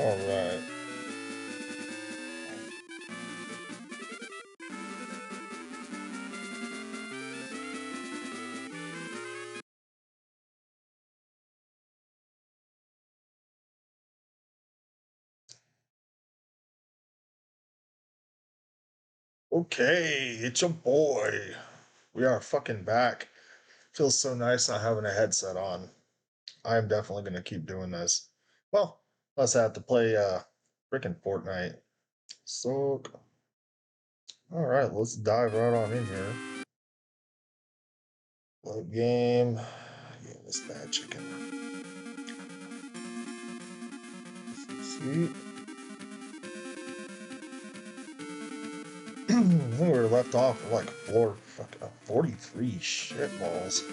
Alright. Okay, it's your boy. We are fucking back. Feels so nice not having a headset on. I am definitely gonna keep doing this. Well, unless I have to play freaking Fortnite. So alright, let's dive right on in here. Load game. Yeah, this bad chicken. Sweet. I think we were left off with like 43 shit balls.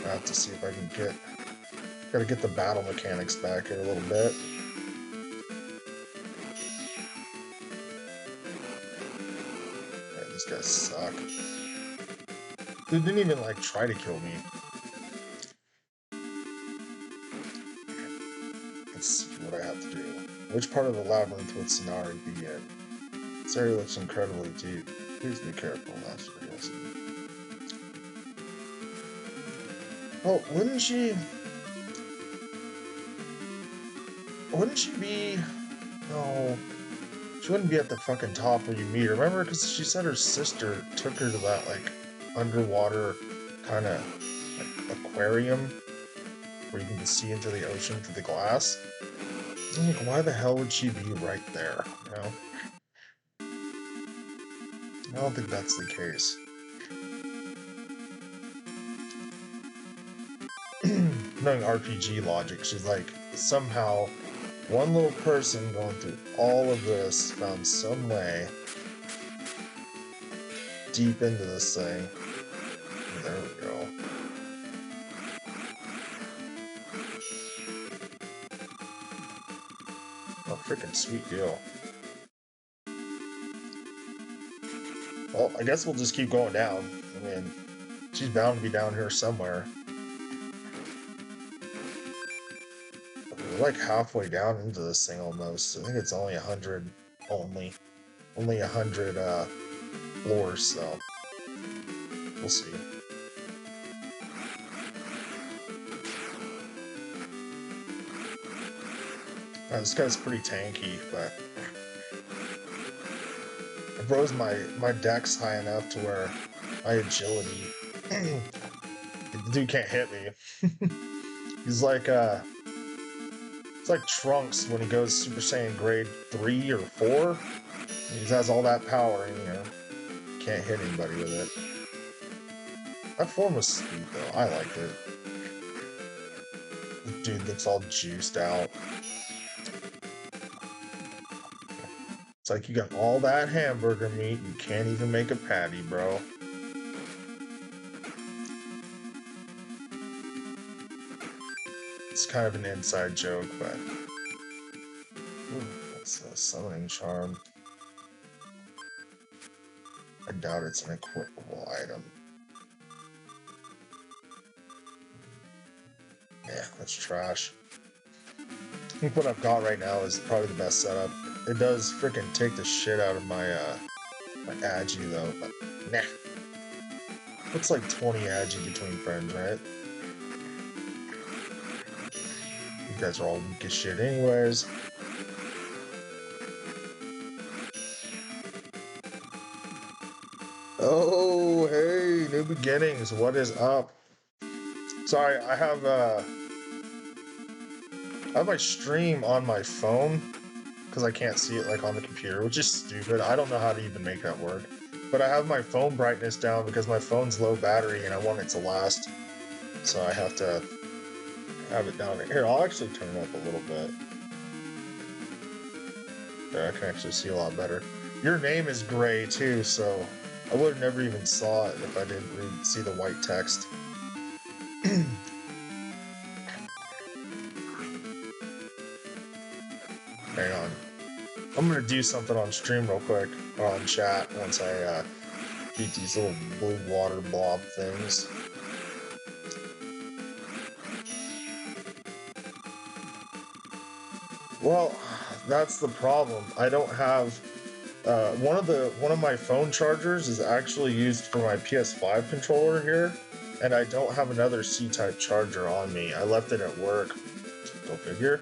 I have to see if I can gotta get the battle mechanics back here a little bit. Man, these guys suck. Dude didn't even like try to kill me. Let's see what I have to do. Which part of the labyrinth would Sonari be in? This area looks incredibly deep. Please be careful, Master Wilson. Oh, wouldn't she be... No. She wouldn't be at the fucking top where you meet her. Remember? Because she said her sister took her to that, like, underwater kind of like, aquarium where you can see into the ocean through the glass. I'm like, why the hell would she be right there? You know? I don't think that's the case. Knowing RPG logic, she's like, somehow one little person going through all of this found some way deep into this thing. There we go. Oh, freaking sweet deal. Well, I guess we'll just keep going down. I mean, she's bound to be down here somewhere. We're like halfway down into this thing almost. I think it's only 100 only 100 floors, so we'll see. This guy's pretty tanky, but I rose my dex high enough to where my agility, the dude can't hit me. He's like it's like Trunks when he goes Super Saiyan grade 3 or 4. He has all that power and, you know, can't hit anybody with it. That form was sweet though, I liked it. The dude looks all juiced out. It's like you got all that hamburger meat, you can't even make a patty, bro. It's kind of an inside joke, but... Ooh, that's a summoning charm. I doubt it's an equipable item. Yeah, that's trash. I think what I've got right now is probably the best setup. It does freaking take the shit out of my my agi though, but nah. Looks like 20 agi between friends, right? You guys are all weak as shit anyways. Oh, hey, new beginnings. What is up? Sorry, I have my stream on my phone because I can't see it like on the computer, which is stupid. I don't know how to even make that work. But I have my phone brightness down because my phone's low battery and I want it to last. So I have to have it down here. I'll actually turn it up a little bit. There, I can actually see a lot better. Your name is gray too, so I would have never even saw it if I didn't see the white text. Hang on. I'm gonna do something on stream real quick, or on chat, once I beat these little blue water blob things. Well, that's the problem. I don't have one of my phone chargers is actually used for my PS5 controller here, and I don't have another C-type charger on me. I left it at work. Go figure.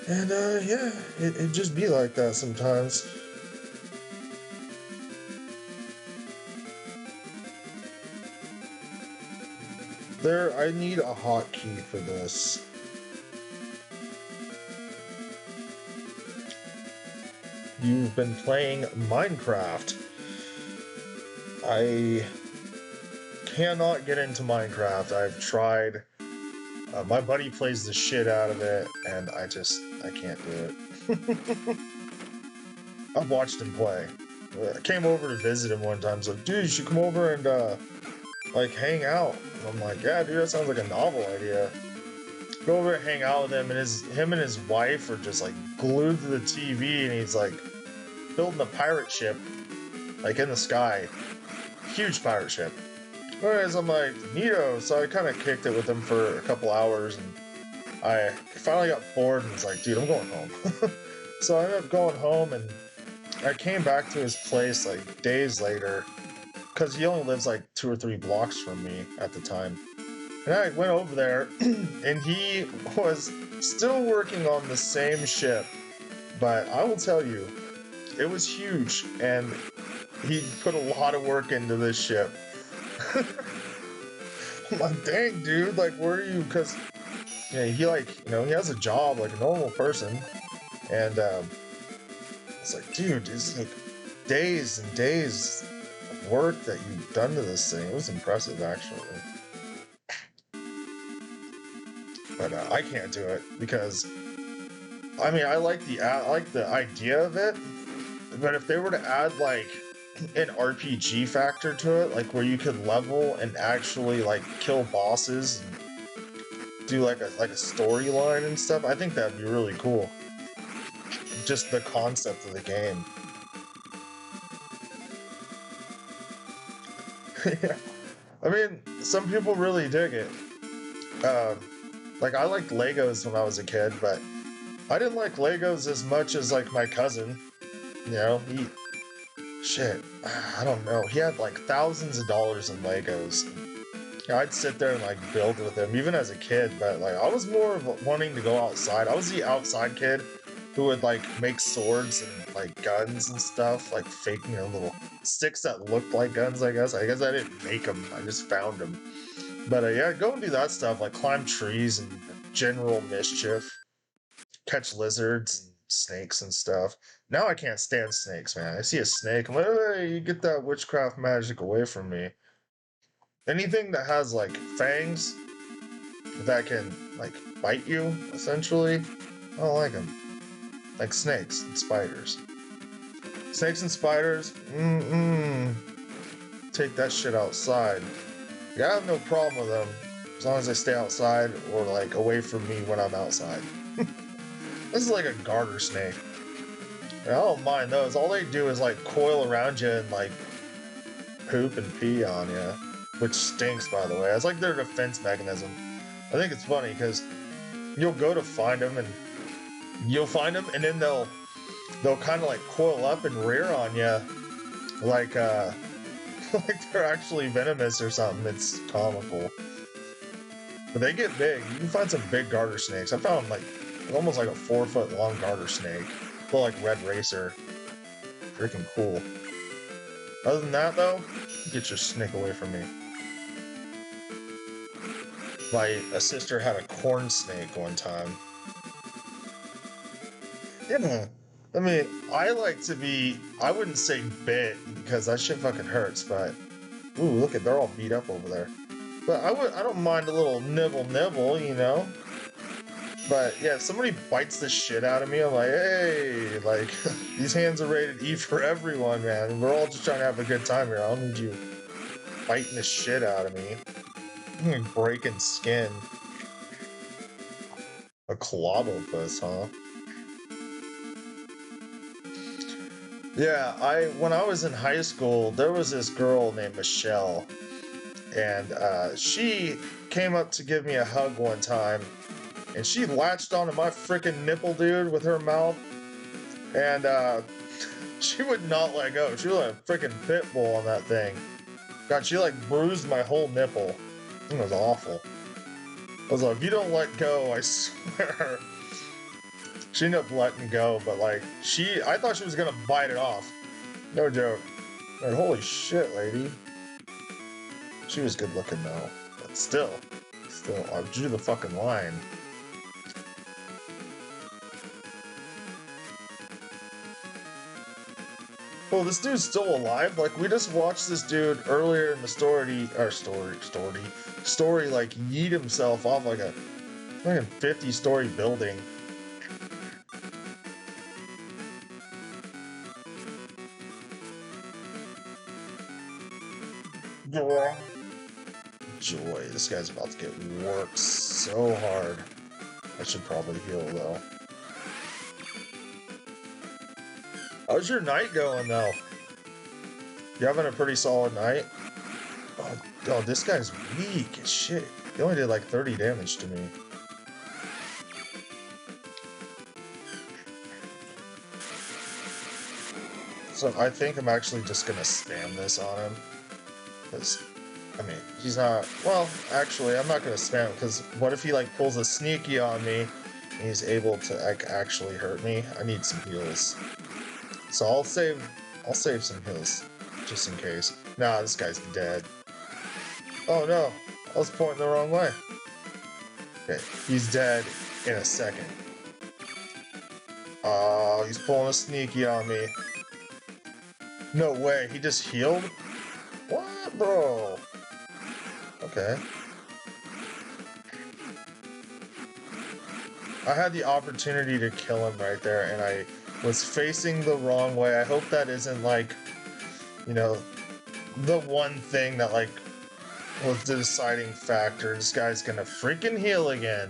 And yeah, it just be like that sometimes. There, I need a hotkey for this. You've been playing Minecraft. I cannot get into Minecraft. I've tried. My buddy plays the shit out of it, and I can't do it. I've watched him play. I came over to visit him one time. He's like, dude, you should come over and like hang out. And I'm like, yeah, dude, that sounds like a novel idea. Go over and hang out with him, and him and his wife are just like glued to the TV, and he's like building a pirate ship, like in the sky, huge pirate ship. Whereas I'm like, neato. So I kind of kicked it with him for a couple hours, and I finally got bored and was like, dude, I'm going home. So I ended up going home, and I came back to his place like days later, because he only lives like 2 or 3 blocks from me at the time. And I went over there, and he was still working on the same ship. But I will tell you, it was huge, and he put a lot of work into this ship. I'm like, dang, dude, like, where are you? Because yeah, he like, he has a job like a normal person, and it's like, dude, it's like days and days of work that you've done to this thing. It was impressive, actually. But I can't do it because I mean, I like the idea of it, but if they were to add like an RPG factor to it, like where you could level and actually like kill bosses and do like a storyline and stuff, I think that'd be really cool. Just the concept of the game. Yeah. I mean, some people really dig it. Um, like I liked Legos when I was a kid, but I didn't like Legos as much as like my cousin. He shit. I don't know. He had like thousands of dollars in Legos. I'd sit there and like build with him, even as a kid. But like, I was more of wanting to go outside. I was the outside kid who would like make swords and like guns and stuff, like fake, little sticks that looked like guns. I guess I didn't make them. I just found them. But yeah, go and do that stuff, like climb trees and general mischief, catch lizards and snakes and stuff. Now I can't stand snakes, man. I see a snake, I'm like, hey, you get that witchcraft magic away from me. Anything that has like fangs that can like bite you, essentially, I don't like them. Like snakes and spiders. Snakes and spiders, take that shit outside. Yeah, I have no problem with them as long as they stay outside or like away from me when I'm outside. This is like a garter snake. I don't mind those. All they do is like coil around you and like poop and pee on you, which stinks, by the way. It's like their defense mechanism. I think it's funny because you'll go to find them and then they'll kind of like coil up and rear on you, like like they're actually venomous or something. It's comical. But they get big. You can find some big garter snakes. I found like almost like a 4 foot long garter snake. Little like red racer. Freaking cool. Other than that though, get your snake away from me. My sister had a corn snake one time. Yeah. I mean, I wouldn't say bit because that shit fucking hurts, but ooh, look at they're all beat up over there. But I don't mind a little nibble. But yeah, if somebody bites the shit out of me, I'm like, hey, like these hands are rated E for everyone, man. We're all just trying to have a good time here. I don't need you biting the shit out of me. Breaking skin. A clobopus, huh? Yeah, I when I was in high school, there was this girl named Michelle, and she came up to give me a hug one time, and she latched onto my freaking nipple, dude, with her mouth, and she would not let go. She was like a freaking pit bull on that thing. God, she like bruised my whole nipple. It was awful. I was like, if you don't let go, I swear. She ended up letting go, but like, I thought she was gonna bite it off. No joke. Like, holy shit, lady. She was good looking though. But still, I drew the fucking line. Well, this dude's still alive. Like, we just watched this dude earlier in the story, like, yeet himself off like a 50-story building. Joy, this guy's about to get worked so hard. I should probably heal though. How's your night going though? You having a pretty solid night? Oh, this guy's weak as shit. He only did like 30 damage to me. So I think I'm actually just gonna spam this on him. Because, I mean, he's not... Well, actually, I'm not gonna spam, because what if he, like, pulls a sneaky on me, and he's able to, like, actually hurt me? I need some heals. So I'll save some heals, just in case. Nah, this guy's dead. Oh no, I was pointing the wrong way. Okay, he's dead in a second. Oh, he's pulling a sneaky on me. No way, he just healed? What, bro? Okay. I had the opportunity to kill him right there, and I was facing the wrong way. I hope that isn't, like, you know, the one thing that, like, was the deciding factor. This guy's gonna freaking heal again.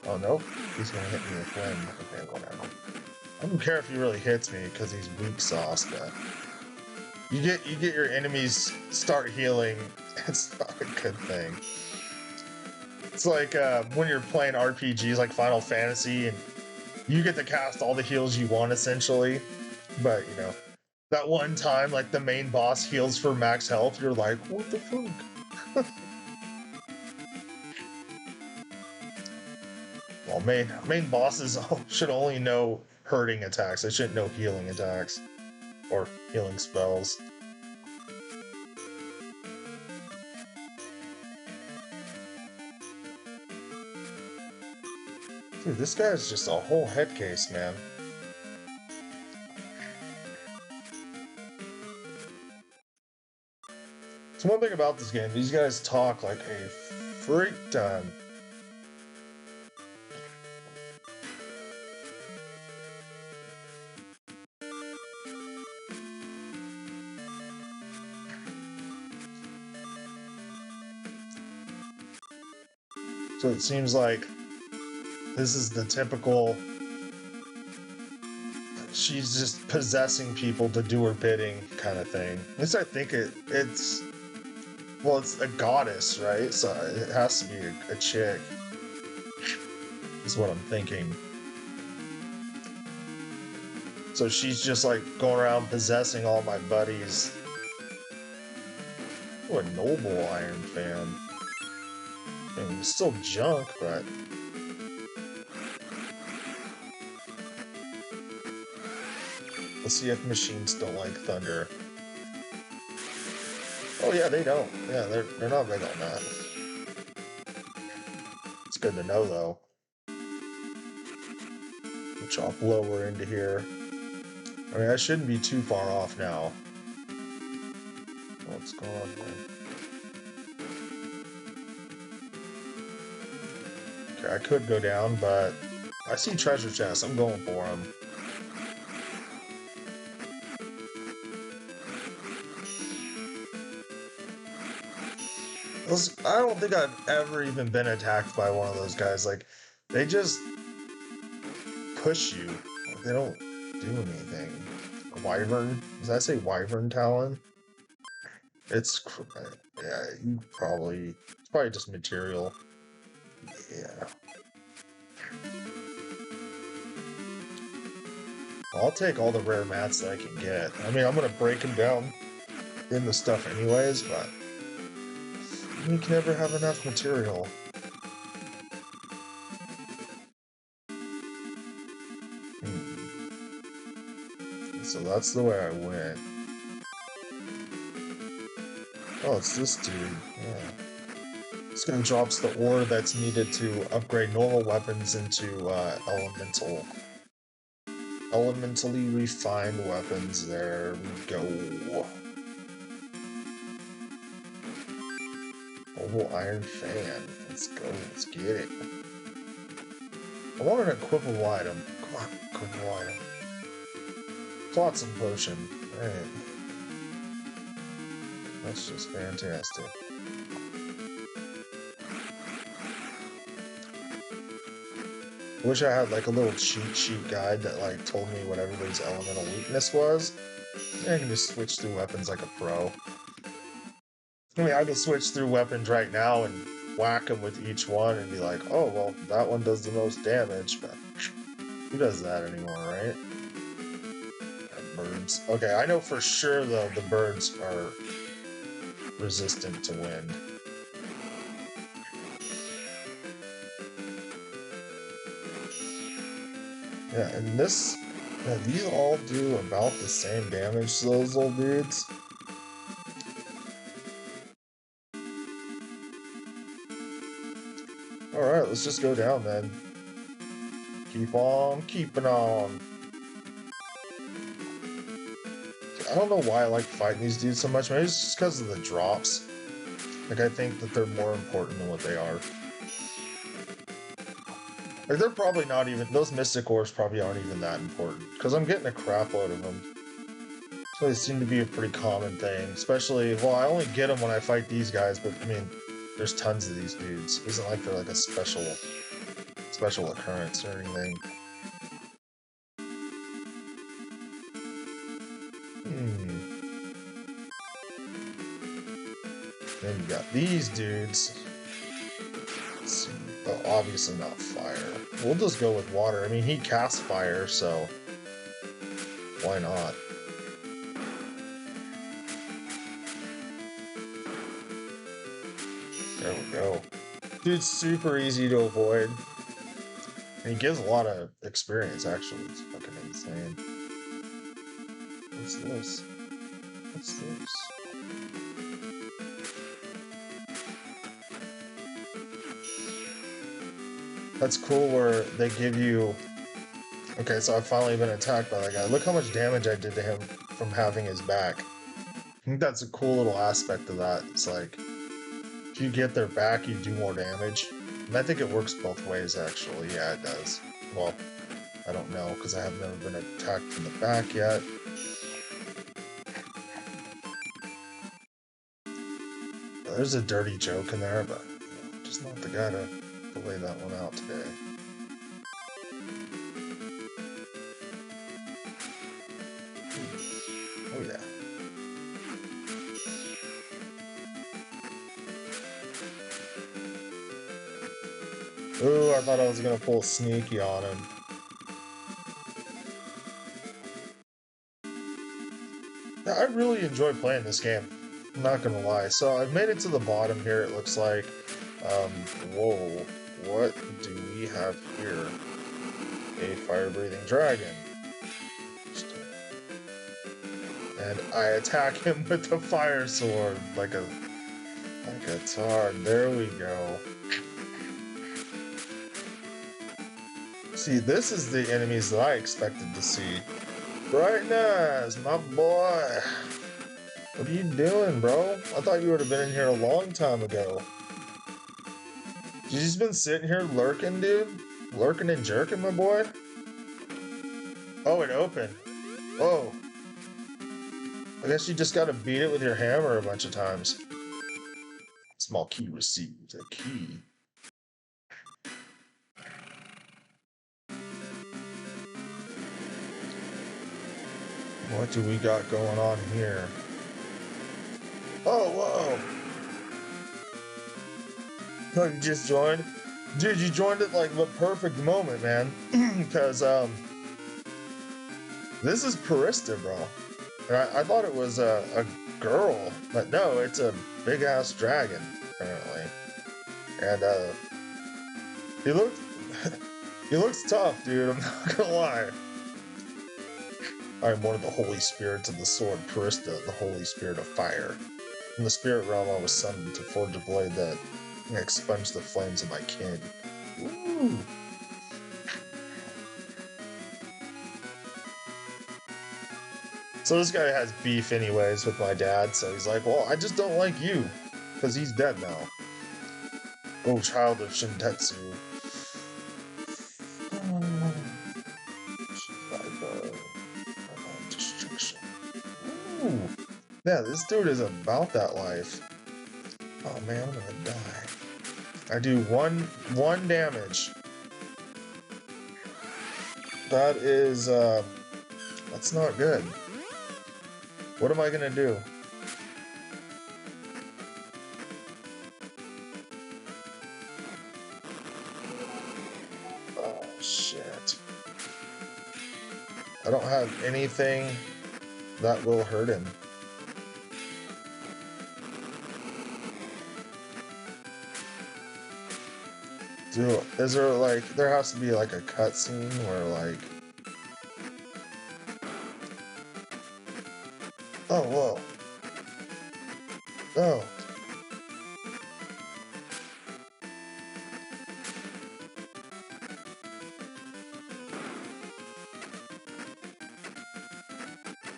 Oh, nope. He's gonna hit me with wind. Okay, whatever. I don't care if he really hits me, because he's weak sauce, but... You get your enemies start healing, it's not a good thing. It's like when you're playing RPGs like Final Fantasy, and you get to cast all the heals you want, essentially. But, you know, that one time, like, the main boss heals for max health, you're like, what the fuck? Well, main bosses should only know hurting attacks. They shouldn't know healing attacks. Or healing spells. Dude, this guy is just a whole head case, man. So one thing about this game, these guys talk like a freak ton. So it seems like this is the typical... She's just possessing people to do her bidding kind of thing. At least I think it's... Well, it's a goddess, right? So it has to be a chick. Is what I'm thinking. So she's just like going around possessing all my buddies. Oh, a Noble Iron fan. I mean, it's still junk, but... Let's see if machines don't like thunder. Oh yeah, they don't. Yeah, they're not big on that. It's good to know though. We'll chop lower into here. I mean, I shouldn't be too far off now. What's going on here? Okay, I could go down, but I see treasure chests. I'm going for them. I don't think I've ever even been attacked by one of those guys. Like, they just push you. Like, they don't do anything. A wyvern? Does that say wyvern talon? It's... Yeah, it's probably just material. Yeah. I'll take all the rare mats that I can get. I mean, I'm gonna break them down in the stuff anyways, but you can never have enough material. So that's the way I went. Oh, it's this dude. Yeah. It's gonna drop the ore that's needed to upgrade normal weapons into elementally refined weapons. There we go. Mobile iron fan. Let's go. Let's get it. I want an equipable item. Come on, equipable item. Flotsam potion. Alright. That's just fantastic. I wish I had like a little cheat sheet guide that like told me what everybody's elemental weakness was. I can just switch through weapons like a pro. I mean, I can switch through weapons right now and whack them with each one and be like, oh, well, that one does the most damage, but who does that anymore, right? Birds. Okay, I know for sure, though, the birds are resistant to wind. Yeah, and these all do about the same damage to those little dudes. Alright, let's just go down then. Keep on keeping on. I don't know why I like fighting these dudes so much. Maybe it's just because of the drops. Like, I think that they're more important than what they are. Like, they're probably not even... Those mystic ores probably aren't even that important. Because I'm getting a crap load of them. So they seem to be a pretty common thing. Especially... Well, I only get them when I fight these guys, but, I mean, there's tons of these dudes. It isn't like they're like a special occurrence or anything. Then you got these dudes. Let's see. Oh, obviously not fire. We'll just go with water. I mean, he casts fire, so why not? There we go. Dude's super easy to avoid. And he gives a lot of experience, actually. It's fucking insane. What's this? What's this? That's cool where they give you... Okay, so I've finally been attacked by that guy. Look how much damage I did to him from having his back. I think that's a cool little aspect of that. It's like, if you get their back, you do more damage. And I think it works both ways, actually. Yeah, it does. Well, I don't know, because I have never been attacked from the back yet. There's a dirty joke in there, but I'm just not the guy to lay that one out today. Oh yeah. Ooh, I thought I was gonna pull sneaky on him. Yeah, I really enjoy playing this game. I'm not gonna lie. So I've made it to the bottom here, it looks like. Whoa. What do we have here? A fire-breathing dragon. And I attack him with the fire sword like a tard. There we go. See, this is the enemies that I expected to see. Brightness, my boy. What are you doing, bro? I thought you would have been in here a long time ago. You just been sitting here lurking, dude? Lurking and jerking, my boy? Oh, it opened. Oh. I guess you just gotta beat it with your hammer a bunch of times. Small key received. A key. What do we got going on here? Oh, whoa! Oh, you just joined? Dude, you joined at like the perfect moment, man. Because this is Parista, bro. And I thought it was a girl, but no, it's a big ass dragon, apparently. And he looks he looks tough, dude. I'm not gonna lie. I am one of the holy spirits of the sword, Parista, the holy spirit of fire. In the spirit realm, I was summoned to forge a blade that expunge the flames of my kin. Ooh. So this guy has beef anyways with my dad, so he's like, well, I just don't like you, because he's dead now. Oh, child of Shintetsu. Destruction. Ooh. Yeah, this dude is about that life. Oh man, I'm gonna die. I do one damage. That is that's not good. What am I gonna do? Oh shit. I don't have anything that will hurt him. Dude, is there like, there has to be like a cutscene where like, oh whoa, oh,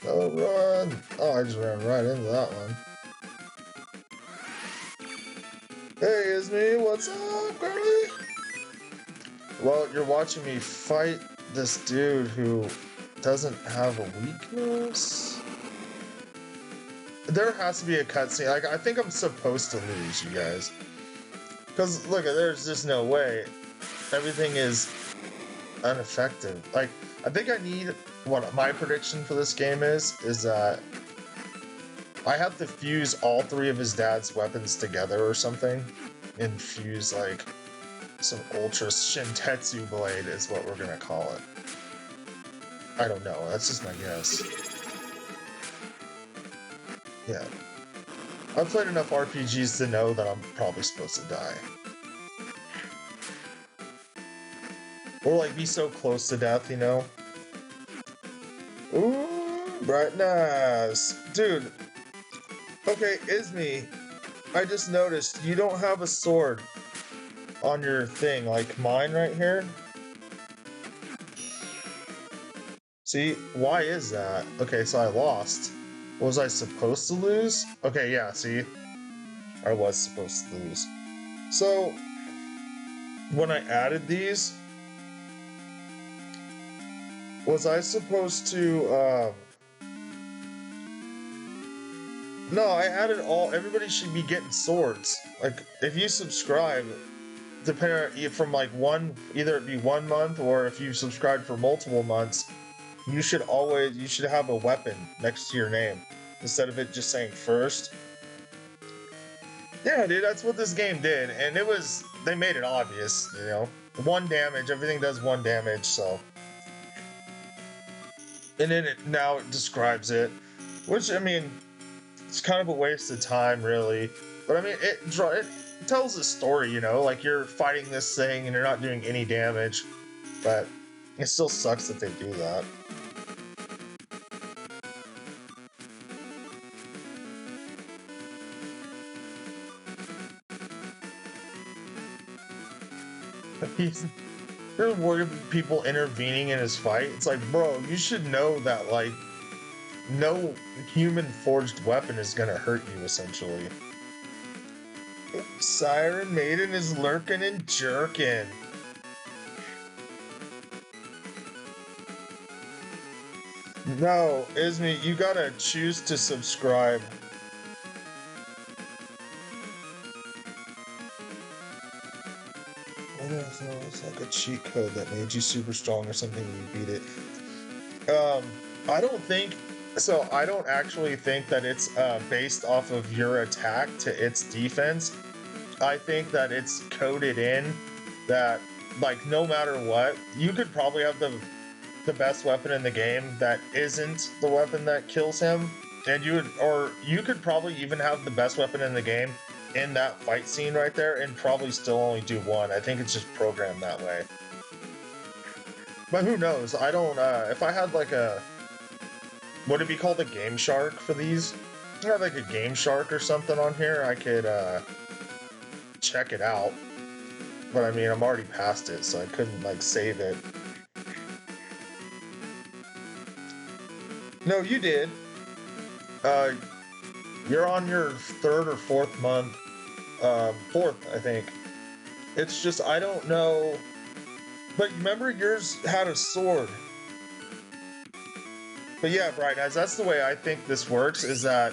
oh run, oh I just ran right into that one. Hey Isme, what's up, girlie? Well, you're watching me fight this dude who doesn't have a weakness. There has to be a cutscene. Like, I think I'm supposed to lose, you guys. Because, look, there's just no way. Everything is ineffective. Like, I think I need, what my prediction for this game is that I have to fuse all three of his dad's weapons together or something. And fuse, like, some Ultra Shintetsu Blade is what we're gonna call it. I don't know. That's just my guess. Yeah. I've played enough RPGs to know that I'm probably supposed to die. Or like be so close to death, you know? Ooh, bright nice. Dude. Okay, Isme, I just noticed you don't have a sword on your thing, like mine right here. See, why is that? Okay, so I lost. Was I supposed to lose? Okay, yeah, see? I was supposed to lose. So, when I added these, was I supposed to, no, I added everybody should be getting swords. Like, if you subscribe, depending from like either it be 1 month or if you subscribe for multiple months, you should have a weapon next to your name instead of it just saying first. Yeah, dude, that's what this game did, and they made it obvious, you know. 1 damage, everything does 1 damage, so. And then now it describes it, which, I mean, it's kind of a waste of time, really. But I mean, it tells a story, you know, like you're fighting this thing and you're not doing any damage, but it still sucks that they do that. You're worried about people intervening in his fight. It's like, bro, you should know that, like, no human forged weapon is gonna hurt you, essentially. Siren Maiden is lurking and jerking. No, Isme, you gotta choose to subscribe. It's like a cheat code that made you super strong or something and you beat it. I don't think so. I don't actually think that it's based off of your attack to its defense. I think that it's coded in that, like, no matter what, you could probably have the best weapon in the game that isn't the weapon that kills him, and you could probably even have the best weapon in the game in that fight scene right there and probably still only do one. I think it's just programmed that way. But who knows? I don't if I had like a, would it be called a game shark for these? If I had like a game shark or something on here, I could check it out. But I mean, I'm already past it, so I couldn't like save it. No, you did. Uh, you're on your third or fourth month. Fourth, I think. It's just I don't know. But remember, yours had a sword. But yeah, Bright Eyes, that's the way I think this works, is that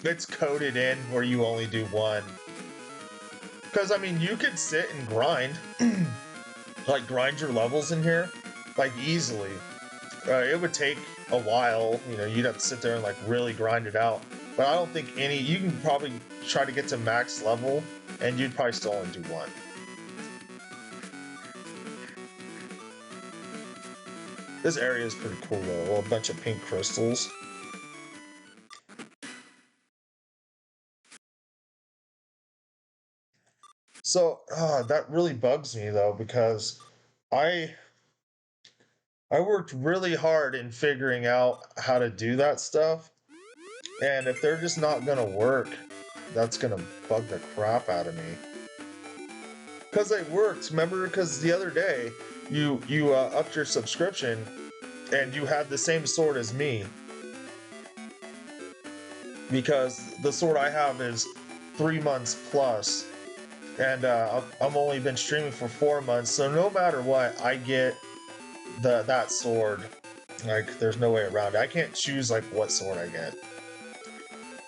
it's coded in where you only do one. Because, I mean, you could sit and grind, like grind your levels in here, like easily. It would take a while, you know, you'd have to sit there and like really grind it out. But I don't think you can probably try to get to max level and you'd probably still only do one. This area is pretty cool though, a bunch of pink crystals. So that really bugs me though, because I I worked really hard in figuring out how to do that stuff, and if they're just not gonna work, that's gonna bug the crap out of me. Cause they worked, remember? Because the other day you upped your subscription and you had the same sword as me, because the sword I have is 3 months plus, and I'm only been streaming for 4 months. So no matter what, I get that sword. Like there's no way around it. I can't choose like what sword I get.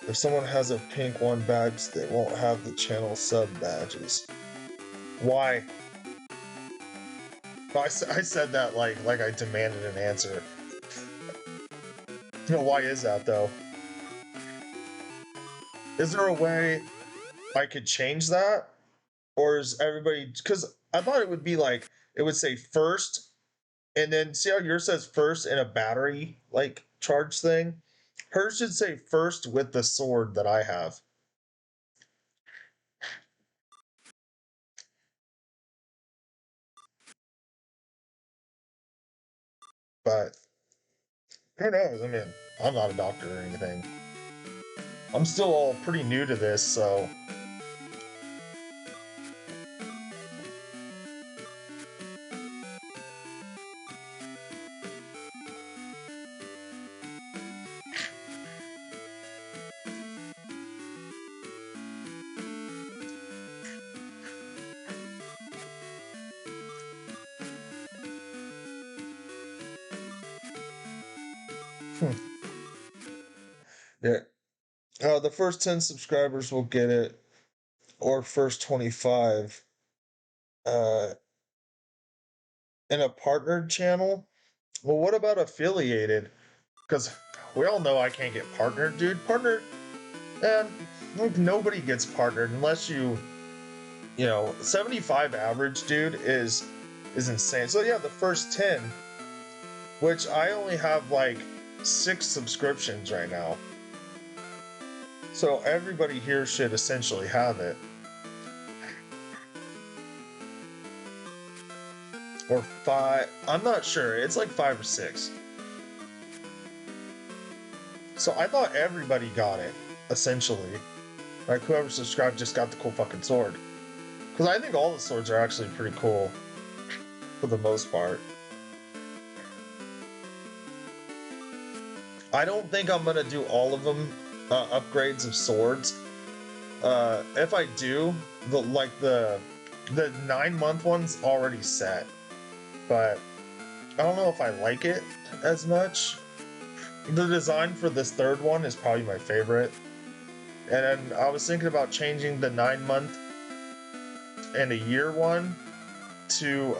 If someone has a pink one badge, they won't have the channel sub badges. Why? I said that like I demanded an answer. You know, why is that though? Is there a way I could change that? Or is everybody, because I thought it would be like it would say first, and then see how yours says first in a battery like charge thing? Hers should say first with the sword that I have. But who knows? I mean, I'm not a doctor or anything. I'm still all pretty new to this, so yeah. The first 10 subscribers will get it, or first 25. Uh, in a partnered channel. Well, what about affiliated? Because we all know I can't get partnered, dude. Partnered, and like nobody gets partnered unless you know, 75 average, dude, is insane. So yeah, the first 10, which I only have like 6 subscriptions right now. So everybody here should essentially have it. Or 5, I'm not sure. It's like 5 or 6. So I thought everybody got it, essentially. Like whoever subscribed just got the cool fucking sword. Because I think all the swords are actually pretty cool, for the most part. I don't think I'm gonna do all of them upgrades of swords. If I do, the 9 month one's already set, but I don't know if I like it as much. The design for this third one is probably my favorite. And then I was thinking about changing the 9 month and a year one to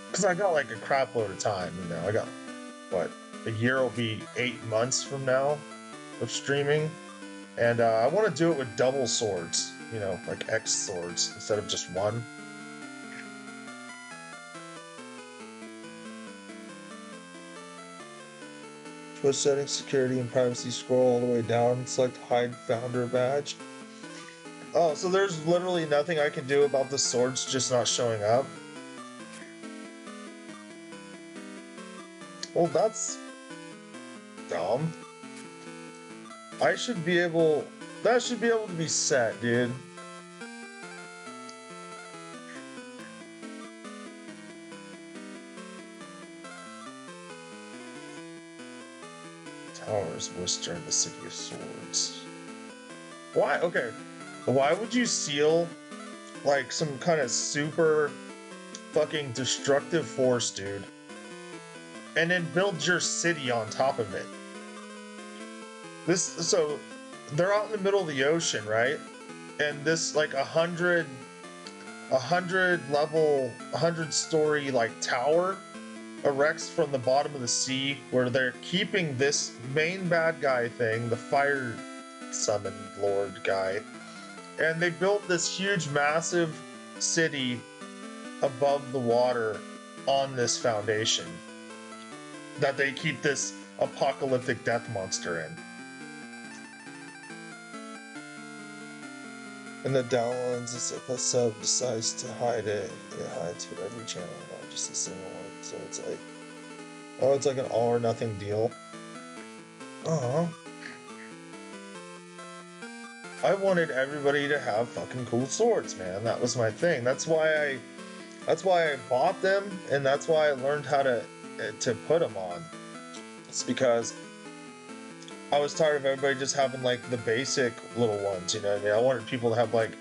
because I got like a crap load of time, you know. I got what, a year will be 8 months from now of streaming, and I want to do it with double swords, you know, like X swords instead of just one. Twitch settings, security, and privacy. Scroll all the way down. Select hide founder badge. Oh, so there's literally nothing I can do about the swords just not showing up? Well, that's dumb. I should be able... That should be able to be set, dude. Towers Worcester in the City of Swords. Why? Okay. Why would you seal, like, some kind of super fucking destructive force, dude, and then build your city on top of it? So they're out in the middle of the ocean, right? And this like a hundred level, 100-story like tower erects from the bottom of the sea, where they're keeping this main bad guy thing, the fire summoned lord guy, and they built this huge, massive city above the water on this foundation that they keep this apocalyptic death monster in. And the downloads is if a sub decides to hide it, it hides for every channel, not just a single one. So it's like, oh, it's like an all or nothing deal. I wanted everybody to have fucking cool swords, man. That was my thing. That's why I bought them, and that's why I learned how to put them on. It's because I was tired of everybody just having like the basic little ones, you know what I mean? I wanted people to have like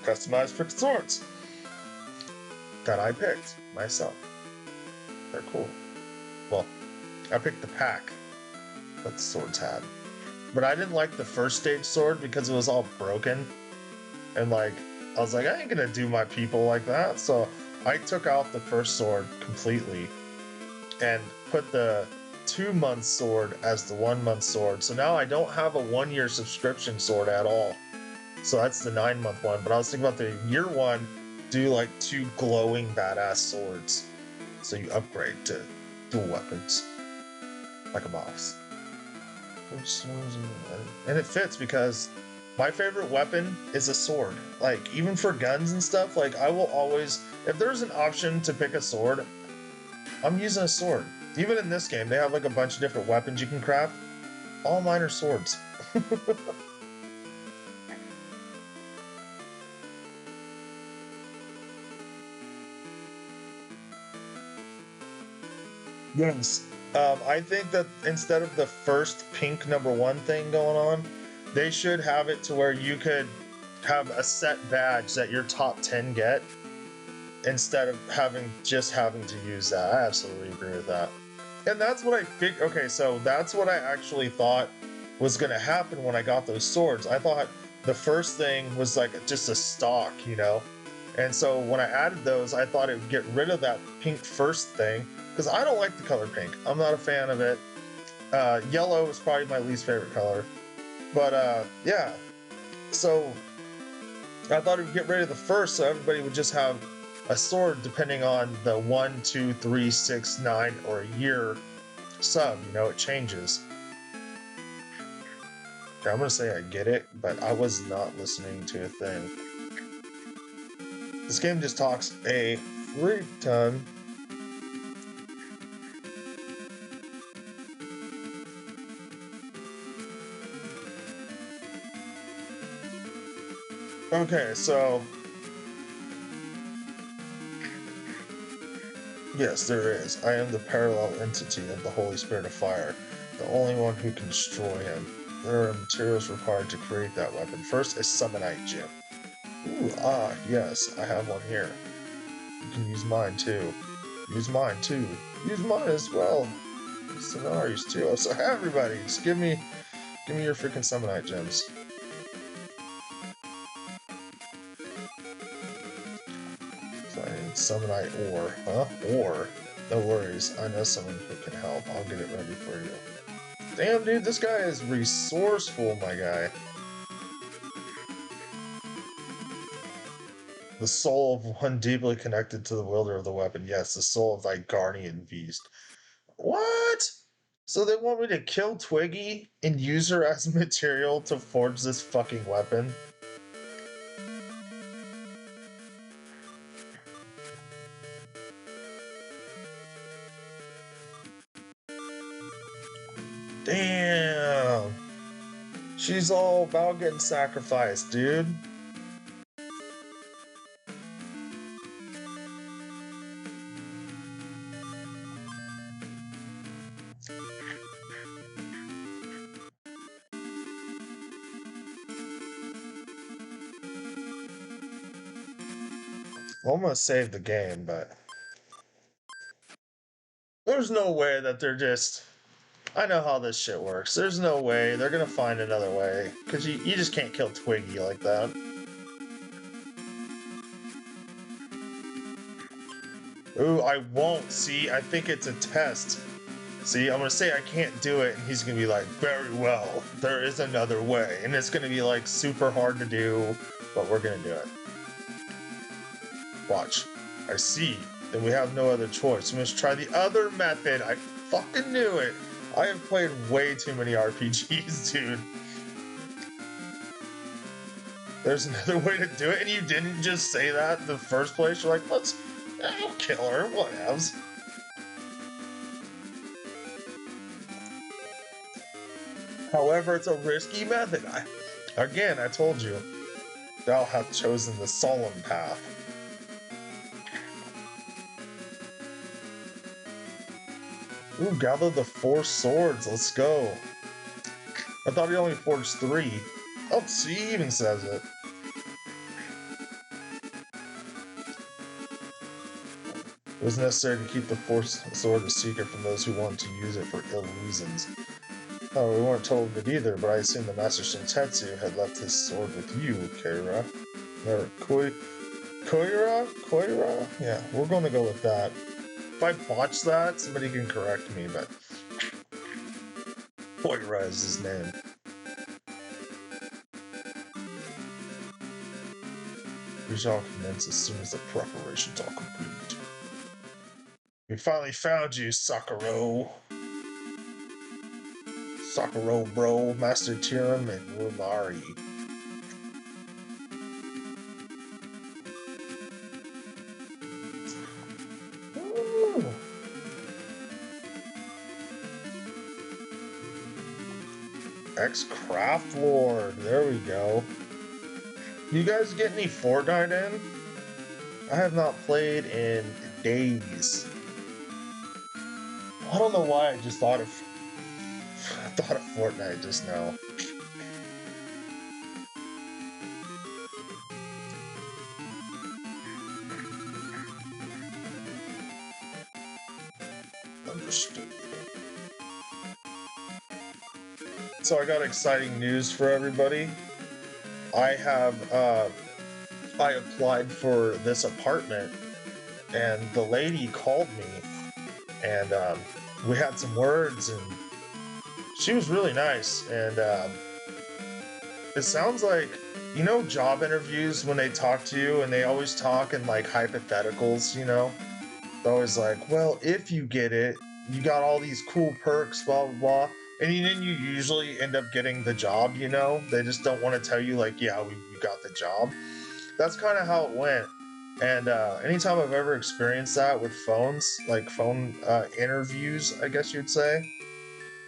customized freaking swords that I picked myself. They're cool. Well, I picked the pack that the swords had. But I didn't like the first stage sword because it was all broken. And like, I was like, I ain't gonna do my people like that. So I took out the first sword completely and put the 2-month sword as the 1-month sword. So now I don't have a 1-year subscription sword at all. So that's the 9-month one. But I was thinking about the year one, do like 2 glowing badass swords. So you upgrade to dual weapons. Like a boss. And it fits because my favorite weapon is a sword. Like, even for guns and stuff, like, I will always, if there's an option to pick a sword, I'm using a sword. Even in this game, they have like a bunch of different weapons you can craft. All mine are swords. Yes. I think that instead of the first pink #1 thing going on, they should have it to where you could have a set badge that your top 10 get instead of having to use that. I absolutely agree with that. And that's what I figured. Okay, so that's what I actually thought was going to happen when I got those swords. I thought the first thing was like just a stock, you know? And so when I added those, I thought it would get rid of that pink first thing, because I don't like the color pink. I'm not a fan of it. Yellow is probably my least favorite color. But yeah, so I thought it would get rid of the first, so everybody would just have a sword depending on the 1, 2, 3, 6, 9, or a year sub. You know, it changes. Okay, I'm gonna say I get it, but I was not listening to a thing. This game just talks a freak ton. Okay, so yes, there is. I am the parallel entity of the Holy Spirit of Fire, the only one who can destroy him. There are materials required to create that weapon. First, a summonite gem. Ooh, yes, I have one here. You can use mine too. Use mine too. Use mine as well. Scenarios too. So everybody, just give me your freaking summonite gems. So I need summonite ore, huh? Ore. No worries, I know someone who can help. I'll get it ready for you. Damn, dude, this guy is resourceful, my guy. The soul of one deeply connected to the wielder of the weapon. Yes, the soul of thy guardian beast. What? So they want me to kill Twiggy and use her as material to forge this fucking weapon? Damn! She's all about getting sacrificed, dude. Well, I'm gonna save the game, but there's no way that they're just. I know how this shit works. There's no way they're gonna find another way. Because you just can't kill Twiggy like that. Ooh, I won't. See, I think it's a test. See, I'm gonna say I can't do it, and he's gonna be like, very well, there is another way. And it's gonna be like super hard to do, but we're gonna do it. Watch. I see. Then we have no other choice. We must try the other method. I fucking knew it. I have played way too many RPGs, dude. There's another way to do it, and you didn't just say that in the first place. You're like, I'll kill her, whatevs. However, it's a risky method. I told you, thou hast chosen the solemn path. Ooh, gather the 4 swords. Let's go. I thought he only forged 3. Oh, see, he even says it. It was necessary to keep the 4th sword a secret from those who wanted to use it for ill reasons. Oh, we weren't told of it either, but I assume the Master Shintetsu had left his sword with you, Keira. Never. Koira? Yeah, we're going to go with that. If I botch that, somebody can correct me, but Koira is his name. We shall commence as soon as the preparations are complete. We finally found you, Sakura. Sakura, bro, Master Tiram, and Rumari. Ex-Craft Lord, there we go. You guys get any Fortnite in? I have not played in days. I don't know why I just thought of Fortnite just now. Understood. So I got exciting news for everybody. I applied for this apartment, and the lady called me, and we had some words, and she was really nice. And it sounds like, you know, job interviews when they talk to you, and they always talk in like hypotheticals, you know? They're always like, well, if you get it, you got all these cool perks, blah, blah, blah. And then you usually end up getting the job, you know? They just don't want to tell you, like, yeah, we got the job. That's kind of how it went. And anytime I've ever experienced that with phones, like phone interviews, I guess you'd say,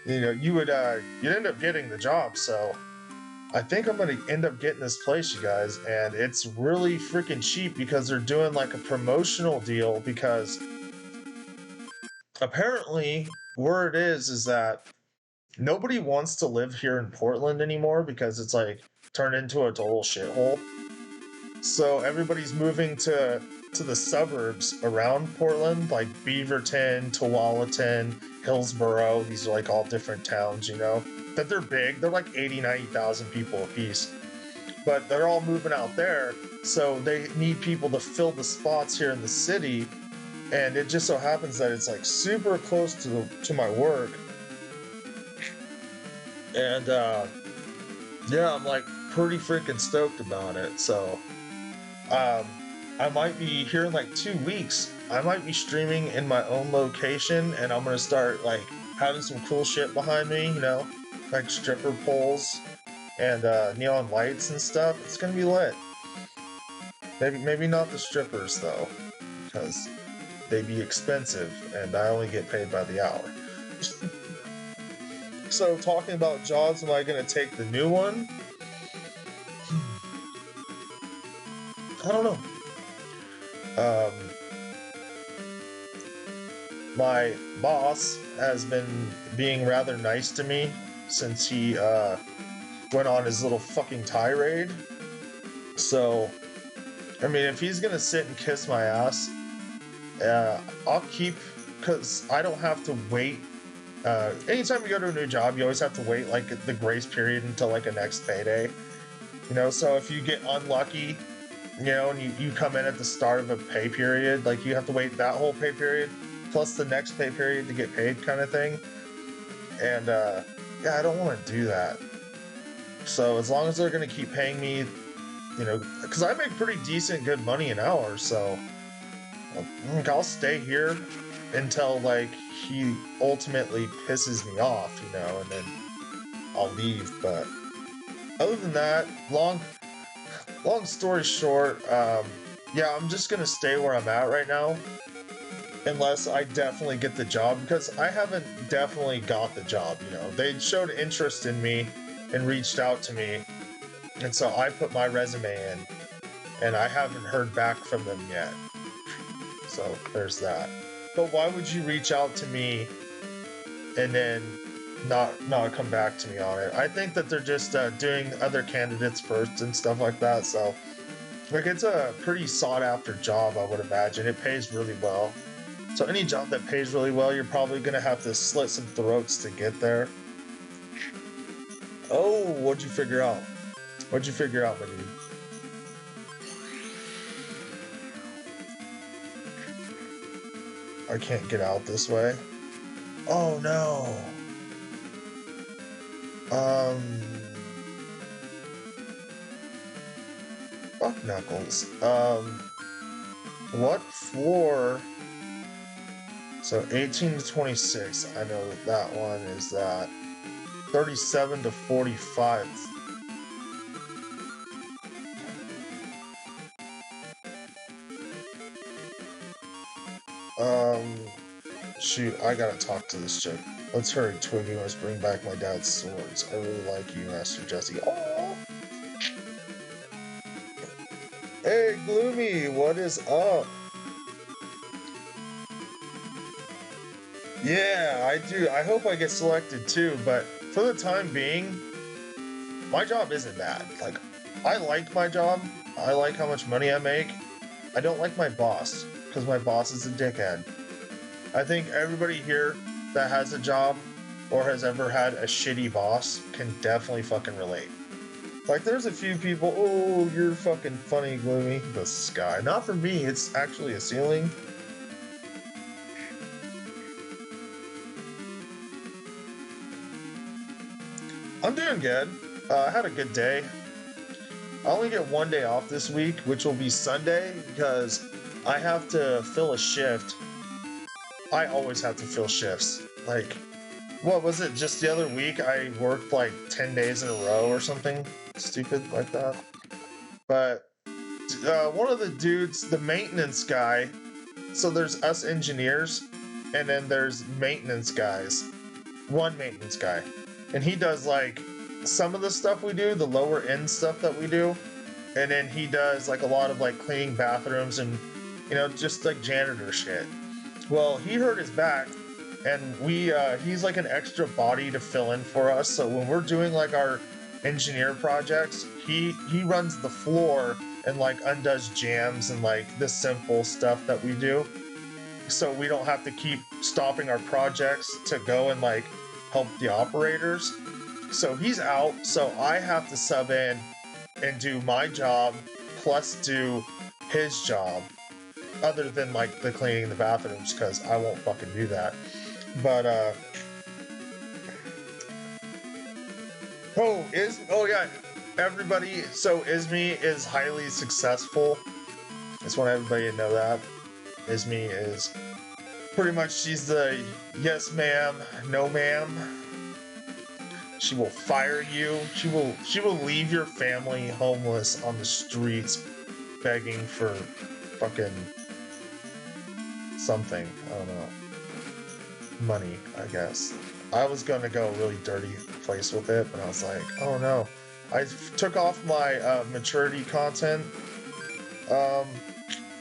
you know, you'd end up getting the job. So I think I'm gonna end up getting this place, you guys, and it's really freaking cheap because they're doing like a promotional deal. Because apparently, word is that nobody wants to live here in Portland anymore because it's like turned into a total shithole. So everybody's moving to the suburbs around Portland, like Beaverton, Tualatin, Hillsboro. These are like all different towns, you know. That they're big. They're like 80, 90,000 people apiece. But they're all moving out there, so they need people to fill the spots here in the city. And it just so happens that it's like super close to my work. And yeah, I'm like pretty freaking stoked about it. So um, I might be here in like 2 weeks. I might be streaming in my own location, and I'm gonna start like having some cool shit behind me, you know, like stripper poles and neon lights and stuff, it's gonna be lit. Maybe not the strippers though, because they be expensive and I only get paid by the hour. So talking about jobs, am I gonna take the new one? I don't know. My boss has been being rather nice to me since he went on his little fucking tirade. So, I mean, if he's gonna sit and kiss my ass, I'll keep, because I don't have to wait. Anytime you go to a new job, you always have to wait like the grace period until like a next payday. You know, so if you get unlucky, you know, and you come in at the start of a pay period, like you have to wait that whole pay period plus the next pay period to get paid kind of thing. And yeah, I don't want to do that. So as long as they're going to keep paying me, you know, because I make pretty decent good money an hour, so I'll stay here until like he ultimately pisses me off, you know, and then I'll leave. But other than that, long story short, yeah, I'm just gonna stay where I'm at right now, unless I definitely get the job, because I haven't definitely got the job. You know, they showed interest in me and reached out to me, and so I put my resume in, and I haven't heard back from them yet. So there's that. But why would you reach out to me and then not come back to me on it? I think that they're just doing other candidates first and stuff like that. So like it's a pretty sought after job, I would imagine. It pays really well. So any job that pays really well, you're probably gonna have to slit some throats to get there. Oh, what'd you figure out? What'd you figure out, my dude? I can't get out this way. Oh no. Um, fuck Knuckles. What floor? So 18 to 26. I know that one is that. 37 to 45. Um, shoot, I gotta talk to this chick. Let's hurry, Twiggy must bring back my dad's swords. I really like you, Master Jesse. Oh! Hey, Gloomy, what is up? Yeah, I do. I hope I get selected too, but for the time being, my job isn't bad. Like, I like my job. I like how much money I make. I don't like my boss, because my boss is a dickhead. I think everybody here that has a job or has ever had a shitty boss can definitely fucking relate. Like, there's a few people, oh, you're fucking funny, Gloomy. The sky. Not for me, it's actually a ceiling. I'm doing good. I had a good day. I only get one day off this week, which will be Sunday, because I have to fill a shift. I always have to fill shifts. Like, what was it? Just the other week, I worked like 10 days in a row or something stupid like that. But one of the dudes, the maintenance guy, so there's us engineers, and then there's maintenance guys. One maintenance guy. And he does like some of the stuff we do, the lower end stuff that we do. And then he does like a lot of like cleaning bathrooms and, you know, just like janitor shit. Well, he hurt his back, and he's like an extra body to fill in for us. So when we're doing like our engineer projects, he runs the floor and like undoes jams and like the simple stuff that we do. So we don't have to keep stopping our projects to go and like help the operators. So he's out, so I have to sub in and do my job plus do his job, other than like the cleaning the bathrooms, because I won't fucking do that. But oh yeah, everybody. So Ismi is highly successful. Just want everybody to know that Ismi is Pretty much, she's the yes, ma'am, no, ma'am. She will fire you. She will leave your family homeless on the streets, begging for fucking something. I don't know. Money, I guess. I was gonna go a really dirty place with it, but I was like, oh no. I took off my maturity content um,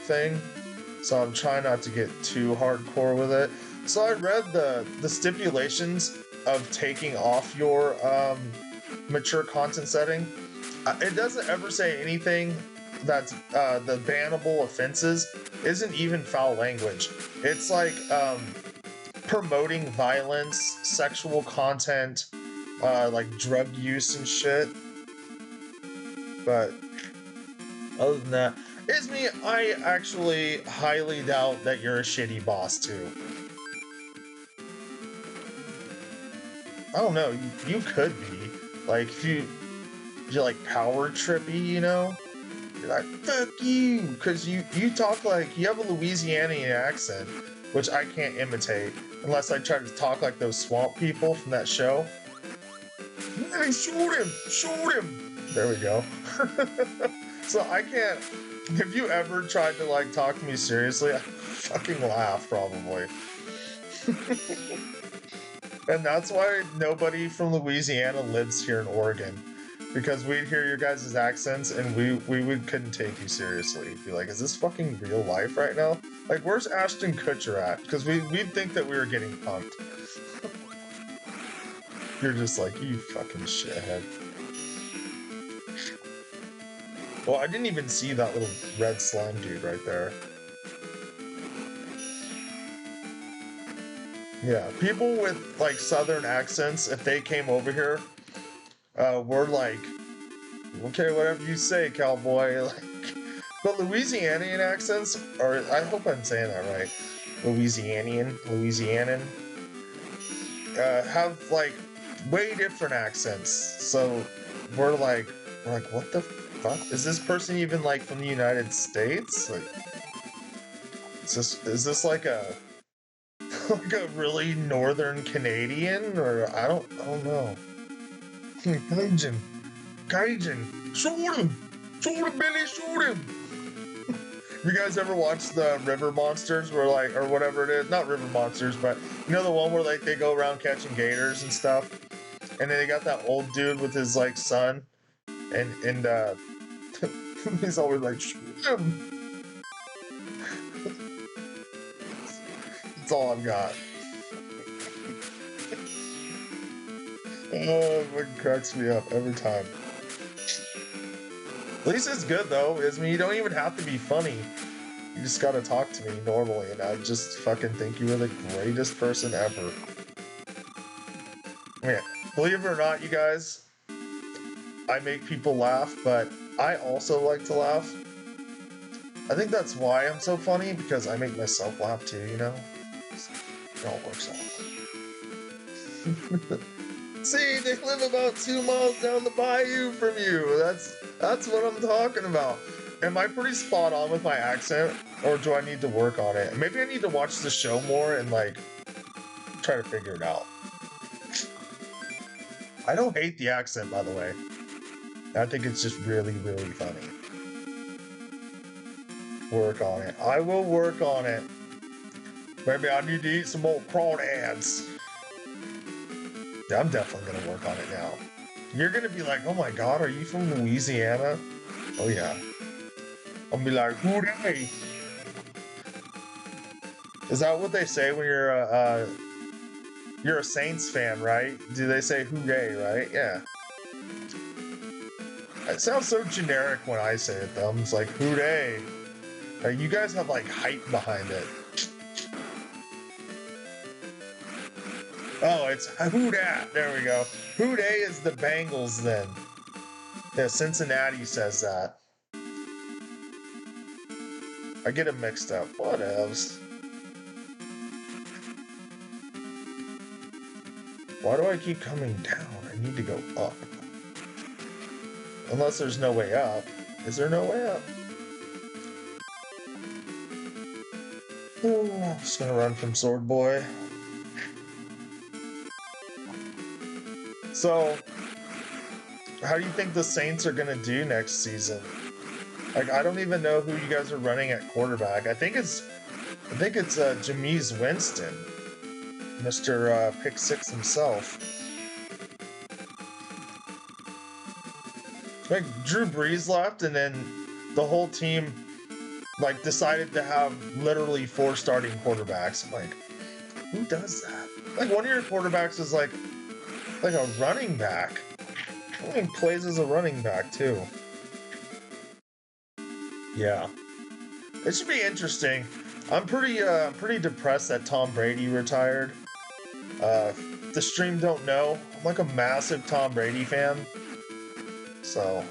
thing, so I'm trying not to get too hardcore with it. So I read the stipulations of taking off your mature content setting. It doesn't ever say anything that's the bannable offenses isn't even foul language. It's like promoting violence, sexual content, like drug use and shit. But other than that, Isme, I actually highly doubt that you're a shitty boss too. I don't know. You could be like if you're like power trippy, you know. You're like fuck you, because you talk like you have a Louisianian accent, which I can't imitate unless I try to talk like those swamp people from that show. Hey, shoot him! Shoot him! There we go. So I can't. If you ever tried to like talk to me seriously, I fucking laugh probably. And that's why nobody from Louisiana lives here in Oregon. Because we'd hear your guys' accents and we couldn't take you seriously. We'd be like, is this fucking real life right now? Like, where's Ashton Kutcher at? Because we'd think that we were getting punked. You're just like, you fucking shithead. Well, I didn't even see that little red slime dude right there. Yeah, people with like southern accents, if they came over here, we're like, okay, whatever you say, cowboy. Like, but Louisianian accents, or I hope I'm saying that right, Louisianan, have like way different accents. So we're like, what the fuck? Is this person even like from the United States? Like, is this like a like a really northern Canadian, or I don't know. Cajun, Cajun, shoot him, Billy, shoot him. You guys ever watch the River Monsters, where like, or whatever it is, not River Monsters, but you know the one where like they go around catching gators and stuff, and then they got that old dude with his like son, and he's always like, shoot him. That's all I've got. Oh, it cracks me up every time. At least it's good though. Is me, you don't even have to be funny. You just gotta talk to me normally, and I just fucking think you are the greatest person ever. Yeah, believe it or not, you guys, I make people laugh, but I also like to laugh. I think that's why I'm so funny, because I make myself laugh too, you know? It all works out. See, they live about 2 miles down the bayou from you. That's what I'm talking about. Am I pretty spot on with my accent, or do I need to work on it? Maybe I need to watch the show more and like try to figure it out. I don't hate the accent, by the way. I think it's just really, really funny. Work on it. I will work on it. Maybe I need to eat some more crawdads. Yeah, I'm definitely gonna work on it now. You're gonna be like, oh my god, are you from Louisiana? Oh yeah. I'll be like, who they? Is that what they say when you're a Saints fan, right? Do they say hooray, right? Yeah. It sounds so generic when I say it though. It's like hooray. You guys have like hype behind it. Oh, it's who dat. There we go. Who dey is the Bengals then. Yeah, Cincinnati says that. I get them mixed up. Whatevs. Why do I keep coming down? I need to go up. Unless there's no way up. Is there no way up? Oh, just gonna run from Sword Boy. So, how do you think the Saints are gonna do next season? Like, I don't even know who you guys are running at quarterback. I think it's Jameis Winston, Mr. Pick Six himself. Like Drew Brees left, and then the whole team like decided to have literally 4 starting quarterbacks. I'm like, who does that? Like one of your quarterbacks is like a running back. I think plays as a running back too. Yeah, it should be interesting. I'm pretty depressed that Tom Brady retired. The stream don't know. I'm like a massive Tom Brady fan, so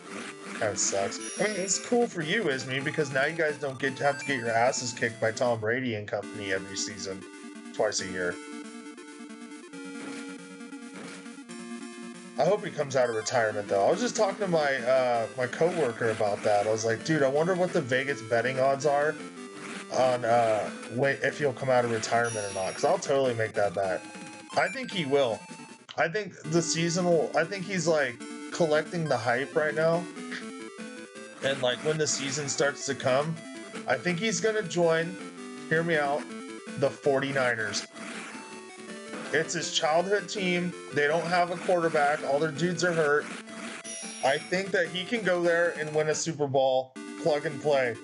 kind of sucks. I mean, it's cool for you, Isme, because now you guys don't have to get your asses kicked by Tom Brady and company every season, twice a year. I hope he comes out of retirement though. I was just talking to my coworker about that. I was like, dude, I wonder what the Vegas betting odds are on if he'll come out of retirement or not. Because I'll totally make that bet. I think he will. I think the season will. I think he's like collecting the hype right now, and like when the season starts to come, I think he's gonna join. Hear me out. The 49ers. It's his childhood team. They don't have a quarterback. All their dudes are hurt. I think that he can go there and win a Super Bowl, plug and play,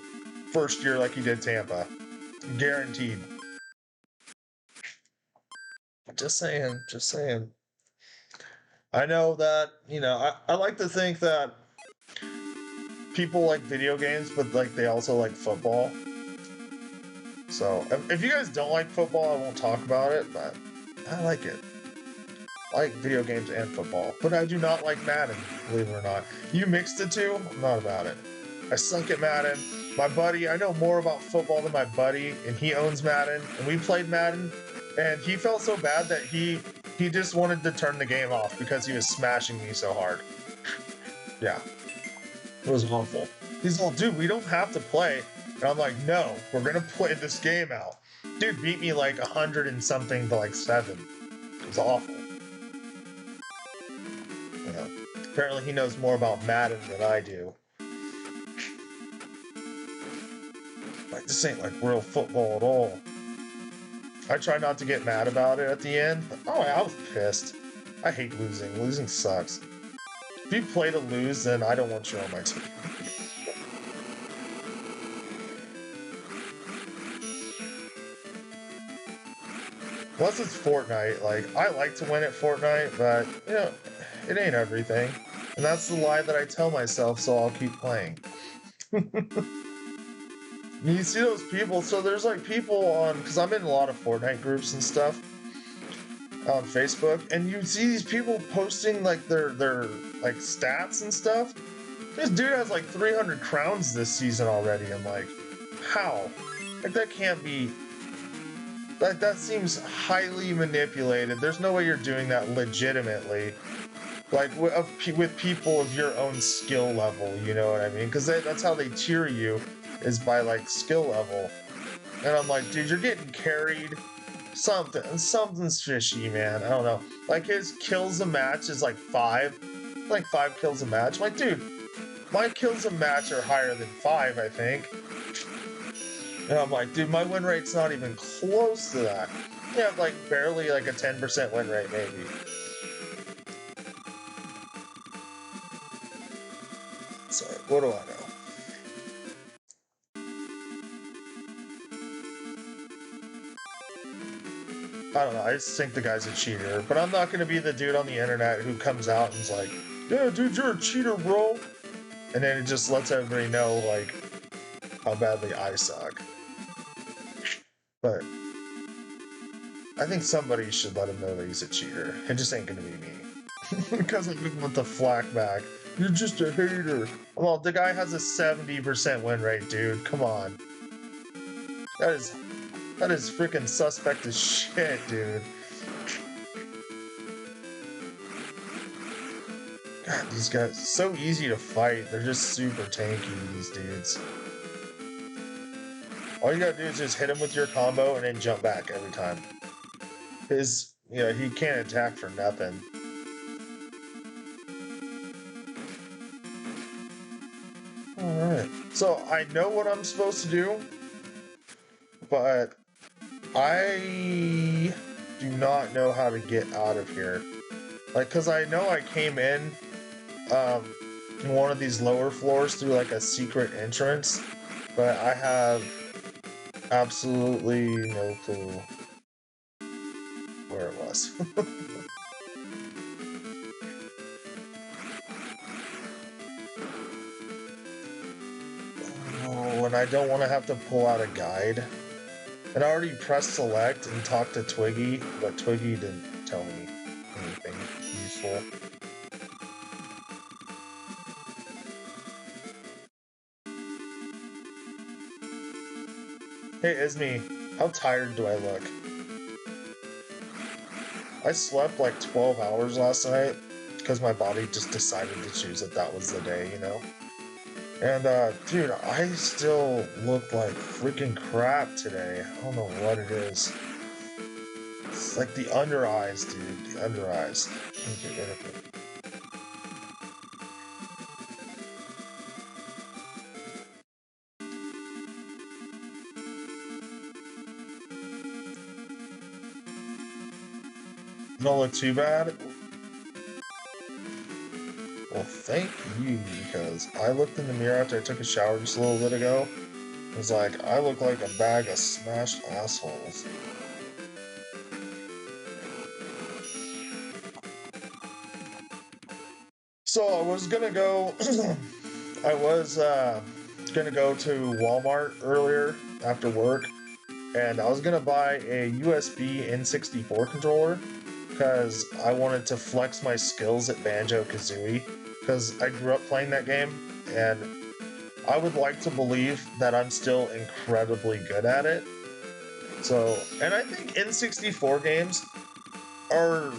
first year like he did Tampa. Guaranteed. Just saying, just saying. I know that, I like to think that people like video games, but like they also like football. So if you guys don't like football, I won't talk about it, but I like it. I like video games and football, but I do not like Madden, believe it or not. You mixed the two, I'm not about it. I sunk at Madden. My buddy, I know more about football than my buddy, and he owns Madden, and we played Madden, and he felt so bad that he just wanted to turn the game off because he was smashing me so hard. Yeah, it was awful. He's all, dude, we don't have to play. And I'm like, no, we're gonna play this game out. Dude beat me like 100 and something to like 7. It was awful. Yeah. Apparently he knows more about Madden than I do. Like, this ain't like real football at all. I try not to get mad about it at the end, but oh, I was pissed. I hate losing. Losing sucks. If you play to lose, then I don't want you on my team. Unless it's Fortnite. Like, I like to win at Fortnite, but, it ain't everything. And that's the lie that I tell myself, so I'll keep playing. You see those people, so there's like people on, because I'm in a lot of Fortnite groups and stuff on Facebook, and you see these people posting like their like stats and stuff. This dude has like 300 crowns this season already. I'm like, how? Like that can't be. That seems highly manipulated. There's no way you're doing that legitimately. Like with people of your own skill level, you know what I mean? Because that's how they tier you, is by like skill level. And I'm like, dude, you're getting carried. Something's fishy, man. I don't know. Like his kills a match is like 5, like 5 kills a match. I'm like, dude, my kills a match are higher than 5, I think. And I'm like, dude, my win rate's not even close to that. You have like barely like a 10% win rate, maybe. So what do I know? I don't know. I just think the guy's a cheater, but I'm not going to be the dude on the internet who comes out and is like, "Yeah, dude, you're a cheater, bro," and then it just lets everybody know like how badly I suck. But I think somebody should let him know that he's a cheater. It just ain't going to be me because I didn't want the flack back. You're just a hater. Well, the guy has a 70% win rate, dude. Come on. That is freaking suspect as shit, dude. God, these guys, so easy to fight. They're just super tanky, these dudes. All you gotta do is just hit him with your combo and then jump back every time. He can't attack for nothing. Alright. So I know what I'm supposed to do, but I do not know how to get out of here. Like, cause I know I came um, in one of these lower floors through like a secret entrance, but I have absolutely no clue where it was. Oh, and I don't want to have to pull out a guide. And I already pressed select and talked to Twiggy, but Twiggy didn't tell me anything useful. Hey, Isme, how tired do I look? I slept like 12 hours last night because my body just decided to choose that was the day, you know? And, dude, I still look like freaking crap today. I don't know what it is. It's like the under eyes, dude. The under eyes. Let me get rid of it. You don't look too bad? Well, thank you, because I looked in the mirror after I took a shower just a little bit ago. I was like, I look like a bag of smashed assholes. So I was gonna go. I was gonna go to Walmart earlier after work, and I was gonna buy a USB N64 controller because I wanted to flex my skills at Banjo Kazooie because I grew up playing that game, and I would like to believe that I'm still incredibly good at it. So, and I think N64 games are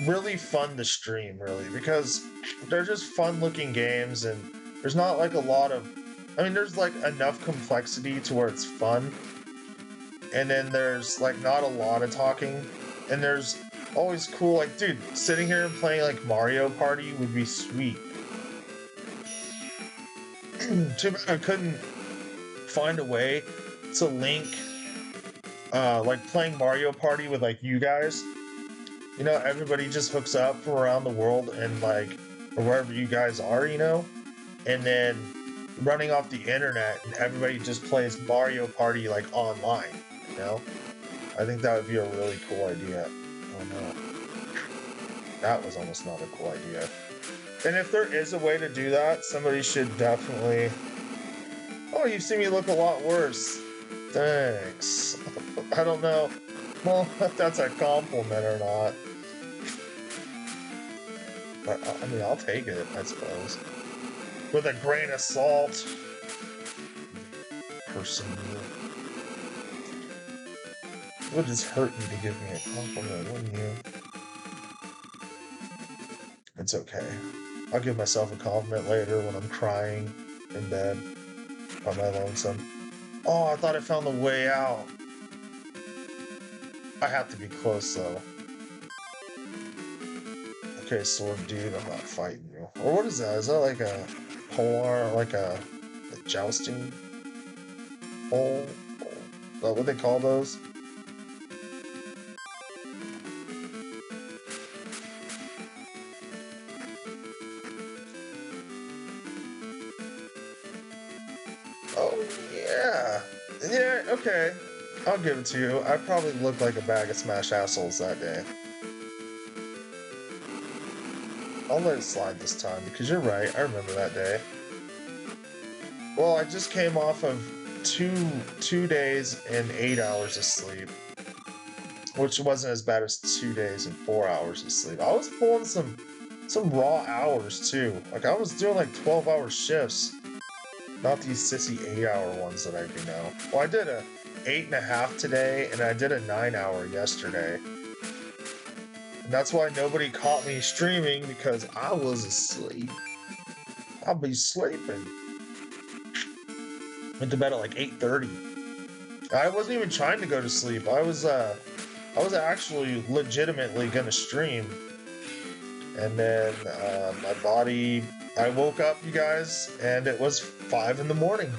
really fun to stream, really, because they're just fun looking games and there's not like a lot of. I mean, there's like enough complexity to where it's fun, and then there's like not a lot of talking, and there's always cool, like, dude, sitting here and playing like Mario Party would be sweet. Too bad I couldn't find a way to link like playing Mario Party with like you guys. You know, everybody just hooks up from around the world and like or wherever you guys are, you know, and then running off the internet and everybody just plays Mario Party like online, you know? I think that would be a really cool idea. Oh no. That was almost not a cool idea. And if there is a way to do that, somebody should definitely. Oh, you see me look a lot worse. Thanks. I don't know. Well, if that's a compliment or not. But I mean, I'll take it, I suppose. With a grain of salt. Person. It would just hurt you to give me a compliment, wouldn't you? It's okay. I'll give myself a compliment later when I'm crying in bed by my lonesome. Oh, I thought I found the way out. I have to be close though. Okay, sword dude, I'm not fighting you. Or what is that? Is that like a polar, like a jousting pole? Is that what they call those? Oh, yeah. Yeah, okay. I'll give it to you. I probably looked like a bag of smashed assholes that day. I'll let it slide this time because you're right. I remember that day. Well, I just came off of two days and 8 hours of sleep, which wasn't as bad as 2 days and 4 hours of sleep. I was pulling some raw hours too. Like I was doing like 12-hour shifts, not these sissy 8-hour ones that I do now. Well, I did a 8.5 today, and I did a 9-hour yesterday. And that's why nobody caught me streaming because I was asleep. I'll be sleeping. Went to bed at like 8:30. I wasn't even trying to go to sleep. I was actually legitimately gonna stream, and then my body. I woke up, you guys, and it was 5 in the morning.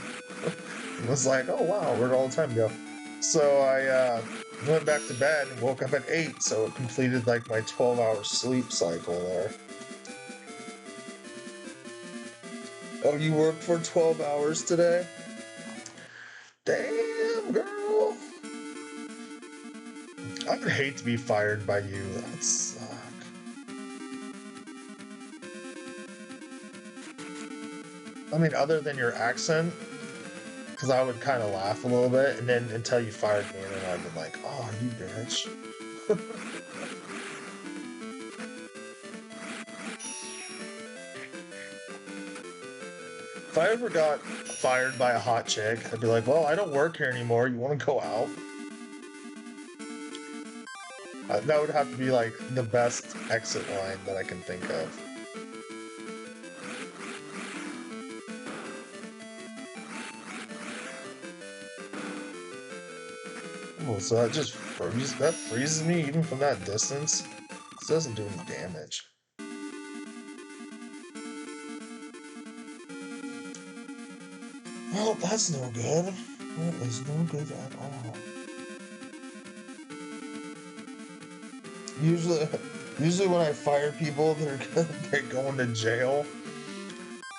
It was like, oh wow, where'd all the time go? So I went back to bed and woke up at 8, so it completed like my 12-hour sleep cycle there. Oh, you worked for 12 hours today? Damn, girl. I would hate to be fired by you. That would suck. I mean, other than your accent, because I would kind of laugh a little bit, and then until you fired me, and then I'd be like, "Oh, you bitch." If I ever got fired by a hot chick, I'd be like, "Well, I don't work here anymore. You want to go out?" That would have to be like the best exit line that I can think of. Oh, so that freezes me even from that distance. This doesn't do any damage. Well, that's no good. That is no good at all. Usually, usually when I fire people, they're going to jail.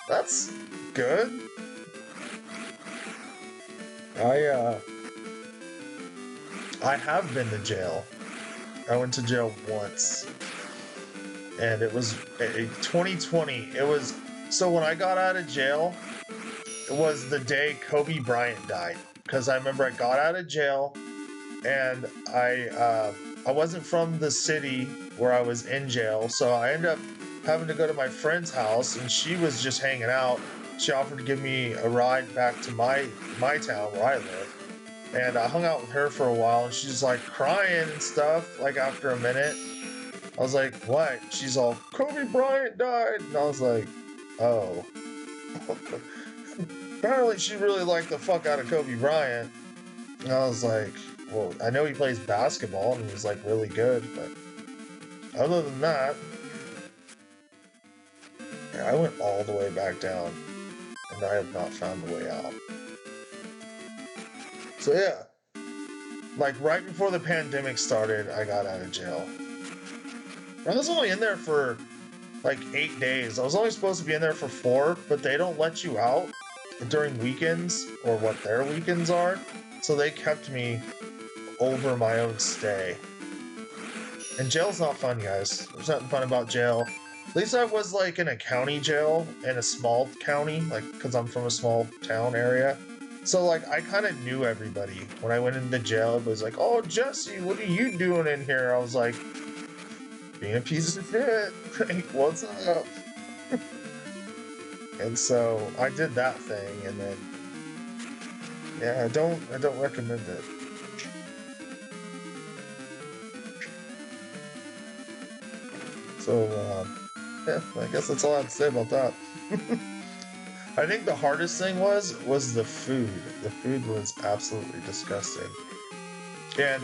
That's good. I uh, I have been to jail. I went to jail once, and it was 2020. It was so when I got out of jail, it was the day Kobe Bryant died. Because I remember I got out of jail, and I wasn't from the city where I was in jail, so I ended up having to go to my friend's house, and she was just hanging out. She offered to give me a ride back to my town where I live, and I hung out with her for a while, and she's like crying and stuff. Like after a minute, I was like, "What?" She's all, "Kobe Bryant died," and I was like, "Oh." Apparently, she really liked the fuck out of Kobe Bryant. And I was like, well, I know he plays basketball and he's like really good, but other than that, yeah, I went all the way back down and I have not found the way out. So yeah, like right before the pandemic started, I got out of jail. I was only in there for like 8 days. I was only supposed to be in there for 4, but they don't let you out during weekends or what their weekends are. So they kept me over my own stay. And jail's not fun, guys. There's nothing fun about jail. At least I was like in a county jail in a small county, like because I'm from a small town area. So like I kind of knew everybody. When I went into jail, it was like, "Oh, Jesse, what are you doing in here?" I was like, "Being a piece of shit. Like, what's up?" And so I did that thing, and then yeah, I don't recommend it. So yeah, I guess that's all I have to say about that. I think the hardest thing was the food. The food was absolutely disgusting. And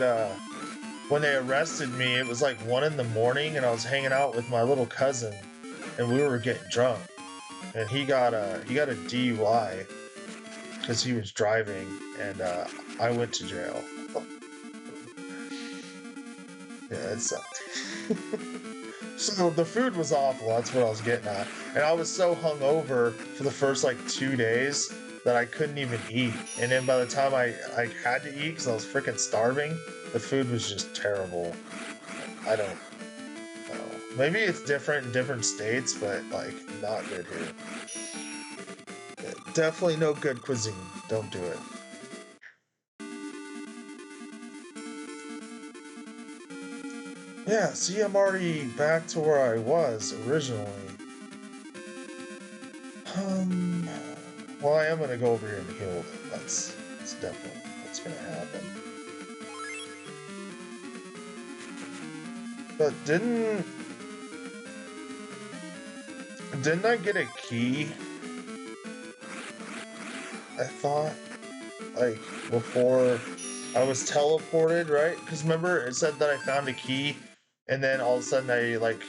when they arrested me, it was like 1 in the morning, and I was hanging out with my little cousin, and we were getting drunk. And he got a DUI because he was driving, and I went to jail. Yeah, it sucked. So the food was awful. That's what I was getting at. And I was so hungover for the first like 2 days that I couldn't even eat. And then by the time I had to eat because I was freaking starving, the food was just terrible. I don't know. Maybe it's different in different states, but like not good here. Yeah, definitely no good cuisine. Don't do it. Yeah, see, I'm already back to where I was originally. Um, well, I am gonna go over here and heal them. That's definitely what's gonna happen. But didn't I get a key? I thought. like before I was teleported, right? Because remember it said that I found a key, and then all of a sudden I like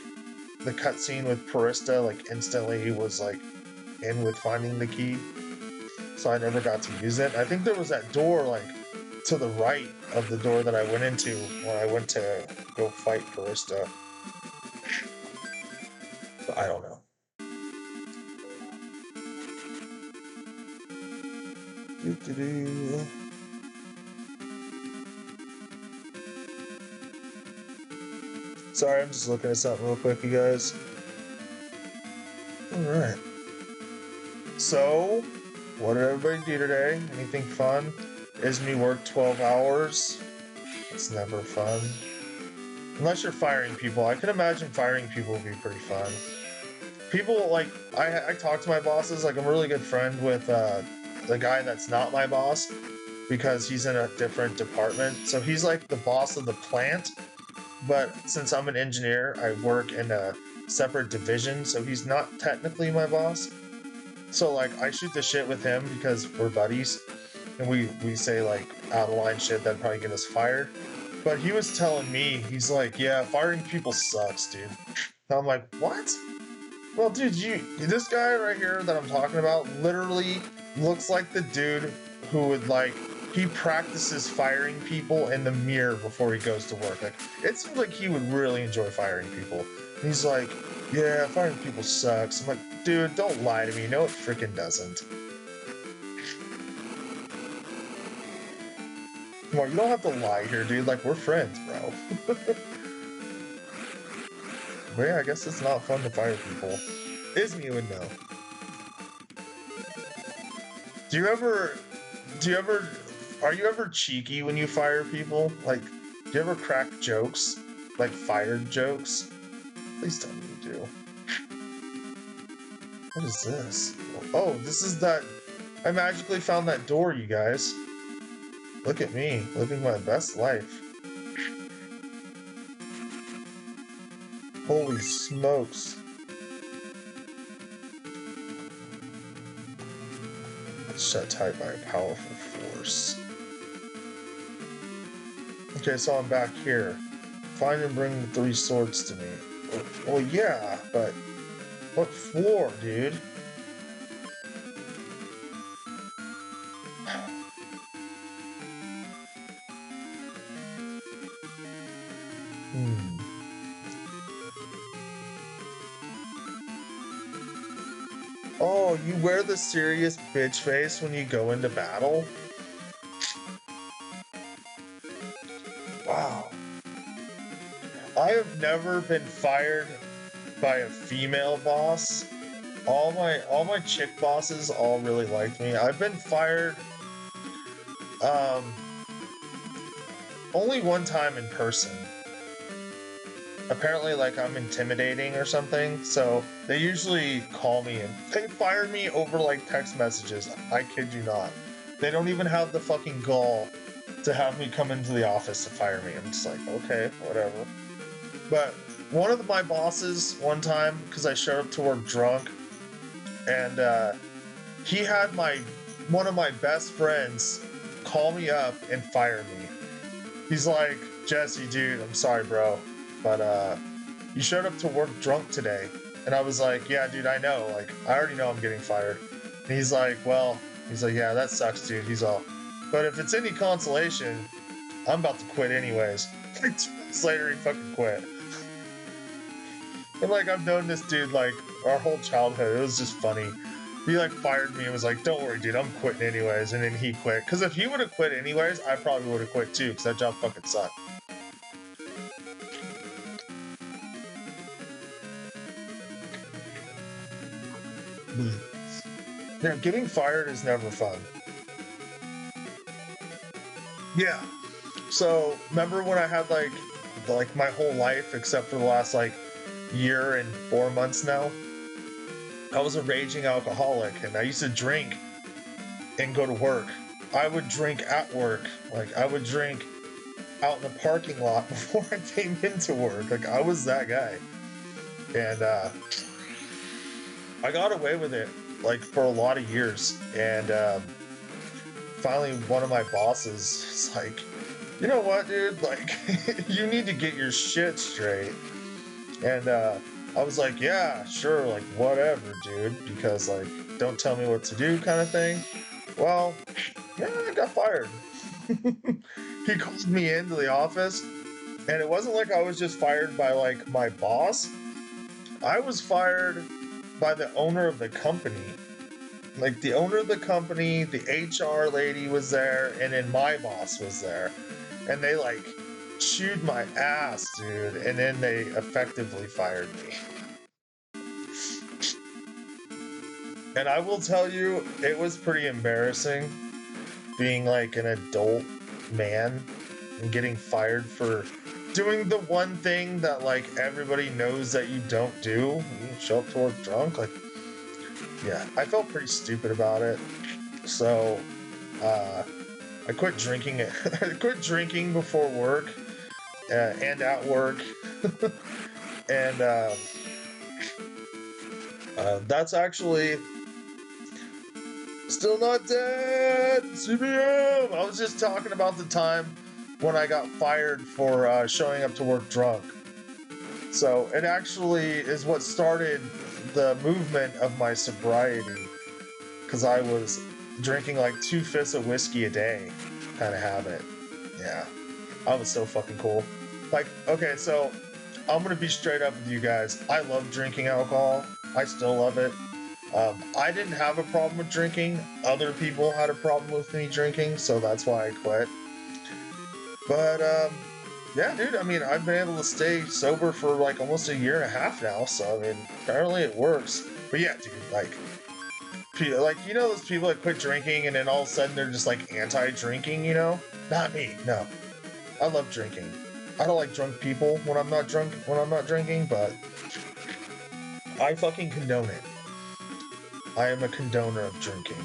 the cutscene with Parista like instantly was like in with finding the key, so I never got to use it. I think there was that door like to the right of the door that I went into when I went to go fight Parista. But I don't know. Doo-doo-doo. Sorry, I'm just looking at something real quick, you guys. All right. So, what did everybody do today? Anything fun? Isme worked 12 hours. That's never fun. Unless you're firing people. I can imagine firing people would be pretty fun. People, like, I talk to my bosses. Like, I'm a really good friend with the guy that's not my boss because he's in a different department. So he's like the boss of the plant. But since I'm an engineer, I work in a separate division. So he's not technically my boss. So like I shoot the shit with him because we're buddies, and we say like out of line shit that probably get us fired. But he was telling me, he's like, yeah, firing people sucks, dude. And I'm like, what? Well, dude, this guy right here that I'm talking about literally looks like the dude who would like he practices firing people in the mirror before he goes to work. Like it seems like he would really enjoy firing people. And he's like, yeah, firing people sucks. I'm like, dude, don't lie to me. No, it freaking doesn't. Come on, you don't have to lie here, dude. Like we're friends, bro. But yeah, I guess it's not fun to fire people. Isme would know. Do you ever do you ever are you ever cheeky when you fire people? Like, do you ever crack jokes? Like fired jokes? Please tell me you do. What is this? Oh, this is that I magically found that door, you guys. Look at me, living my best life. Holy smokes. Shut tight by a powerful force. Okay, so I'm back here. Find and bring the 3 swords to me. Well, yeah, but what for, dude? Hmm. Oh, you wear the serious bitch face when you go into battle? Wow. I have never been fired by a female boss. All my chick bosses all really liked me. I've been fired um only one time in person. Apparently like I'm intimidating or something. So they usually call me and they fire me over like text messages. I kid you not. They don't even have the fucking gall to have me come into the office to fire me. I'm just like, okay, whatever. But one of my bosses one time, because I showed up to work drunk, and he had my one of my best friends call me up and fire me. He's like, Jesse, dude, I'm sorry, bro, but you showed up to work drunk today. And I was like, yeah, dude, I know. Like, I already know I'm getting fired. And he's like, well, he's like, yeah, that sucks, dude. He's all, but if it's any consolation, I'm about to quit anyways. Like 2 months later, he fucking quit. And like, I've known this dude like our whole childhood. It was just funny. He like fired me and was like, don't worry, dude, I'm quitting anyways. And then he quit. Because if he would have quit anyways, I probably would have quit too, because that job fucking sucked. Yeah, getting fired is never fun. Yeah. So remember when I had like my whole life except for the last like year and 4 months now? I was a raging alcoholic and I used to drink and go to work. I would drink at work. Like I would drink out in the parking lot before I came into work. Like I was that guy. And I got away with it like for a lot of years. And finally one of my bosses is like, you know what, dude? Like, you need to get your shit straight. And I was like, yeah, sure, like whatever, dude, because like, don't tell me what to do, kind of thing. Well, yeah, I got fired. He called me into the office, and it wasn't like I was just fired by like my boss. I was fired by the owner of the company. Like the owner of the company, the HR lady was there, and then my boss was there. And they like chewed my ass, dude, and then they effectively fired me. And I will tell you, it was pretty embarrassing being like an adult man and getting fired for doing the one thing that like everybody knows that you don't do. You show up to work drunk. Like, yeah, I felt pretty stupid about it. So uh I quit drinking. I quit drinking before work and at work, and that's actually still not dead. CBM. I was just talking about the time when I got fired for showing up to work drunk. So it actually is what started the movement of my sobriety, because I was drinking like 2 fifths of whiskey a day, kind of habit. Yeah. I was so fucking cool. Like, okay, so I'm gonna be straight up with you guys. I love drinking alcohol. I still love it. I didn't have a problem with drinking. Other people had a problem with me drinking, so that's why I quit. But yeah, dude. I mean, I've been able to stay sober for like almost a year and a half now. So I mean, apparently it works. But yeah, dude. Like you know those people that quit drinking and then all of a sudden they're just like anti-drinking. You know, not me. No, I love drinking. I don't like drunk people when I'm not drunk when I'm not drinking, but I fucking condone it. I am a condoner of drinking.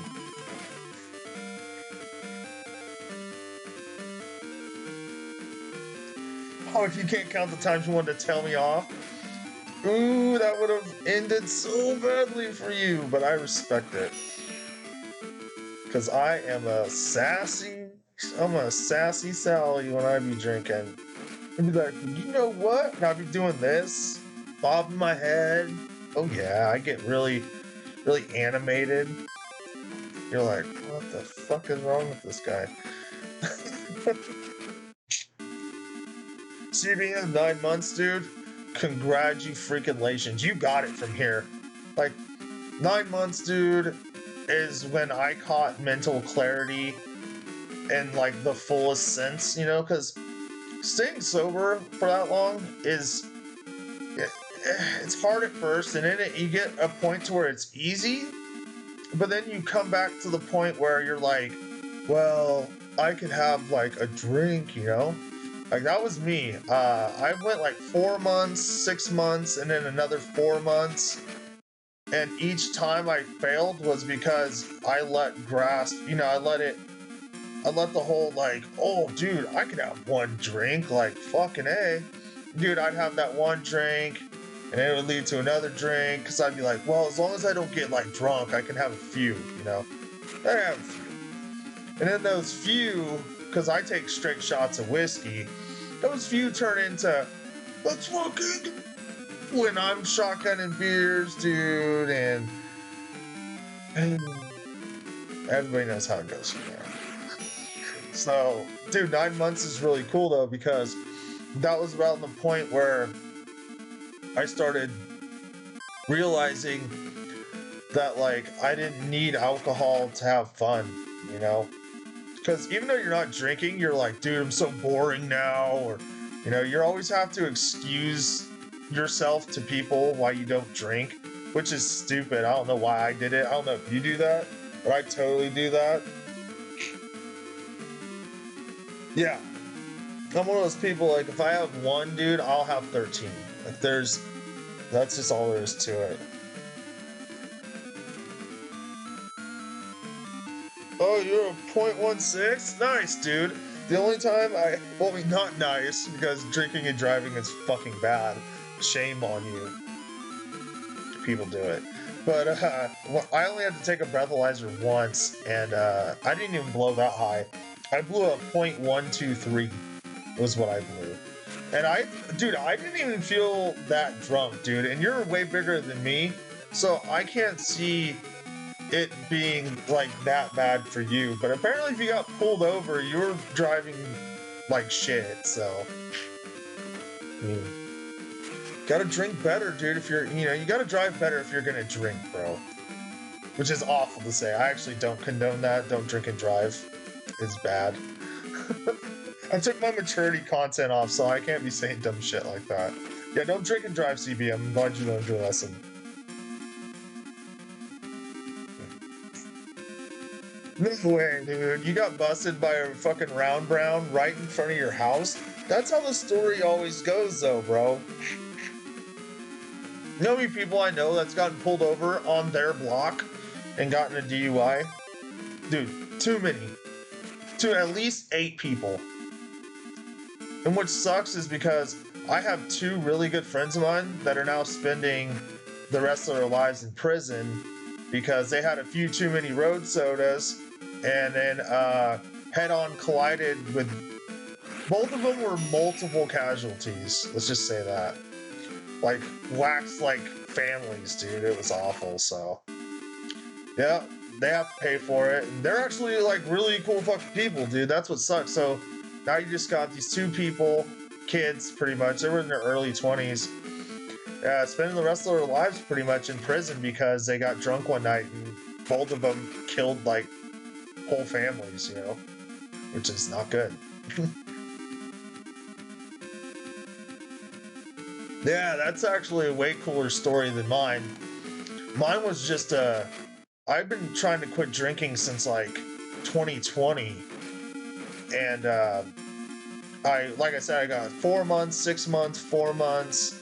Oh, if you can't count the times you wanted to tell me off, ooh, that would have ended so badly for you, but I respect it. Cause I am I'm a sassy Sally when I be drinking. I'd be like, you know what? And I'd be doing this, bobbing my head. Oh yeah, I get really animated. You're like, what the fuck is wrong with this guy? CBN 9 months, dude. Congratulations. You got it from here. Like, 9 months, dude, is when I caught mental clarity in like the fullest sense, you know, because staying sober for that long is it, it's hard at first, and then you get a point to where it's easy, but then you come back to the point where you're like, well, I could have like a drink, you know? Like that was me. I went like 4 months, 6 months, and then another 4 months. And each time I failed was because I let grasp, you know, I let the whole like, oh, dude, I could have one drink, like fucking A. Dude, I'd have that one drink, and it would lead to another drink, because I'd be like, well, as long as I don't get like drunk, I can have a few, you know? I have a few. And then those few, because I take straight shots of whiskey, those few turn into, let's fucking, when I'm shotgunning beers, dude, and everybody knows how it goes from there. So, dude, 9 months is really cool though, because that was around the point where I started realizing that like I didn't need alcohol to have fun, you know? Because even though you're not drinking, you're like, dude, I'm so boring now, or you know, you always have to excuse yourself to people why you don't drink, which is stupid. I don't know why I did it. I don't know if you do that, but I totally do that. Yeah, I'm one of those people, like, if I have one, dude, I'll have 13. Like, that's just all there is to it. Oh, you're a .16? Nice, dude. The only time well, I mean, not nice, because drinking and driving is fucking bad. Shame on you. People do it. But well, I only had to take a breathalyzer once, and I didn't even blow that high. I blew a .123 was what I blew. And dude, I didn't even feel that drunk, dude. And you're way bigger than me, so I can't see it being like that bad for you. But apparently, if you got pulled over, you were driving like shit. So, I mean, gotta drink better, dude. If you're, you gotta drive better if you're gonna drink, bro. Which is awful to say. I actually don't condone that. Don't drink and drive. It's bad. I took my maturity content off, so I can't be saying dumb shit like that. Yeah, don't drink and drive, CB. I'm glad you learned your lesson. No way, dude. You got busted by a fucking round brown right in front of your house? That's how the story always goes, though, bro. You know how many people I know that's gotten pulled over on their block and gotten a DUI? Dude, too many. At least 8 people. And what sucks is because I have 2 really good friends of mine that are now spending the rest of their lives in prison because they had a few too many road sodas and then head on collided with both of them were multiple casualties. Let's just say that. Like waxed like families, dude. It was awful. So yeah, they have to pay for it. And they're actually like really cool fucking people, dude. That's what sucks. So now you just got these 2 people, kids, pretty much. They were in their early 20s, spending the rest of their lives pretty much in prison because they got drunk one night and both of them killed like whole families, which is not good. Yeah, that's actually a way cooler story than mine. Mine was just I've been trying to quit drinking since like 2020, and like I said, I got 4 months, 6 months, 4 months,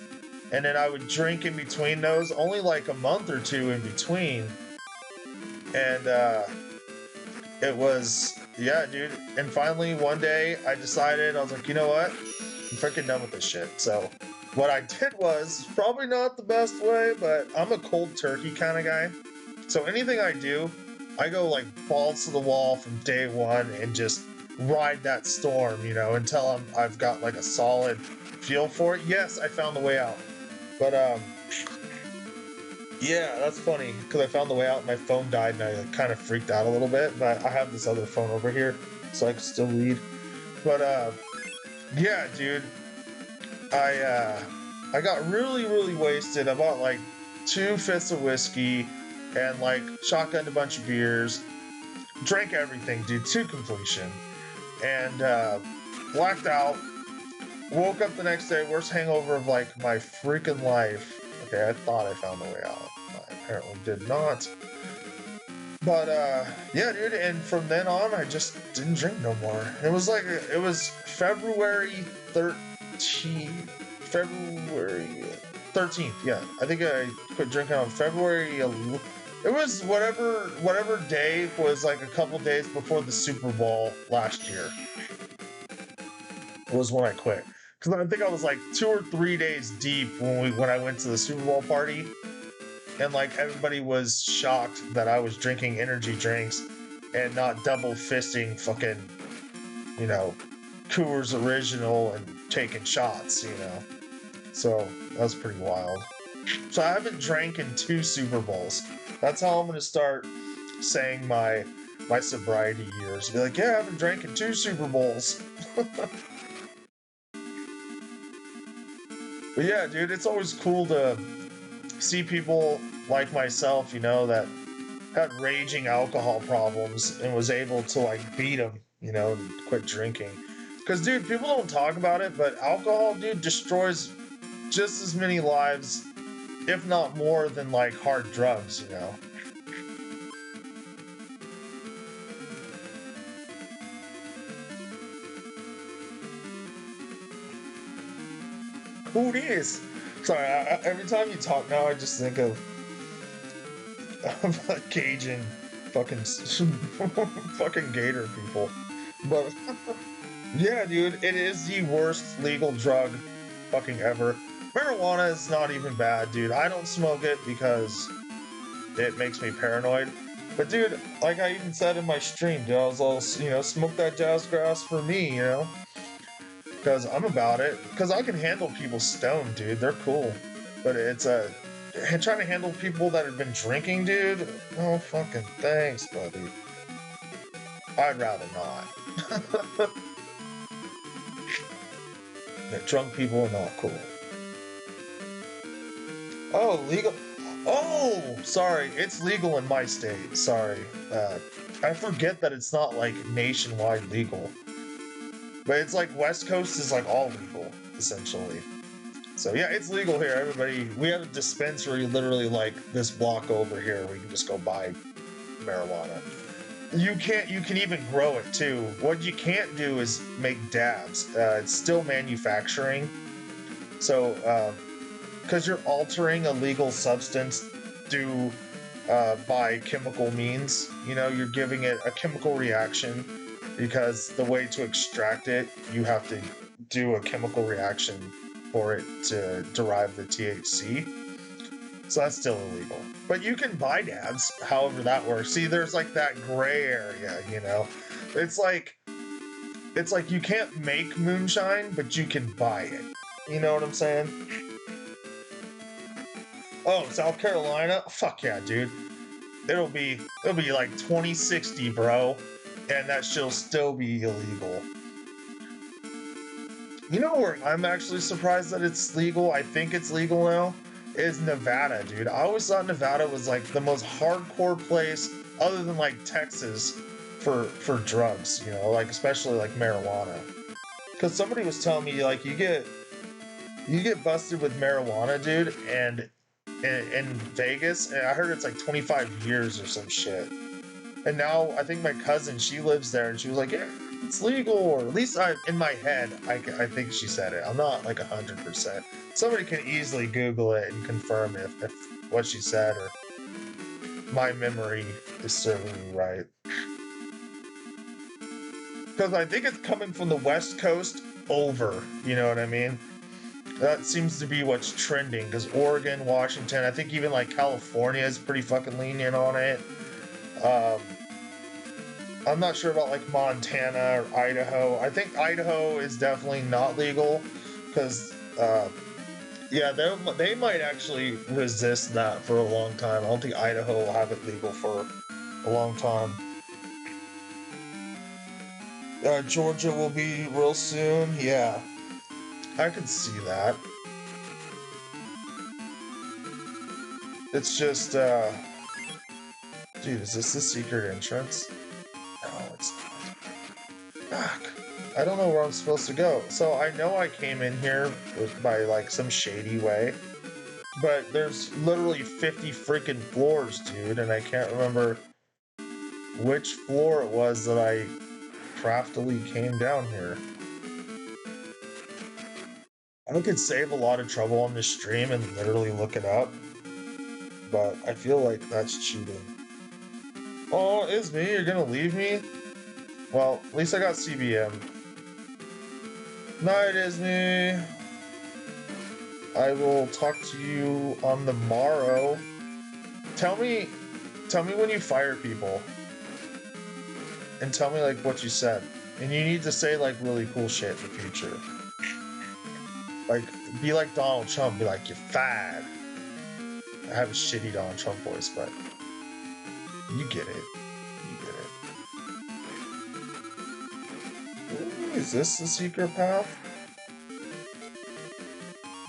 and then I would drink in between those, only like a month or 2 in between, and it was yeah, dude. And finally, one day, I decided I was like, you know what, I'm freaking done with this shit. So what I did was probably not the best way, but I'm a cold turkey kind of guy. So anything I do, I go like balls to the wall from day one and just ride that storm, until I've got like a solid feel for it. Yes, I found the way out, but yeah, that's funny because I found the way out. My phone died and I kind of freaked out a little bit, but I have this other phone over here, so I can still read. But yeah, dude, I got really really wasted. I bought like 2 5ths of whiskey and like shotgunned a bunch of beers, drank everything, dude, to completion, and blacked out. Woke up the next day, worst hangover of like my freaking life. Okay, I thought I found the way out. I apparently did not. But yeah, dude, and from then on, I just didn't drink no more. It was February 13th. February 13th, yeah. I think I quit drinking on February. It was whatever day was like a couple days before the Super Bowl last year was when I quit. Because I think I was like 2 or 3 days deep when I went to the Super Bowl party, and like everybody was shocked that I was drinking energy drinks and not double fisting fucking, you know, Coors Original and taking shots. So that was pretty wild. So I haven't drank in 2 Super Bowls. That's how I'm gonna start saying my sobriety years. Be like, yeah, I haven't drank in 2 Super Bowls. But yeah, dude, it's always cool to see people like myself, that had raging alcohol problems and was able to like beat them, and quit drinking. Because, dude, people don't talk about it, but alcohol, dude, destroys just as many lives, if not more, than like hard drugs. Who it is? Sorry, every time you talk now, I just think of Cajun fucking fucking gator people. But yeah, dude, it is the worst legal drug fucking ever. Marijuana is not even bad, dude. I don't smoke it because it makes me paranoid. But dude, like I even said in my stream, dude, I was all, smoke that jazz grass for me, because I'm about it. Because I can handle people stoned, dude. They're cool. But it's trying to handle people that have been drinking, dude. No fucking thanks, buddy. I'd rather not. The drunk people are not cool. Oh, legal. Oh, sorry. It's legal in my state. Sorry. I forget that it's not like nationwide legal. But it's like West Coast is like all legal, essentially. So yeah, it's legal here, everybody. We have a dispensary literally like this block over here where you can just go buy marijuana. You can even grow it too. What you can't do is make dabs. It's still manufacturing. So because you're altering a legal substance through by chemical means. You're giving it a chemical reaction because the way to extract it, you have to do a chemical reaction for it to derive the THC. So that's still illegal. But you can buy dabs, however that works. See, there's like that gray area. It's like you can't make moonshine, but you can buy it. You know what I'm saying? Oh, South Carolina? Fuck yeah, dude. It'll be like 2060, bro. And that shit'll still be illegal. You know where I'm actually surprised that it's legal? I think it's legal now. Is Nevada, dude. I always thought Nevada was like the most hardcore place other than like Texas for drugs, like especially like marijuana. Cause somebody was telling me like you get busted with marijuana, dude, and in Vegas, and I heard it's like 25 years or some shit. And now I think my cousin, she lives there, and she was like, "Yeah, it's legal," or at least in my head, I think she said it. I'm not like 100%. Somebody can easily Google it and confirm if what she said or my memory is serving me right. Because I think it's coming from the West Coast over. You know what I mean? That seems to be what's trending. Because Oregon, Washington, I think even like California is pretty fucking lenient on it. Um, I'm not sure about like Montana or Idaho. I think Idaho is definitely not legal because, yeah, they might actually resist that for a long time. I don't think Idaho will have it legal for a long time. Georgia will be real soon. Yeah, I can see that. It's just, dude, is this the secret entrance? No, it's not. Fuck. I don't know where I'm supposed to go. So I know I came in here by like some shady way, but there's literally 50 freaking floors, dude, and I can't remember which floor it was that I craftily came down here. I could save a lot of trouble on this stream and literally look it up, but I feel like that's cheating. Oh, it's me? You're gonna leave me? Well, at least I got CBM. Night, Disney. I will talk to you on the morrow. Tell me, tell me when you fire people, and tell me like what you said. And you need to say like really cool shit in the future. Like, be like Donald Trump. Be like, you're fired. I have a shitty Donald Trump voice, but you get it. You get it. Ooh, is this the secret path?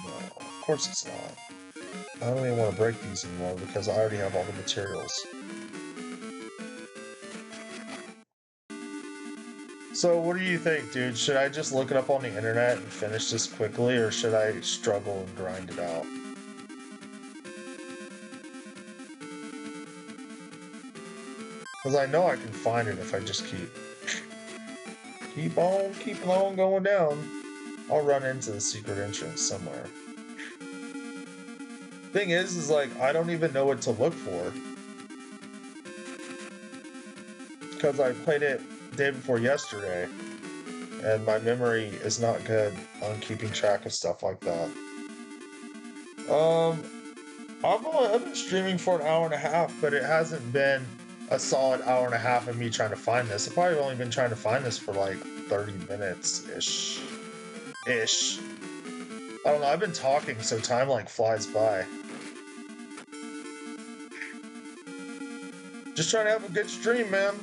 No, of course it's not. I don't even want to break these anymore because I already have all the materials. So what do you think, dude? Should I just look it up on the internet and finish this quickly, or should I struggle and grind it out? Because I know I can find it if I just keep on going down. I'll run into the secret entrance somewhere. Thing is like I don't even know what to look for. Because I played it day before yesterday, and my memory is not good on keeping track of stuff like that. Um, I've been streaming for an hour and a half, but it hasn't been a solid hour and a half of me trying to find this. I've probably only been trying to find this for like 30 minutes ish. Ish. I don't know, I've been talking, so time like flies by. Just trying to have a good stream, man.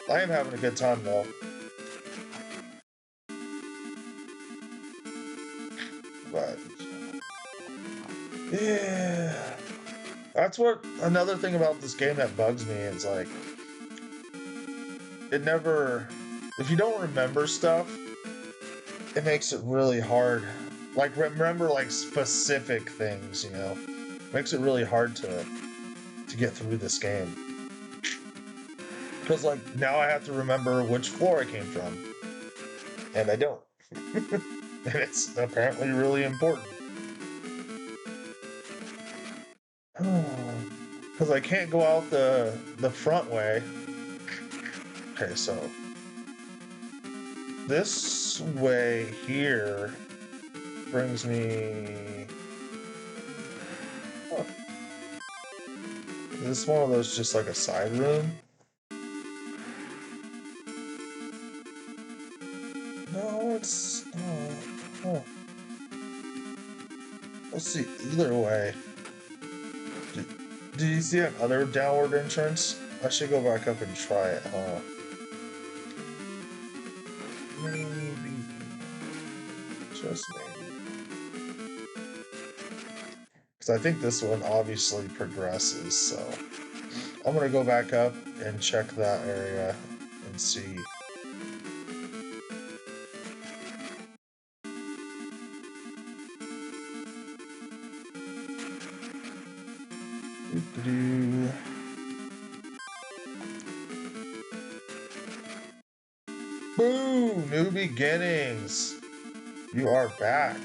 I am having a good time though. But yeah. That's what another thing about this game that bugs me is like it never if you don't remember stuff, it makes it really hard. Like remember like specific things, you know. Makes it really hard to get through this game. Because like now I have to remember which floor I came from. And I don't. And it's apparently really important. Because I can't go out the front way. Okay, so this way here brings me. Oh. Is this one of those just like a side room? No, it's not. Oh. Let's see. Either way. Do you see another downward entrance? I should go back up and try it, huh? Maybe. Just maybe. Because I think this one obviously progresses, so I'm gonna go back up and check that area and see. Doo-doo-doo. Boo! New beginnings! You are back.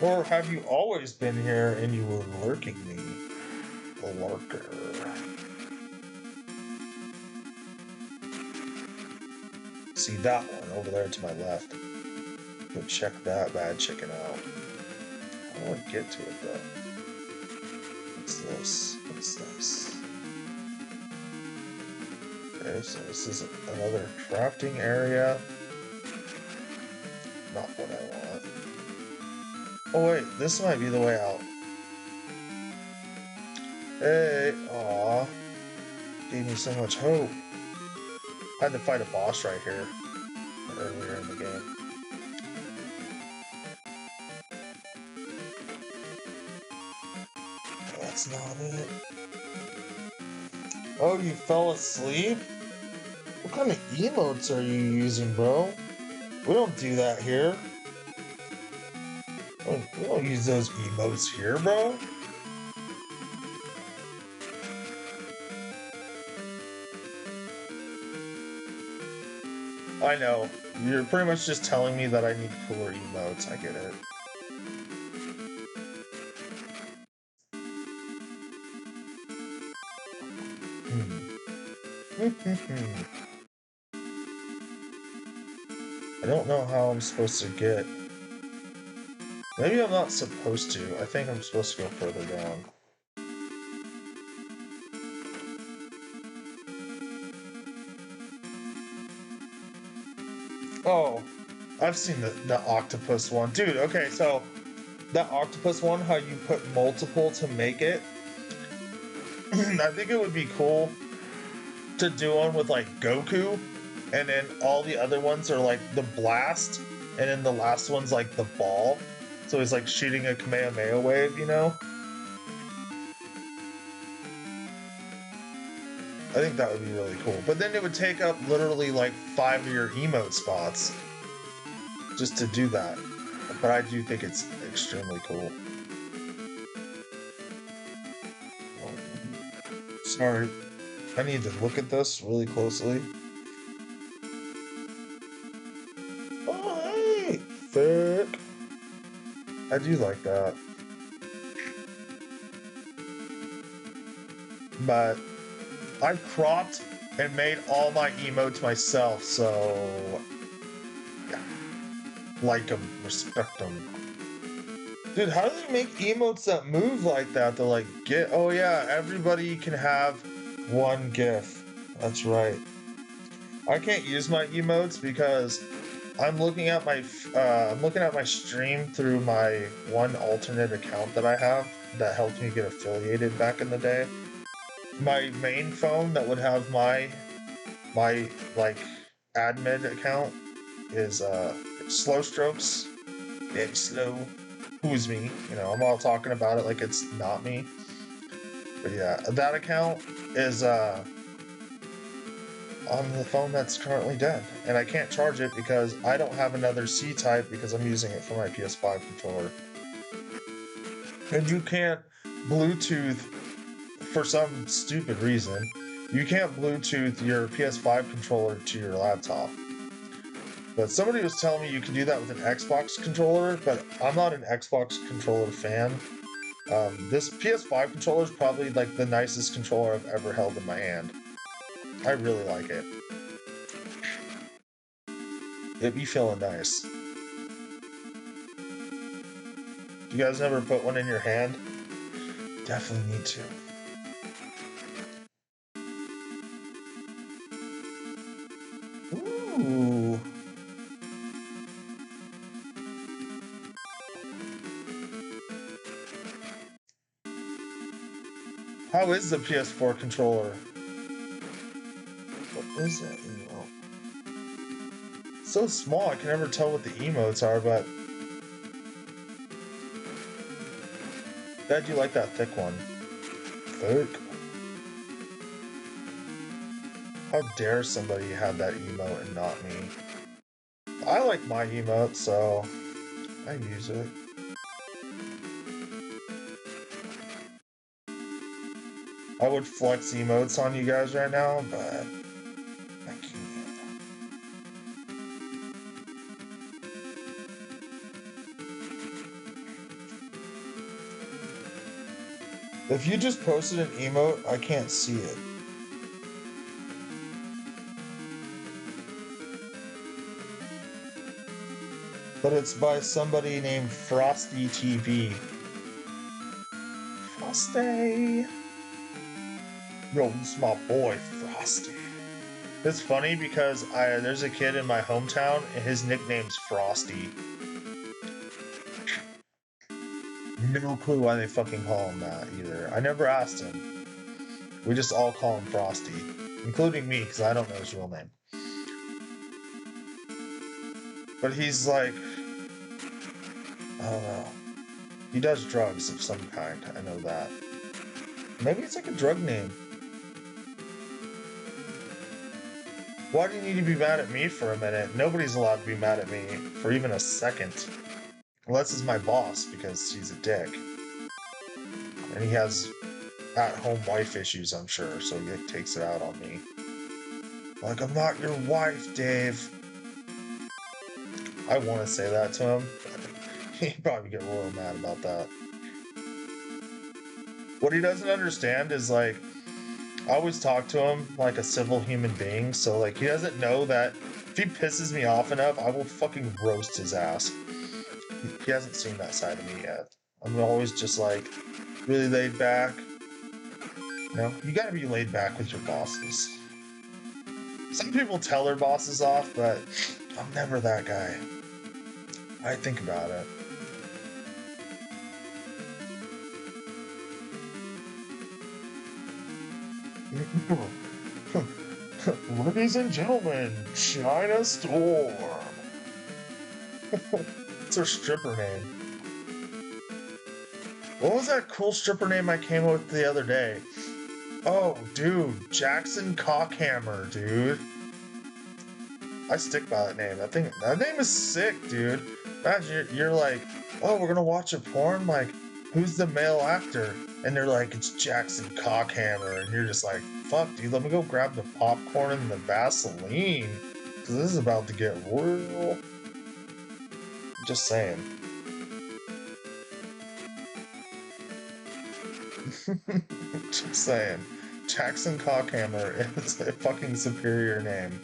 Or have you always been here and you were lurking me? A lurker. See that one over there to my left. Go check that bad chicken out. I want to get to it though. What's this? What's this? Okay, so this is another crafting area. Not what I want. Oh wait, this might be the way out. Hey, aw. Gave me so much hope. I had to fight a boss right here earlier in the game. That's not it. Oh, you fell asleep? What kind of emotes are you using, bro? We don't do that here. We don't use those emotes here, bro. I know. You're pretty much just telling me that I need cooler emotes. I get it. I don't know how I'm supposed to get... Maybe I'm not supposed to. I think I'm supposed to go further down. Oh, I've seen the octopus one. Dude, okay, so that octopus one, how you put multiple to make it, I think it would be cool to do one with like Goku, and then all the other ones are like the blast, and then the last one's like the ball. So he's like shooting a Kamehameha wave, you know? I think that would be really cool. But then it would take up literally like 5 of your emote spots just to do that. But I do think it's extremely cool. Sorry, I need to look at this really closely. Oh, hey! Thick! I do like that. But I cropped and made all my emotes myself, so yeah. Like them, respect them. Dude, how do they make emotes that move like that? To like get, oh yeah, everybody can have one GIF. That's right. I can't use my emotes because I'm looking at my stream through my one alternate account that I have that helped me get affiliated back in the day. My main phone that would have my like admin account is slow strokes, very slow. Who's me? You know, I'm all talking about it like it's not me. But yeah, that account is on the phone that's currently dead, and I can't charge it because I don't have another C-type because I'm using it for my PS5 controller. And you can't Bluetooth for some stupid reason. You can't Bluetooth your PS5 controller to your laptop. But somebody was telling me you can do that with an Xbox controller, but I'm not an Xbox controller fan. This PS5 controller is probably like the nicest controller I've ever held in my hand. I really like it. It be feeling nice. You guys never put one in your hand? Definitely need to. Ooh. How is the PS4 controller? What is that emote? So small, I can never tell what the emotes are, but glad you like that thick one. Thick. How dare somebody have that emote and not me? I like my emote, so I use it. I would flex emotes on you guys right now, but I can't. If you just posted an emote, I can't see it. But it's by somebody named Frosty TV. Frosty! Yo, this is my boy, Frosty. It's funny because there's a kid in my hometown and his nickname's Frosty. No clue why they fucking call him that either. I never asked him. We just all call him Frosty, including me because I don't know his real name. But he's like, I don't know. He does drugs of some kind. I know that. Maybe it's like a drug name. Why do you need to be mad at me for a minute? Nobody's allowed to be mad at me for even a second. Unless he's my boss because he's a dick. And he has at-home wife issues, I'm sure, so he takes it out on me. Like, I'm not your wife, Dave. I want to say that to him. He'd probably get real mad about that. What he doesn't understand is, like, I always talk to him like a civil human being, so, like, he doesn't know that if he pisses me off enough, I will fucking roast his ass. He hasn't seen that side of me yet. I'm always just, like, really laid back. You know, you gotta be laid back with your bosses. Some people tell their bosses off, but I'm never that guy. I think about it. Ladies and gentlemen, China Storm. It's her stripper name. What was that cool stripper name I came up with the other day? Oh, dude, Jackson Cockhammer, dude. I stick by that name. That name is sick, dude. Imagine you're like, oh, we're gonna watch a porn. Like, who's the male actor? And they're like, it's Jackson Cockhammer, and you're just like, fuck, dude. Let me go grab the popcorn and the Vaseline, because this is about to get real. Just saying. Just saying. Jackson Cockhammer is a fucking superior name.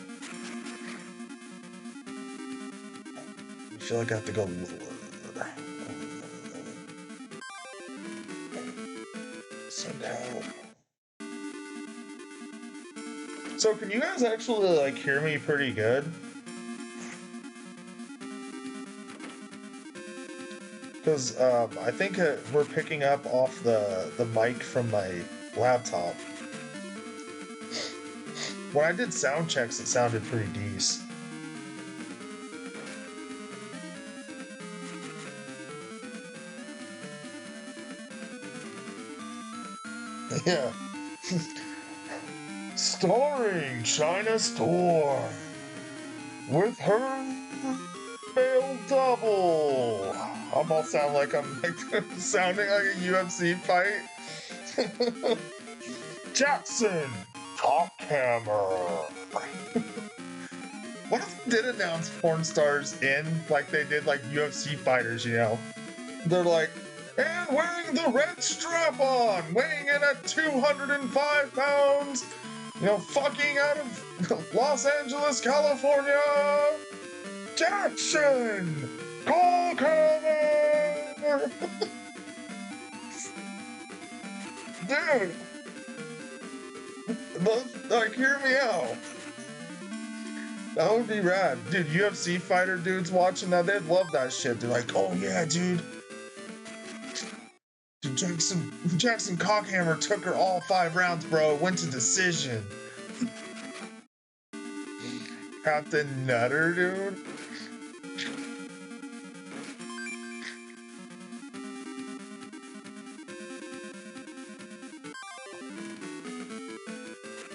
I feel like I have to go lower. So can you guys actually like hear me pretty good? Because I think we're picking up off the mic from my laptop. When I did sound checks, it sounded pretty decent. Yeah. Starring China Storm with her male double. I'm all sound like I'm like sounding like a UFC fight. Jackson Cockhammer. What if they did announce porn stars in like they did like UFC fighters, you know? They're like, and wearing the red strap on, weighing in at 205 pounds, you know, fucking out of Los Angeles, California, Jackson Cockhammer! Dude, like, hear me out. That would be rad. Dude, UFC fighter dudes watching that, they'd love that shit. They're like, oh yeah, dude. Dude, Jackson Cockhammer took her all 5 rounds, bro. Went to decision. Captain Nutter, dude.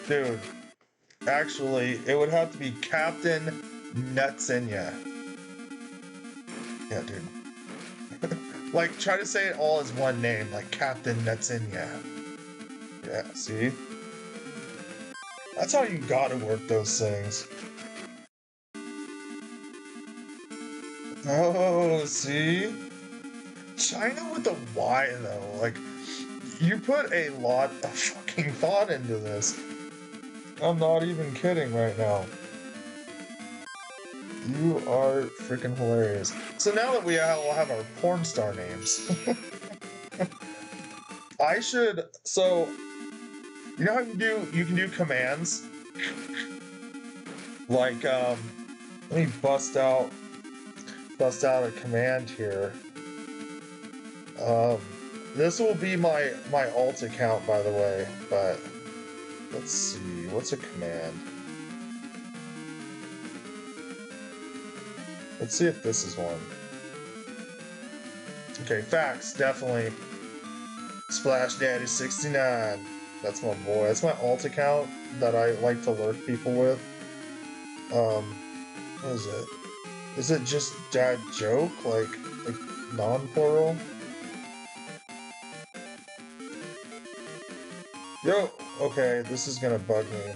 Dude, actually, it would have to be Captain Nutsinya. Yeah, dude. Like, try to say it all as one name, like Captain Nutsinya. Yeah, see? That's how you gotta work those things. Oh, see? China with the Y, though. Like, you put a lot of fucking thought into this. I'm not even kidding right now. You are freaking hilarious. So now that we all have our porn star names, I should. So, you know how you can do commands? Like, let me bust out a command here. Um, this will be my alt account, by the way, but let's see, what's a command? Let's see if this is one. Okay, facts, definitely. Splash Daddy 69. That's my boy. That's my alt account that I like to lurk people with. What is it? Is it just dad joke? Like non-plural? Yo, okay, this is gonna bug me.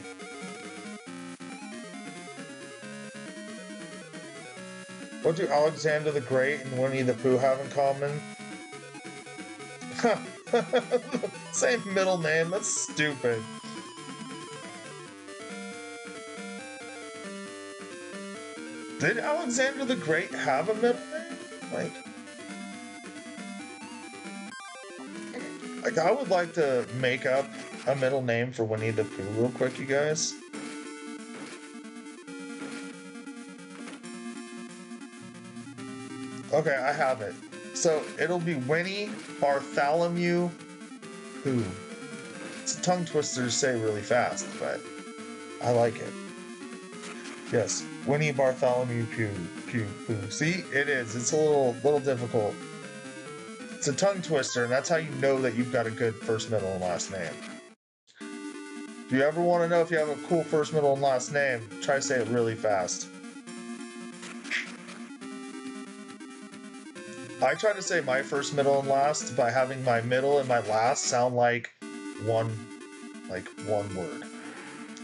What do Alexander the Great and Winnie the Pooh have in common? Same middle name, that's stupid. Did Alexander the Great have a middle name? Like I would like to make up a middle name for Winnie the Pooh real quick, you guys. Okay, I have it. So it'll be Winnie Bartholomew Pooh. It's a tongue twister to say really fast, but I like it. Yes, Winnie Bartholomew Pooh. See, it is. It's a little difficult. It's a tongue twister, and that's how you know that you've got a good first, middle, and last name. If you ever want to know if you have a cool first, middle, and last name, try to say it really fast. I try to say my first, middle, and last by having my middle and my last sound like one word,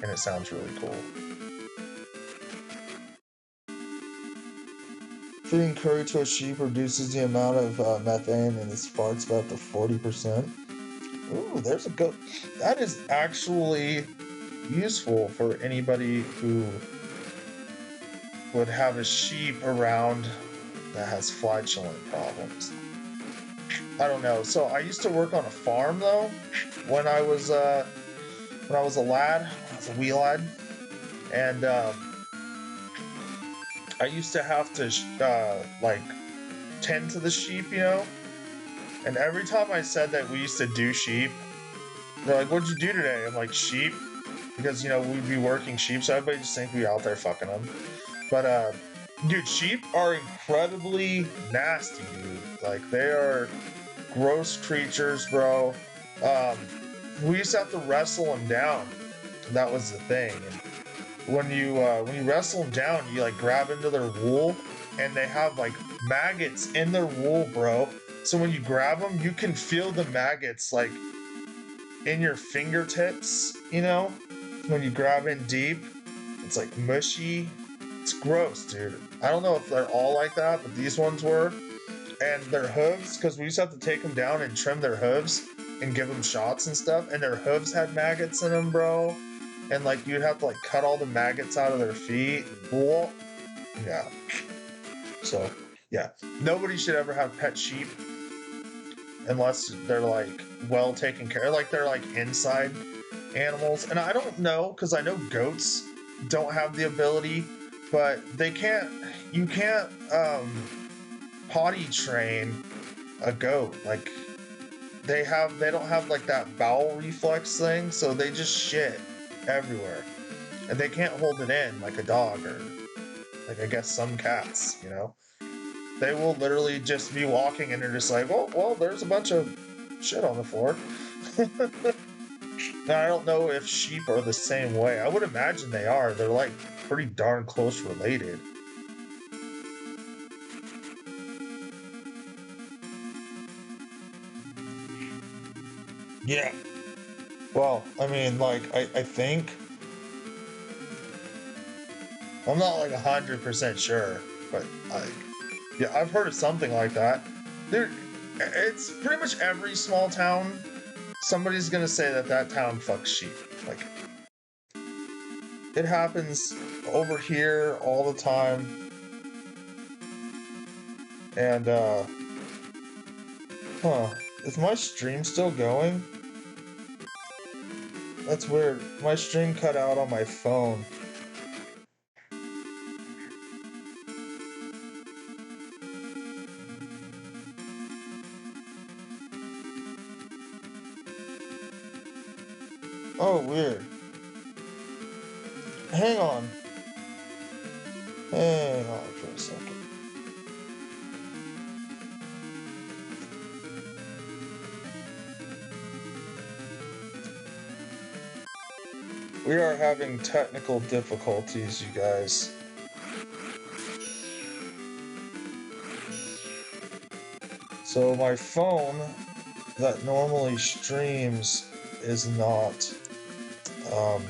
and it sounds really cool. Feeding curry to a sheep reduces the amount of methane in its farts by up to 40%. Ooh, there's a good. That is actually useful for anybody who would have a sheep around that has flatulent problems. I don't know. So I used to work on a farm though when I was a lad. off the wheel and I used to have to like tend to the sheep, you know. And every time I said that we used to do sheep, they're like, "What'd you do today?" I'm like, "Sheep," because you know we'd be working sheep, so everybody just think we out there fucking them. But dude, sheep are incredibly nasty, dude. Like they are gross creatures, bro. We used to have to wrestle them down. That was the thing. And when you wrestle them down, you like grab into their wool, and they have like maggots in their wool, bro. So when you grab them, you can feel the maggots like in your fingertips. You know, when you grab in deep, it's like mushy. It's gross, dude. I don't know if they're all like that, but these ones were. And their hooves, because we used to have to take them down and trim their hooves and give them shots and stuff, and their hooves had maggots in them, bro. And like you'd have to like cut all the maggots out of their feet. Whoa. Yeah. So yeah, nobody should ever have pet sheep unless they're like well taken care of, like they're like inside animals. And I don't know, because I know goats don't have the ability, but they can't. You can't potty train a goat. Like they don't have like that bowel reflex thing, so they just shit everywhere, and they can't hold it in like a dog or like I guess some cats. You know, they will literally just be walking and they're just like, oh well, there's a bunch of shit on the floor. Now I don't know if sheep are the same way. I would imagine they are. They're like pretty darn close related. Yeah. Well, I mean, like I think I'm not like 100% sure, but like yeah, I've heard of something like that. There, it's pretty much every small town. Somebody's gonna say that that town fucks sheep. Like it happens over here all the time. And huh, is my stream still going? That's weird. My stream cut out on my phone. Oh, weird. Hang on. Hang on for a second. We are having technical difficulties, you guys. So my phone that normally streams is not um,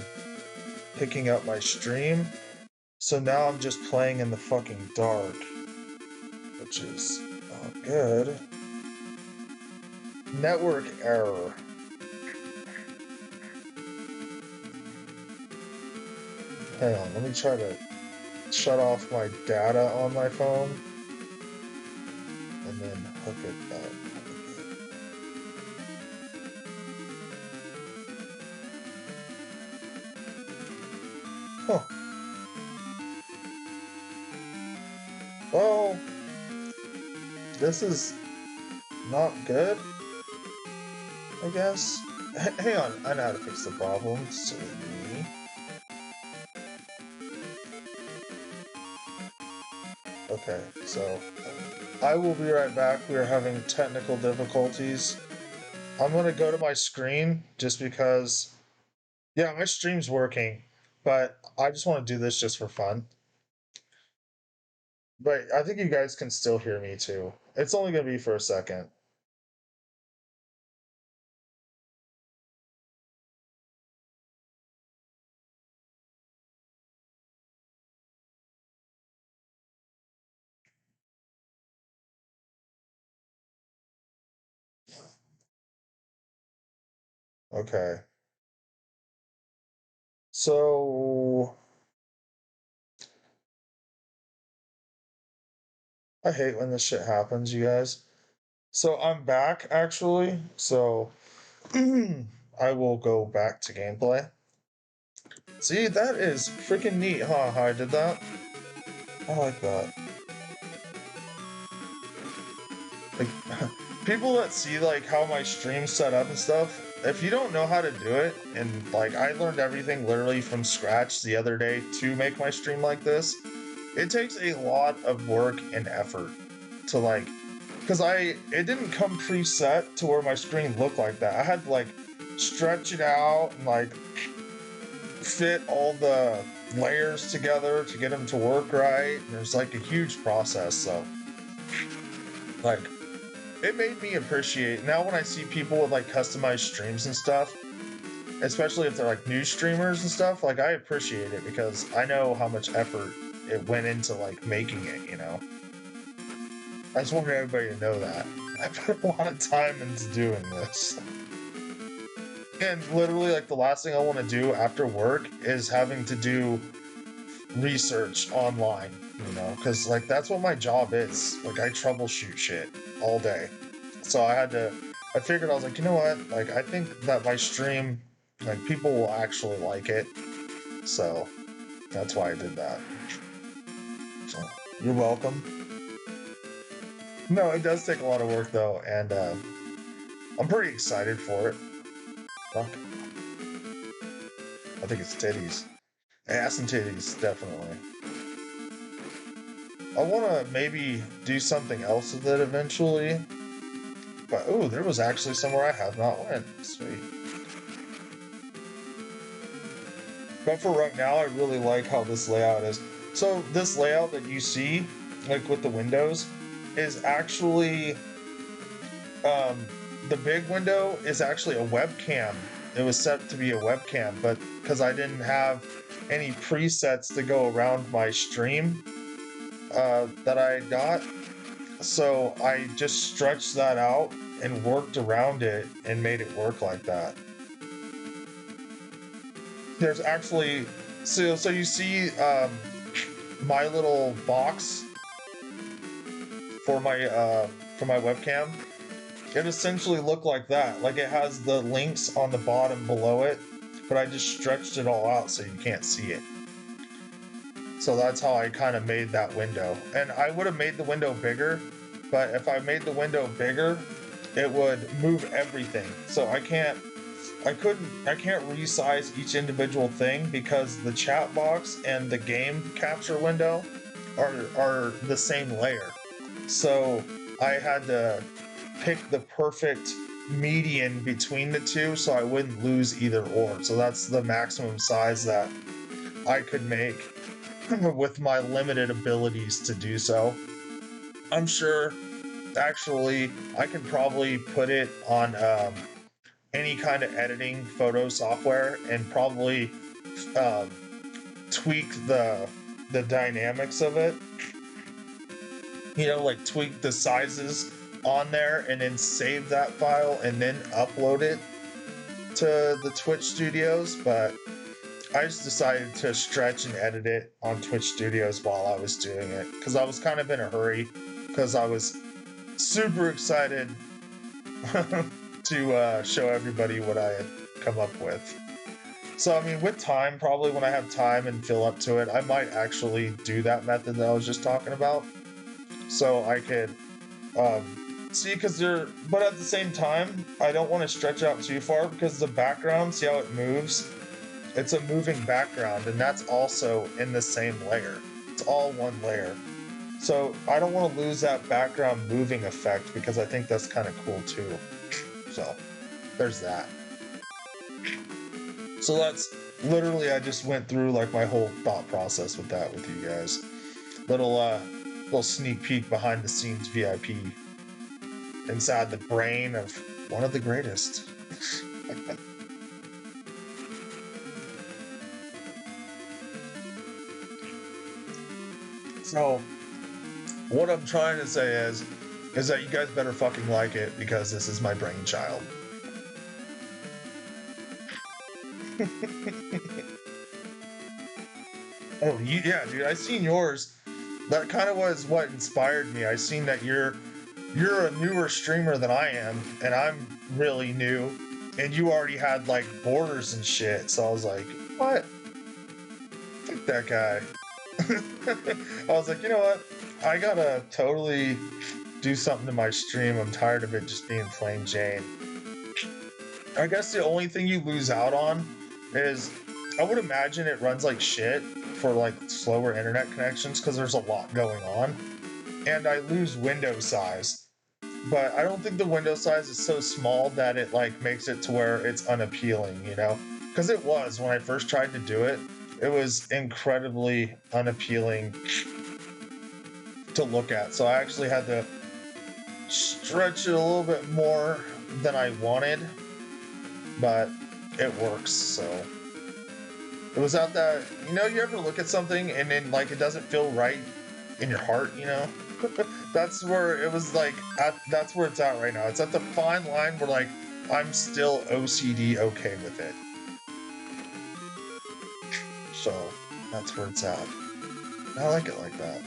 picking up my stream. So now I'm just playing in the fucking dark, which is not good. Network error. Hang on, let me try to shut off my data on my phone and then hook it up. Huh. Well, this is not good, I guess. Hang on, I know how to fix the problem. Silly me. Okay, so I will be right back. We are having technical difficulties. I'm gonna go to my screen just because, yeah, my stream's working, but I just want to do this just for fun. But I think you guys can still hear me too. It's only gonna be for a second. Okay. So I hate when this shit happens, you guys. So I'm back actually. So I will go back to gameplay. See, that is freaking neat, huh? How I did that? I like that. Like, people that see like how my stream's set up and stuff, if you don't know how to do it, and like I learned everything literally from scratch the other day to make my stream like this, it takes a lot of work and effort to like, because it didn't come preset to where my screen looked like that. I had to like stretch it out and like fit all the layers together to get them to work right. And there's like a huge process. So like it made me appreciate now when I see people with like customized streams and stuff, especially if they're like new streamers and stuff, like I appreciate it because I know how much effort it went into like making it, you know. I just wanted everybody to know that. I put a lot of time into doing this. And literally like the last thing I want to do after work is having to do research online, you know, because like that's what my job is. Like I troubleshoot shit all day. So I figured I was like, you know what? Like I think that my stream, like people will actually like it. So that's why I did that. So you're welcome. No, it does take a lot of work though, and I'm pretty excited for it. Fuck. I think it's titties. Ass and titties, definitely. I want to maybe do something else with it eventually. But oh, there was actually somewhere I have not went. Sweet. But for right now, I really like how this layout is. So this layout that you see, like with the windows, is actually the big window is actually a webcam. It was set to be a webcam, but because I didn't have any presets to go around my stream that I got, so I just stretched that out and worked around it and made it work like that. There's actually so you see my little box for my webcam. It essentially looked like that. Like it has the links on the bottom below it, but I just stretched it all out so you can't see it. So that's how I kind of made that window. And I would have made the window bigger, but if I made the window bigger, it would move everything. So I can't resize each individual thing because the chat box and the game capture window are the same layer. So I had to pick the perfect median between the two so I wouldn't lose either or. So that's the maximum size that I could make with my limited abilities to do so. I'm sure actually I can probably put it on any kind of editing photo software and probably um, tweak the dynamics of it. You know, like tweak the sizes on there and then save that file and then upload it to the Twitch Studios. But I just decided to stretch and edit it on Twitch Studios while I was doing it because I was kind of in a hurry because I was super excited to show everybody what I had come up with. So, I mean, with time, probably when I have time and feel up to it, I might actually do that method that I was just talking about. So I could see, because but at the same time, I don't want to stretch out too far because the background, see how it moves? It's a moving background, and that's also in the same layer. It's all one layer. So I don't want to lose that background moving effect because I think that's kind of cool too. So there's that. So that's literally, I just went through like my whole thought process with that with you guys. Little sneak peek behind the scenes VIP inside the brain of one of the greatest. So what I'm trying to say is that you guys better fucking like it because this is my brainchild. Oh, yeah, dude, I seen yours. That kind of was what inspired me. I seen that you're a newer streamer than I am, and I'm really new, and you already had like borders and shit. So I was like, what? That guy. I was like, you know what? I gotta totally do something to my stream. I'm tired of it just being plain Jane. I guess the only thing you lose out on is I would imagine it runs like shit for like slower internet connections because there's a lot going on. And I lose window size. But I don't think the window size is so small that it like makes it to where it's unappealing, you know? Because it was when I first tried to do it, it was incredibly unappealing to look at. So I actually had to stretch it a little bit more than I wanted, but it works. So it was out that, you know, you ever look at something and then like it doesn't feel right in your heart, you know? That's where it was like, that's where it's at right now. It's at the fine line where like I'm still OCD okay with it. So that's where it's at. I like it like that.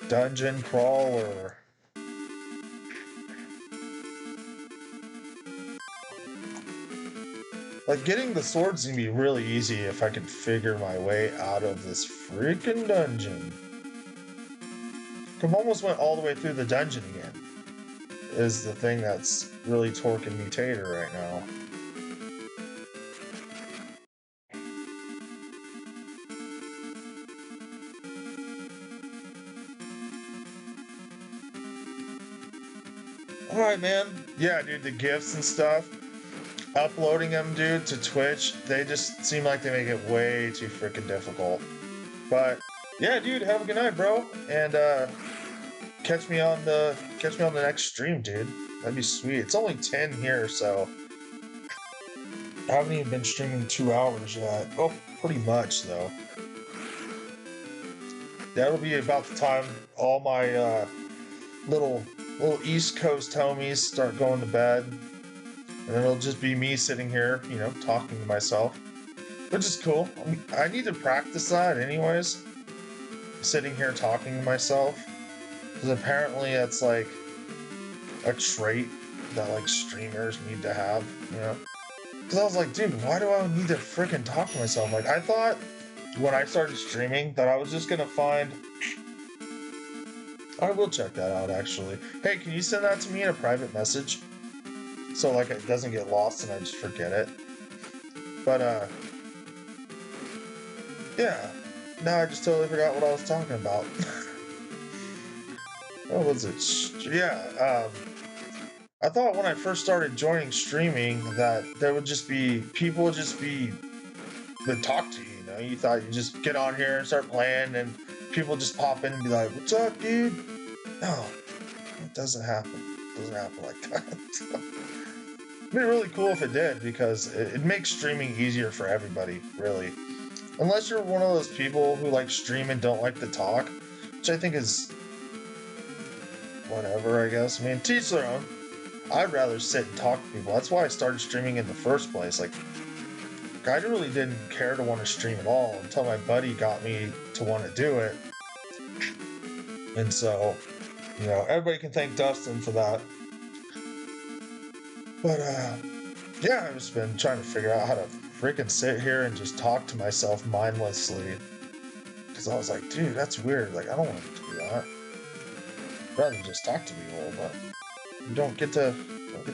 Dungeon crawler. Like getting the sword's gonna be really easy if I can figure my way out of this freaking dungeon. I've almost went all the way through the dungeon again. Is the thing that's really torquing me tater right now. All right, man. Yeah, dude, the gifts and stuff. Uploading them, dude, to Twitch, they just seem like they make it way too freaking difficult. But yeah, dude, have a good night, bro, and catch me on the next stream, dude. That'd be sweet. It's only 10 here, so I haven't even been streaming 2 hours yet. Oh, pretty much though. That'll be about the time all my little little East Coast homies start going to bed, and then it'll just be me sitting here, you know, talking to myself, which is cool. I need to practice that, anyways. Sitting here talking to myself, because apparently that's like a trait that like streamers need to have, you know. Because I was like, dude, why do I need to freaking talk to myself? Like, I thought when I started streaming that I was just gonna find. I will check that out actually. Hey, can you send that to me in a private message? So like it doesn't get lost and I just forget it. But yeah. Now I just totally forgot what I was talking about. What was it? Yeah, I thought when I first started joining streaming that there would just be people would just be would talk to you, you know. You thought you just get on here and start playing and people just pop in and be like, "What's up, dude?" No, it doesn't happen. It doesn't happen like that. It'd be really cool if it did because it makes streaming easier for everybody, really. Unless you're one of those people who like stream and don't like to talk, which I think is whatever, I guess. I mean, teach their own. I'd rather sit and talk to people. That's why I started streaming in the first place. Like, I really didn't care to want to stream at all until my buddy got me to want to do it. And so, you know, everybody can thank Dustin for that. But yeah, I've just been trying to figure out how to freaking sit here and just talk to myself mindlessly. Because I was like, dude, that's weird. Like, I don't want to do that. I'd rather just talk to people, but you don't get to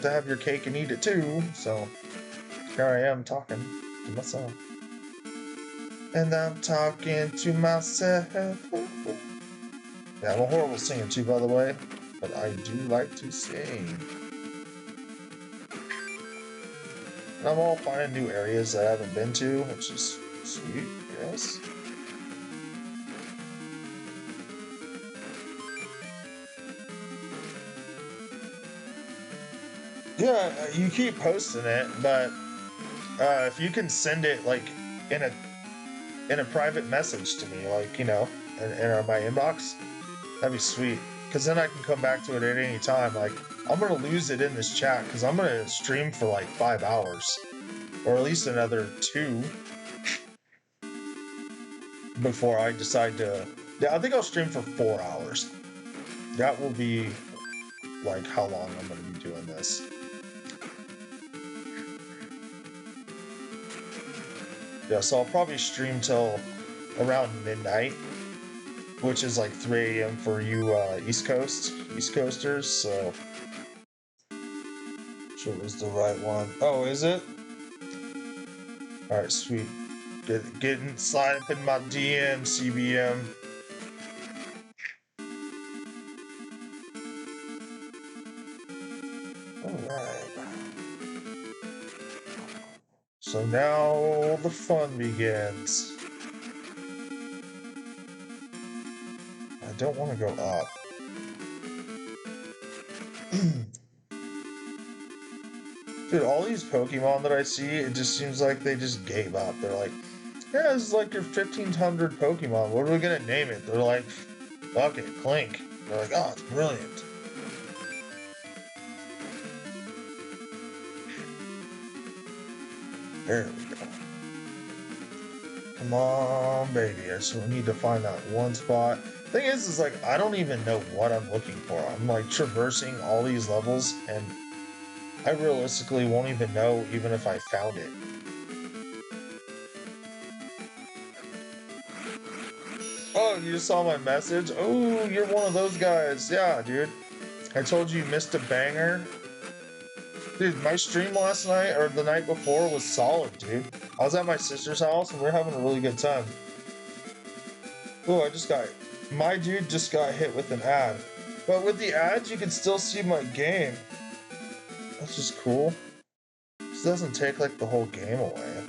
have your cake and eat it too. So here I am talking to myself. And I'm talking to myself. Yeah, I'm a horrible singer too, by the way, but I do like to sing. And I'm all finding new areas that I haven't been to, which is sweet, yes. Yeah, you keep posting it, but if you can send it like in a in a private message to me, like you know, in my inbox, that'd be sweet. Cause then I can come back to it at any time. Like I'm gonna lose it in this chat because I'm gonna stream for like 5 hours, or at least another two before I decide to. Yeah, I think I'll stream for 4 hours. That will be like how long I'm gonna be doing this. Yeah, so I'll probably stream till around midnight, which is like 3 a.m. for you East Coasters. So, sure it was the right one. Oh, is it? All right, sweet. Getting slide up in my DM, CBM. All right. So now the fun begins. I don't want to go up. Dude, all these Pokemon that I see, it just seems like they just gave up. They're like, yeah, this is like your 1500 Pokemon. What are we gonna name it? They're like, fuck it, Clink. They're like, oh, it's brilliant. There we go. Come on, baby. I just need to find that one spot. Thing is like, I don't even know what I'm looking for. I'm like traversing all these levels, and I realistically won't even know even if I found it. Oh, you just saw my message? Oh, you're one of those guys. Yeah, dude. I told you missed a banger. Dude, my stream last night or the night before was solid, dude. I was at my sister's house and we are having a really good time. Oh, my dude just got hit with an ad. But with the ads, you can still see my game. That's just cool. This doesn't take like the whole game away.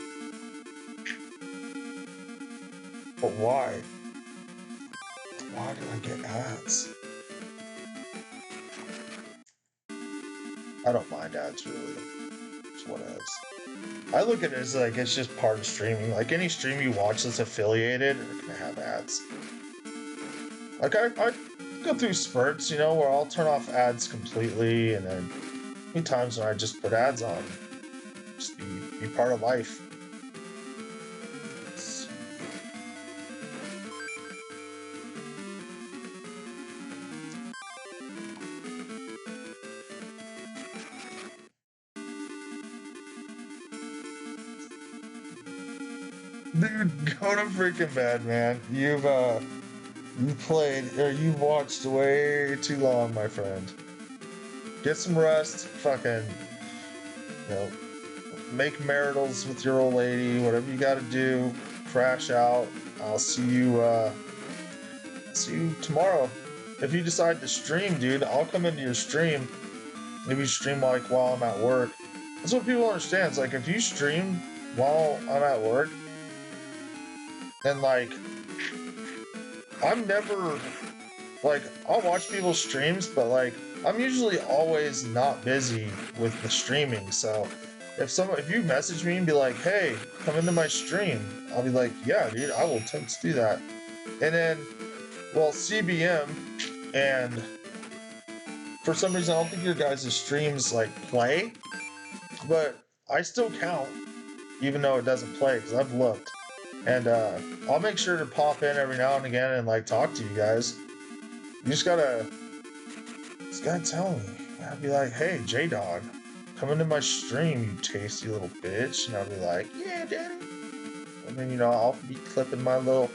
But why? Why do I get ads? I don't mind ads really. It's whatevs. I look at it as like it's just part of streaming. Like any stream you watch that's affiliated are gonna have ads. Like I go through spurts, you know, where I'll turn off ads completely, and then many times when I just put ads on, just be part of life. Dude, go to freaking bed, man. You played or you watched way too long, my friend. Get some rest. Fucking, you know, make maritals with your old lady. Whatever you got to do. Crash out. I'll see you tomorrow. If you decide to stream, dude, I'll come into your stream. Maybe stream like while I'm at work. That's what people understand. It's like if you stream while I'm at work, then like I'm never like I'll watch people's streams, but like I'm usually always not busy with the streaming. So if you message me and be like, "Hey, come into my stream," I'll be like, "Yeah, dude, I will attempt to do that." And then, well, CBM, and for some reason I don't think your guys' streams like play, but I still count, even though it doesn't play because I've looked. And I'll make sure to pop in every now and again and like talk to you guys. You just gotta tell me. I'll be like, hey, J Dog, come into my stream, you tasty little bitch. And I'll be like, yeah, daddy. And then, I'll be clipping my little,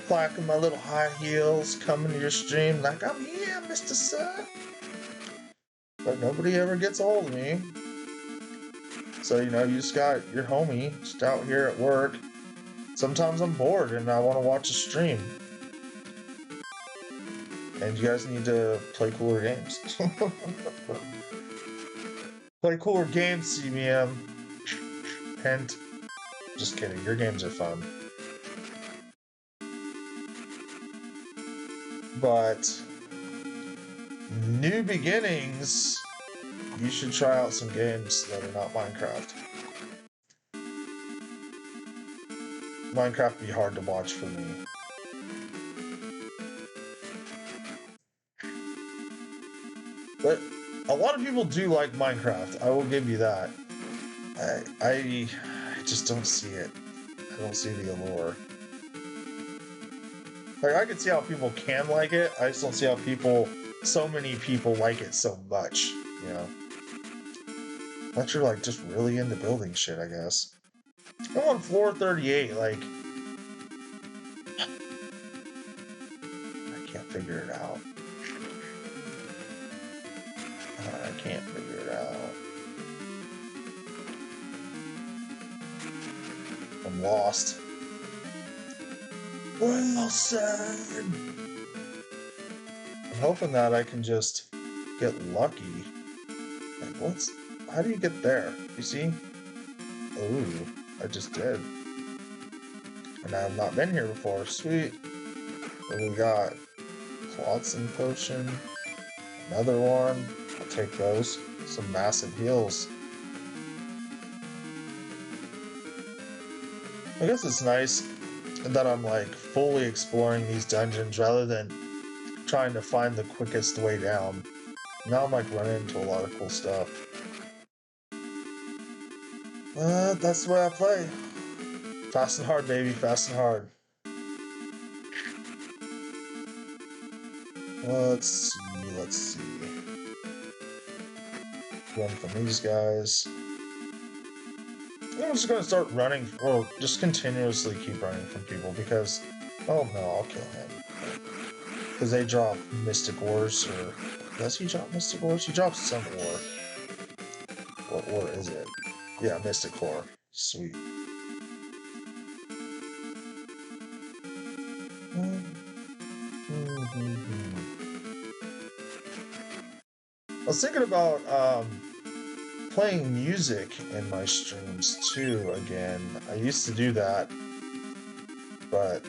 clacking my little high heels, coming to your stream like, I'm here, Mr. Sir. But nobody ever gets a hold of me. So, you just got your homie just out here at work. Sometimes I'm bored and I want to watch a stream. And you guys need to play cooler games. Play cooler games, CBM. And just kidding, your games are fun. But new beginnings, you should try out some games that are not Minecraft. Minecraft be hard to watch for me. But a lot of people do like Minecraft. I will give you that. I just don't see it. I don't see the allure. Like I can see how people can like it. I just don't see how people so many people like it so much, you know. But you're like just really into building shit, I guess. I'm on floor 38, like I can't figure it out. I can't figure it out. I'm lost. Wilson! I'm hoping that I can just get lucky. Like, how do you get there? You see? Ooh, I just did. And I have not been here before. Sweet. What do we got? Clotsing potion. Another one. I'll take those. Some massive heals. I guess it's nice that I'm like fully exploring these dungeons rather than trying to find the quickest way down. Now I'm like running into a lot of cool stuff. That's the way I play. Fast and hard, baby. Fast and hard. Let's see. Let's see. Run from these guys. I'm just gonna start running, or just continuously keep running from people because, oh no, I'll kill him. Because they drop Mystic Ores, or does he drop Mystic Ores? He drops some ore. What ore is it? Yeah, Mystic Ore. Sweet. I was thinking about playing music in my streams too again. I used to do that, but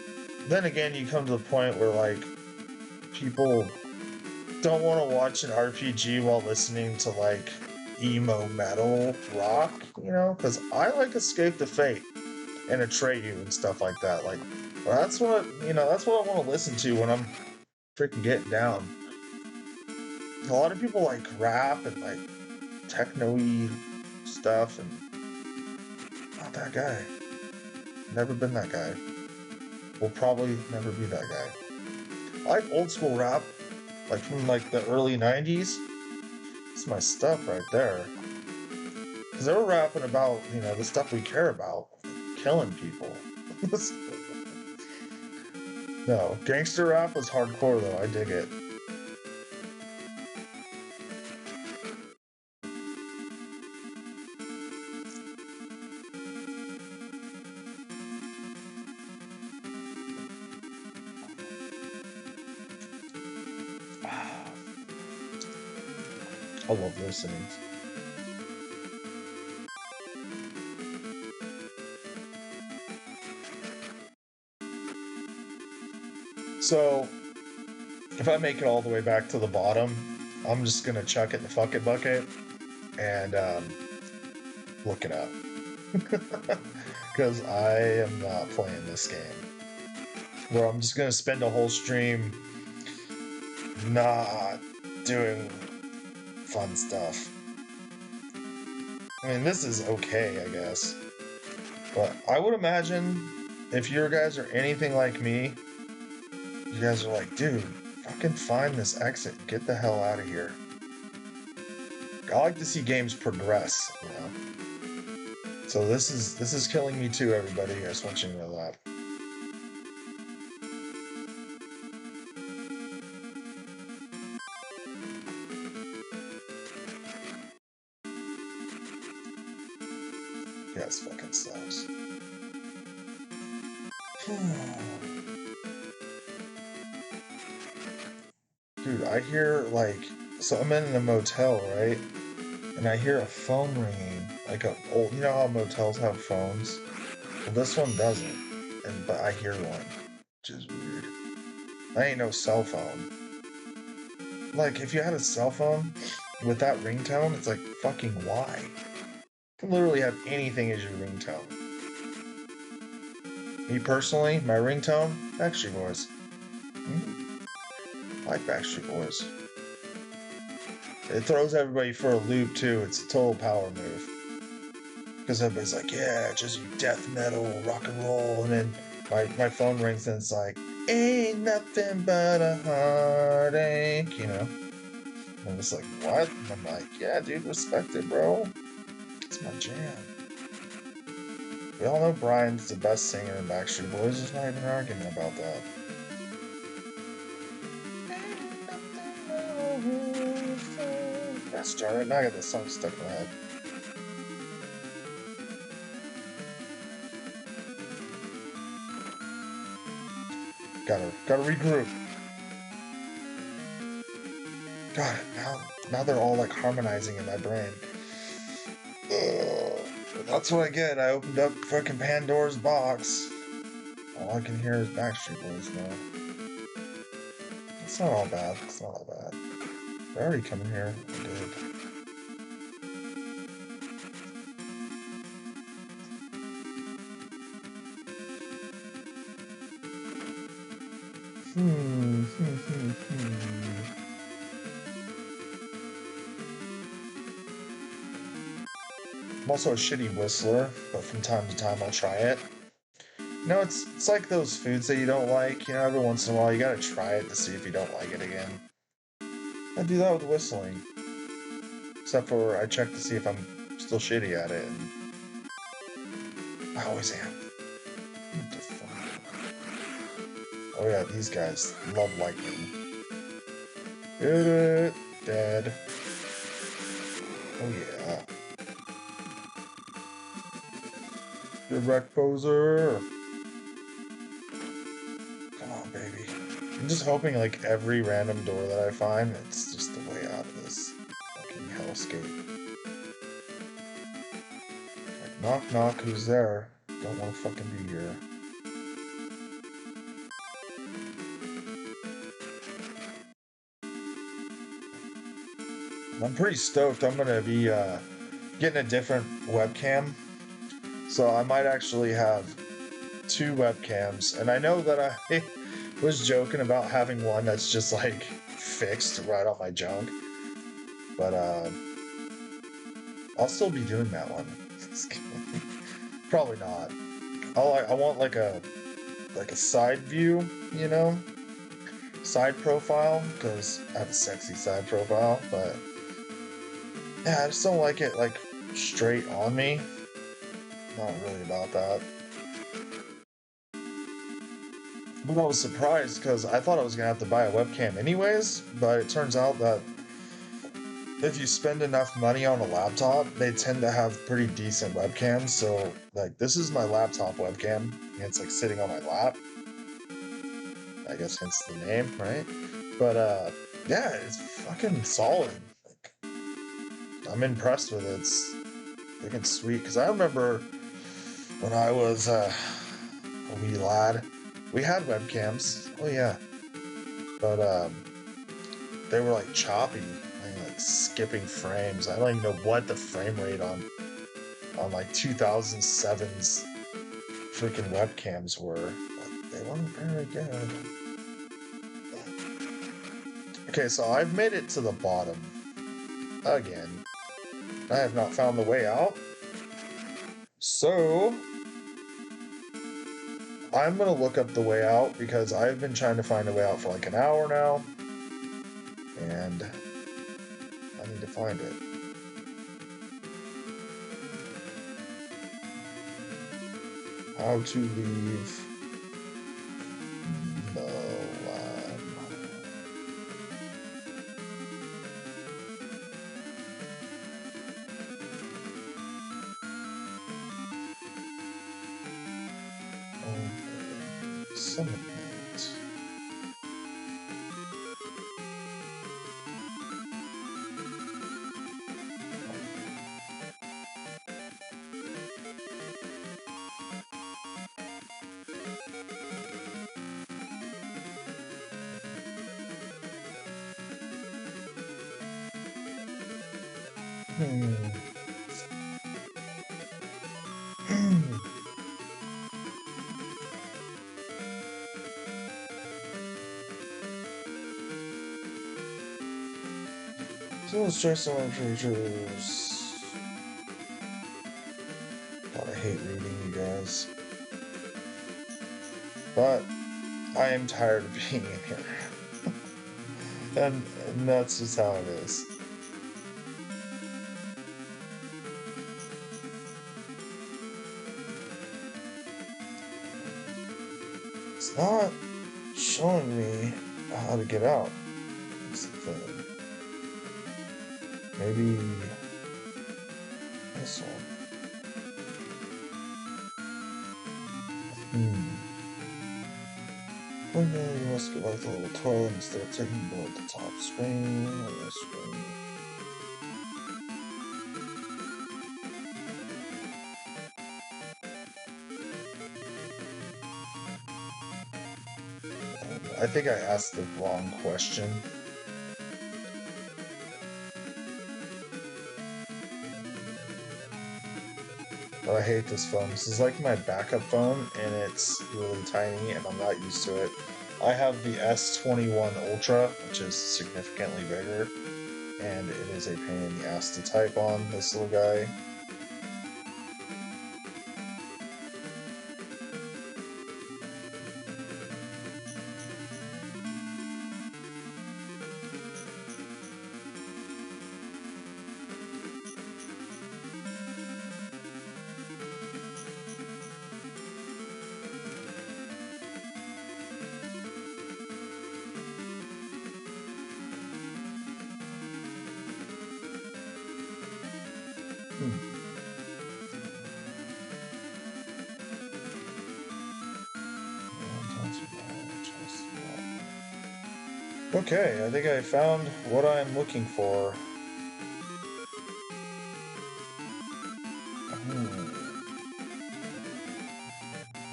then again you come to the point where like people don't want to watch an RPG while listening to like emo metal rock, you know, because I like Escape the Fate and Atreyu and stuff like that. Like that's what that's what I want to listen to when I'm freaking getting down. A lot of people like rap and like techno-y stuff, and not that guy. Never been that guy. Will probably never be that guy. I like old school rap, like from like the early 90s. It's my stuff right there. Because they were rapping about, the stuff we care about. Killing people. No, gangster rap was hardcore though, I dig it. I love listening. So, if I make it all the way back to the bottom, I'm just gonna chuck it in the fuck it bucket and look it up. Because I am not playing this game. Where I'm just gonna spend a whole stream not doing fun stuff. I mean, this is okay, I guess. But I would imagine if your guys are anything like me, you guys are like, dude, fucking find this exit. Get the hell out of here. I like to see games progress, you know. So this is killing me too, everybody. I just want you to know that. Yeah, this fucking sucks. Dude, I hear like, so I'm in a motel, right? And I hear a phone ringing, like a old, you know how motels have phones? Well, this one doesn't, but I hear one, which is weird. I ain't no cell phone. Like, if you had a cell phone with that ringtone, it's like, fucking why? You can literally have anything as your ringtone. Me personally, my ringtone, Backstreet Boys. I like Backstreet Boys. It throws everybody for a loop too. It's a total power move. Because everybody's like, yeah, just death metal, rock and roll, and then my phone rings and it's like, ain't nothing but a heartache, you know. I'm just like, what? And I'm like, yeah, dude, respect it, bro. It's my jam. We all know Brian's the best singer in Backstreet Boys. There's not even an argument about that. Gosh darn it, now I got this song stuck in my head. Gotta regroup. God, now they're all like harmonizing in my brain. Ugh. That's what I get. I opened up fucking Pandora's box. All I can hear is Backstreet Boys now. It's not all bad. It's not all bad. They're already coming here. I did. I'm also a shitty whistler, but from time to time I'll try it. You know, it's like those foods that you don't like. You know, every once in a while you gotta try it to see if you don't like it again. I do that with whistling. Except for I check to see if I'm still shitty at it, and I always am. What the fuck? Oh yeah, these guys love lightning. Dead. Oh yeah. Direct poser. Come on, baby. I'm just hoping like every random door that I find, it's just the way out of this fucking hellscape. Like, knock knock, who's there? Don't want to fucking be here. I'm pretty stoked. I'm gonna be getting a different webcam. So I might actually have 2 webcams. And I know that I was joking about having one that's just like fixed right on my junk. But I'll still be doing that one. Probably not. I want like a side view, you know? Side profile, because I have a sexy side profile, but yeah, I just don't like it like straight on me. Not really about that. But I was surprised because I thought I was gonna have to buy a webcam anyways, but it turns out that if you spend enough money on a laptop, they tend to have pretty decent webcams. So like this is my laptop webcam, and it's like sitting on my lap. I guess hence the name, right? But yeah, it's fucking solid. Like, I'm impressed with it. It's freaking sweet. Cause I remember when I was a wee lad, we had webcams. Oh yeah, but they were like choppy, like skipping frames. I don't even know what the frame rate on like 2007's freaking webcams were, but they weren't very good. Okay, so I've made it to the bottom again. I have not found the way out. So I'm gonna look up the way out because I've been trying to find a way out for like an hour now. And I need to find it. How to leave the lab. Summit. So let's try some more features. God, I hate reading, you guys. But I am tired of being in here. And that's just how it is. It's not showing me how to get out. That's the thing. Maybe this one. Point there, you must go back to level 12 and start taking below the top screen on the screen. I think I asked the wrong question. But I hate this phone. This is like my backup phone, and it's really tiny, and I'm not used to it. I have the S21 Ultra, which is significantly bigger, and it is a pain in the ass to type on this little guy. Okay, I think I found what I'm looking for.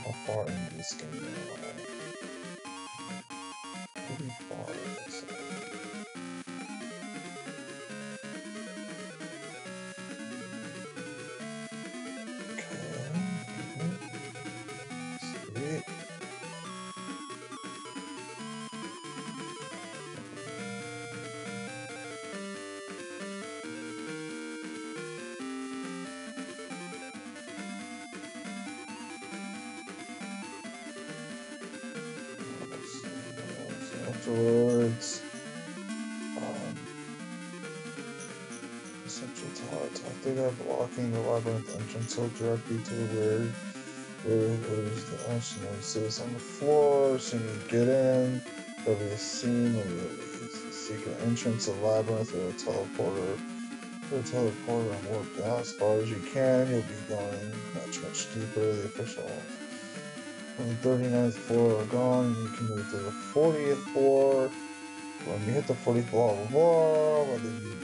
How far into this game am I? Pretty far, I guess. Okay. Sweet. Afterwards, central tower tactic of blocking the labyrinth entrance will direct you to the weird there's the ash notices on the floor. As soon as you get in, there'll be a scene where you'll use the secret entrance of the labyrinth or a teleporter. For a teleporter and warp down as far as you can. You'll be going much deeper. The official when the 39th floor are gone, and you can move to the 40th floor. When you hit the 40th floor, whether you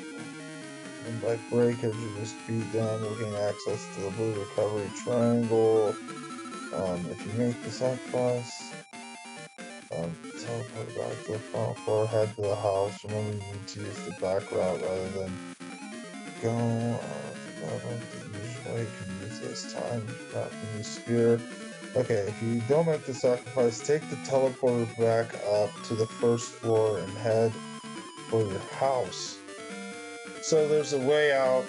by breakage you just beat down, you'll gain access to the blue recovery triangle. If you make the sacrifice, teleport back to the final floor, head to the house. Remember, you need to use the back route rather than go the labyrinth the usual way. You can use this time. Not from the spear. Okay, if you don't make the sacrifice, take the teleporter back up to the first floor and head for your house. So there's a way out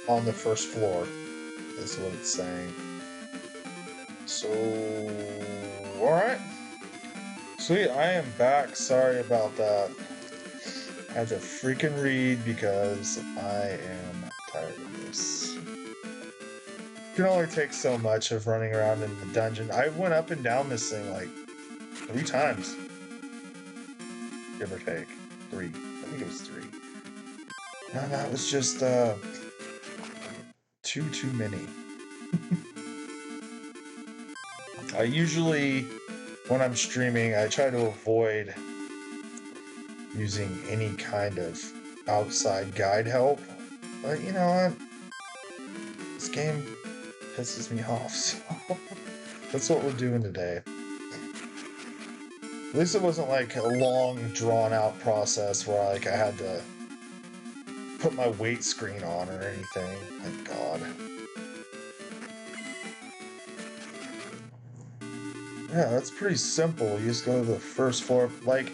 on the first floor, is what it's saying. So, alright. Sweet, I am back. Sorry about that. I had to freaking read because I am tired of this. You can only take so much of running around in the dungeon. I went up and down this thing like 3 times. Give or take. 3. I think it was 3. No, that was just too many. I usually, when I'm streaming, I try to avoid using any kind of outside guide help. But you know what? This game pisses me off, so that's what we're doing today. At least it wasn't like a long, drawn-out process where I had to put my weight screen on or anything. Thank God. Yeah, that's pretty simple. You just go to the first floor. Like,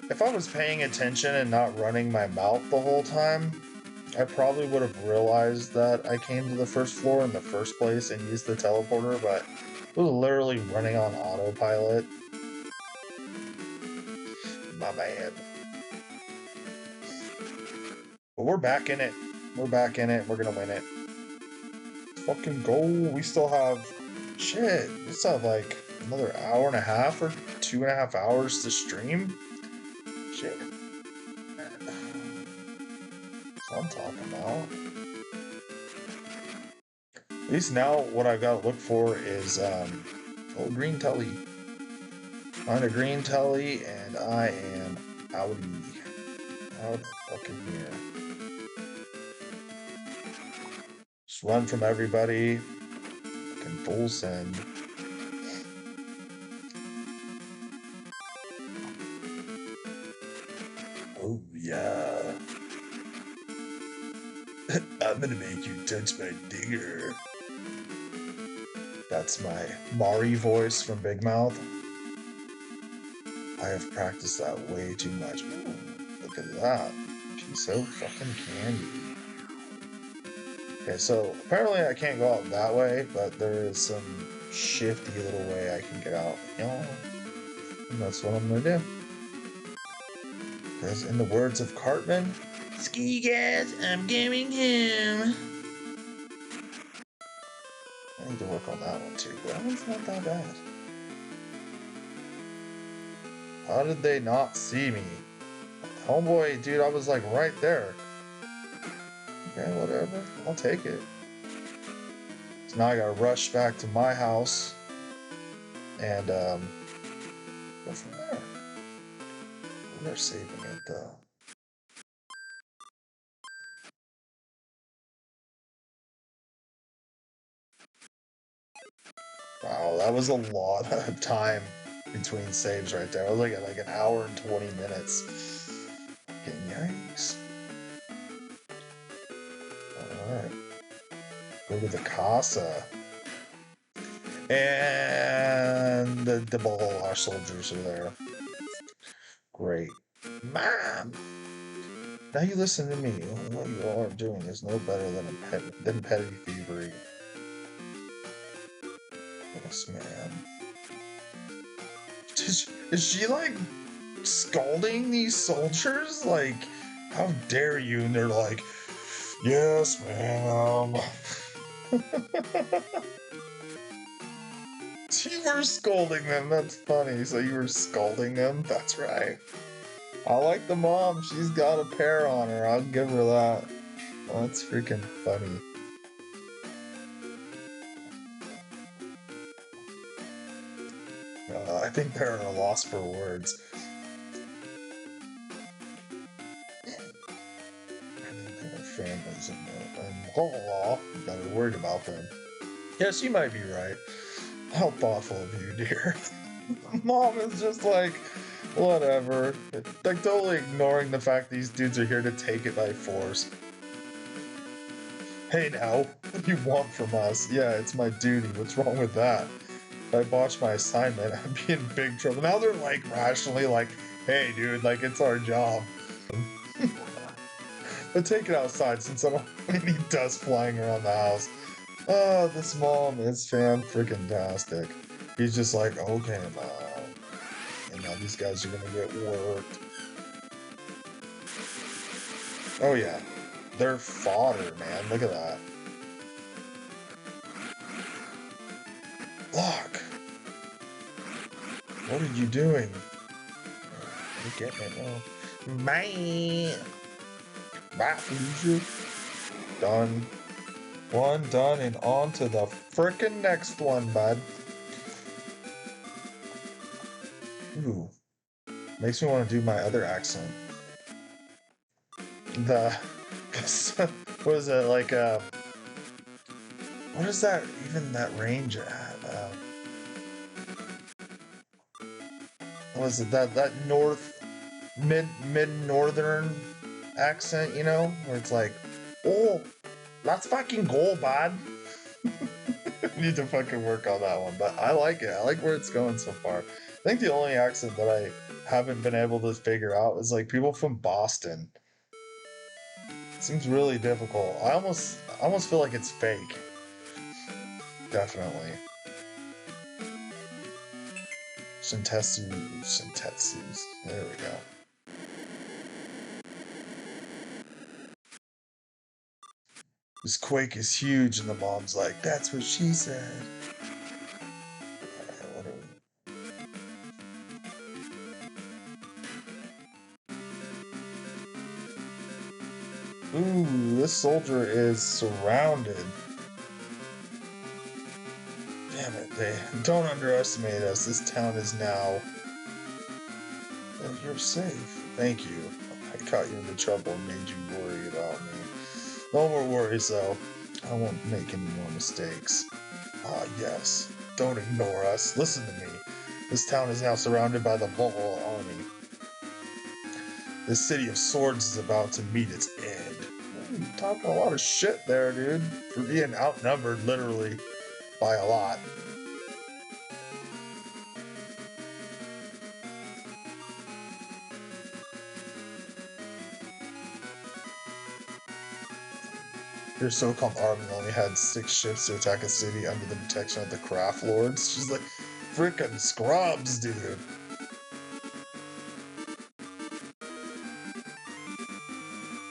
if I was paying attention and not running my mouth the whole time, I probably would have realized that I came to the first floor in the first place and used the teleporter, but it was literally running on autopilot. My bad. But we're back in it. We're back in it. We're gonna win it. Fucking go. We still have shit. We still have like another hour and a half or 2.5 hours to stream. Shit. That's what I'm talking about. At least now what I've got to look for is oh, green telly. Find a green telly and I am outie. Out fucking here. Just run from everybody. Fucking full send. Oh yeah. I'm gonna make you touch my digger. That's my Mari voice from Big Mouth. I have practiced that way too much. Ooh, look at that. Piece of fucking candy. Okay, so apparently I can't go out that way, but there is some shifty little way I can get out. And that's what I'm gonna do. Because in the words of Cartman, ski guys, I'm going home. I need to work on that one too, but that one's not that bad. How did they not see me? Homeboy, dude, I was like right there. Okay, whatever. I'll take it. So now I gotta rush back to my house and go from there. We're saving it though. Wow, that was a lot of time between saves right there. I was like an hour and 20 minutes. Fucking yikes. Alright. Go to the casa. And the Balalar soldiers are there. Great. Mom! Now you listen to me. What you all are doing is no better than petty thievery. Yes, man. Is she like scalding these soldiers? Like, how dare you? And they're like, yes, ma'am. You were scolding them. That's funny. So you were scolding them? That's right. I like the mom. She's got a pair on her. I'll give her that. That's freaking funny. I think they're at a loss for words. Families and I'm better worried about them. Yes, you might be right. How thoughtful of you, dear. Mom is just like, whatever. Like, totally ignoring the fact these dudes are here to take it by force. Hey now, what do you want from us? Yeah, it's my duty. What's wrong with that? If I botched my assignment, I'd be in big trouble. Now they're like rationally like, hey dude, like it's our job. But take it outside since I don't want any dust flying around the house. Oh, this mom is fan-freaking-tastic. He's just like, okay, mom. And now these guys are gonna get worked. Oh yeah. They're fodder, man. Look at that. Look! What are you doing? You're getting it now. Bye! Bye, Felicia. Done. One done and on to the frickin' next one, bud. Ooh. Makes me want to do my other accent. What is it, like, what is that, even that range at? What is it, that mid-northern accent, you know? Where it's like, oh, let's fucking go, bud. I need to fucking work on that one, but I like it. I like where it's going so far. I think the only accent that I haven't been able to figure out is like people from Boston. It seems really difficult. I almost feel like it's fake. Definitely. Shintetsus. There we go. This quake is huge, and the mom's like, "That's what she said." Alright, what are we? Ooh, this soldier is surrounded. Damn it, they don't underestimate us. This town is now. You're safe. Thank you. I got you into trouble and made you worry about me. No more worries, though. I won't make any more mistakes. Ah, yes. Don't ignore us. Listen to me. This town is now surrounded by the Mongol army. This city of swords is about to meet its end. You talking a lot of shit there, dude. For being outnumbered, literally, by a lot. Your so-called army only had 6 ships to attack a city under the protection of the craft lords. She's like, freaking scrubs, dude.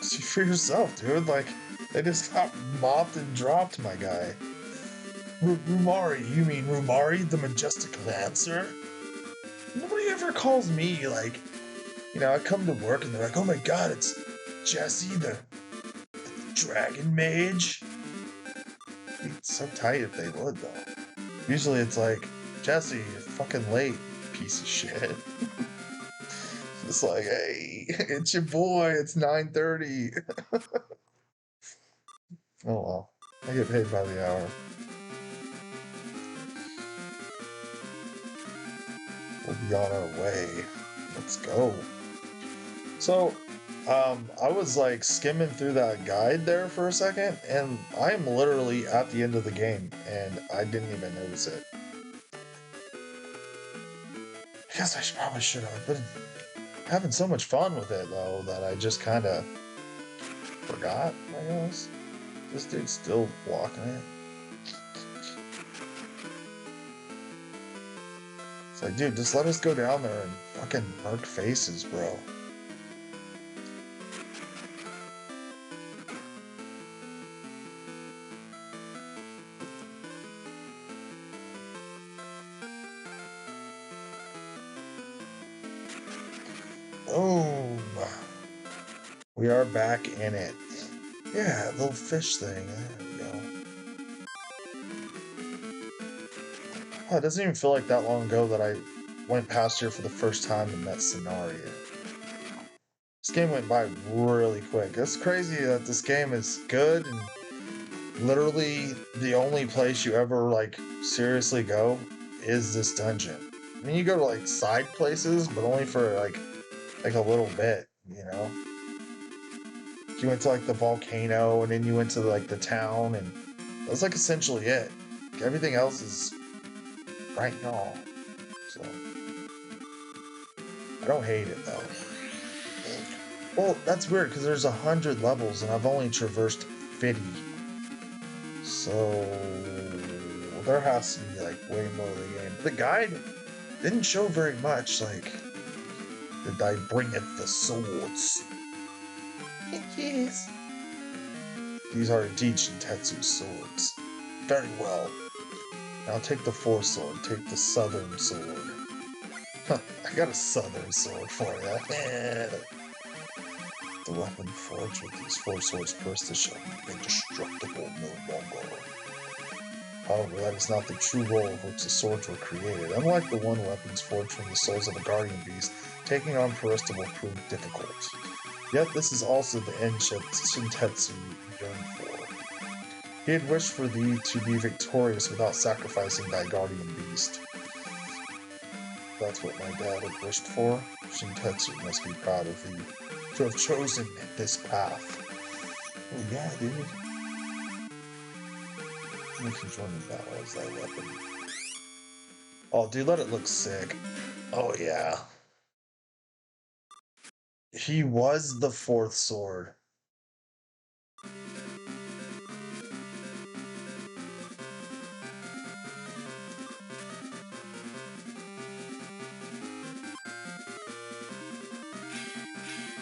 See for yourself, dude. Like, they just got mopped and dropped, my guy. Rumari, you mean Rumari, the majestic lancer? Nobody ever calls me, like, I come to work and they're like, oh my god, it's Jesse, the dragon mage. It's so tight if they would, though. Usually it's like, Jesse, you're fucking late, piece of shit. It's like, hey, it's your boy, it's 9:30. Oh well, I get paid by the hour. We'll be on our way. Let's go. So, I was like skimming through that guide there for a second, and I'm literally at the end of the game, and I didn't even notice it. I guess probably should have. I've been having so much fun with it though that I just kind of forgot. I guess this dude's still walking it. It's like, dude, just let us go down there and fucking mark faces, bro. Boom. We are back in it. Yeah, little fish thing. There we go. Oh, it doesn't even feel like that long ago that I went past here for the first time and met Scenario. This game went by really quick. It's crazy that this game is good and literally the only place you ever like seriously go is this dungeon. I mean, you go to like side places, but only for like a little bit, you know. You went to like the volcano, and then you went to like the town, and that's like essentially it. Like, everything else is right now. So I don't hate it though. Well, that's weird because there's 100 levels, and I've only traversed 50. So there has to be like way more of the game. The guide didn't show very much. Like, did I bringeth the swords? Yes. These are to teach Tetsu's swords. Very well. Now take the fourth sword. Take the southern sword. Huh, I got a southern sword for you. The weapon forged with these 4 swords first shall be indestructible no longer. However, that is not the true role of which the swords were created. Unlike the one weapons forged from the souls of a guardian beast, taking on Parista will prove difficult. Yet this is also the end Shintetsu yearned for. He had wished for thee to be victorious without sacrificing thy guardian beast. That's what my dad had wished for. Shintetsu must be proud of thee to have chosen this path. Oh yeah, dude. You can join in battle as thy weapon. Oh, dude, let it look sick. Oh yeah. He was the 4th sword.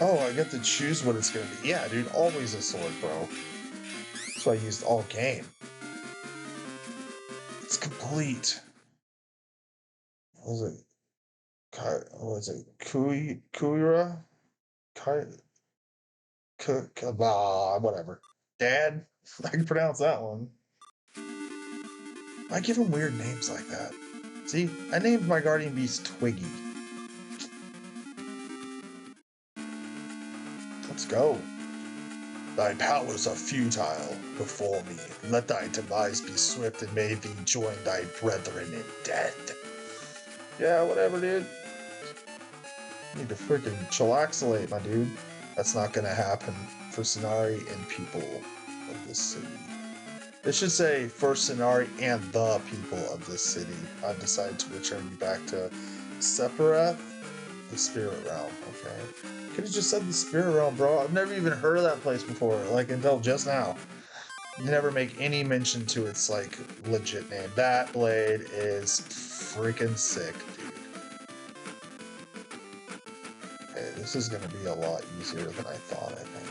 Oh, I get to choose what it's gonna be. Yeah, dude, always a sword, bro. So I used all game. It's complete. Was it? Was it Kuira? Whatever. Dad? I can pronounce that one. I give him weird names like that. See, I named my guardian beast Twiggy. Let's go. Thy powers are futile before me. Let thy demise be swift, and may thee join thy brethren in death. Yeah, whatever, dude. Need to freaking chillaxolate, my dude. That's not gonna happen for Sonari and people of this city. It should say for Sonari and the people of this city. I've decided to return you back to Sephiroth, the spirit realm. Okay. Could have just said the spirit realm, bro. I've never even heard of that place before, like until just now. You never make any mention to its like legit name. That blade is freaking sick, dude. Okay, this is gonna be a lot easier than I thought, I think.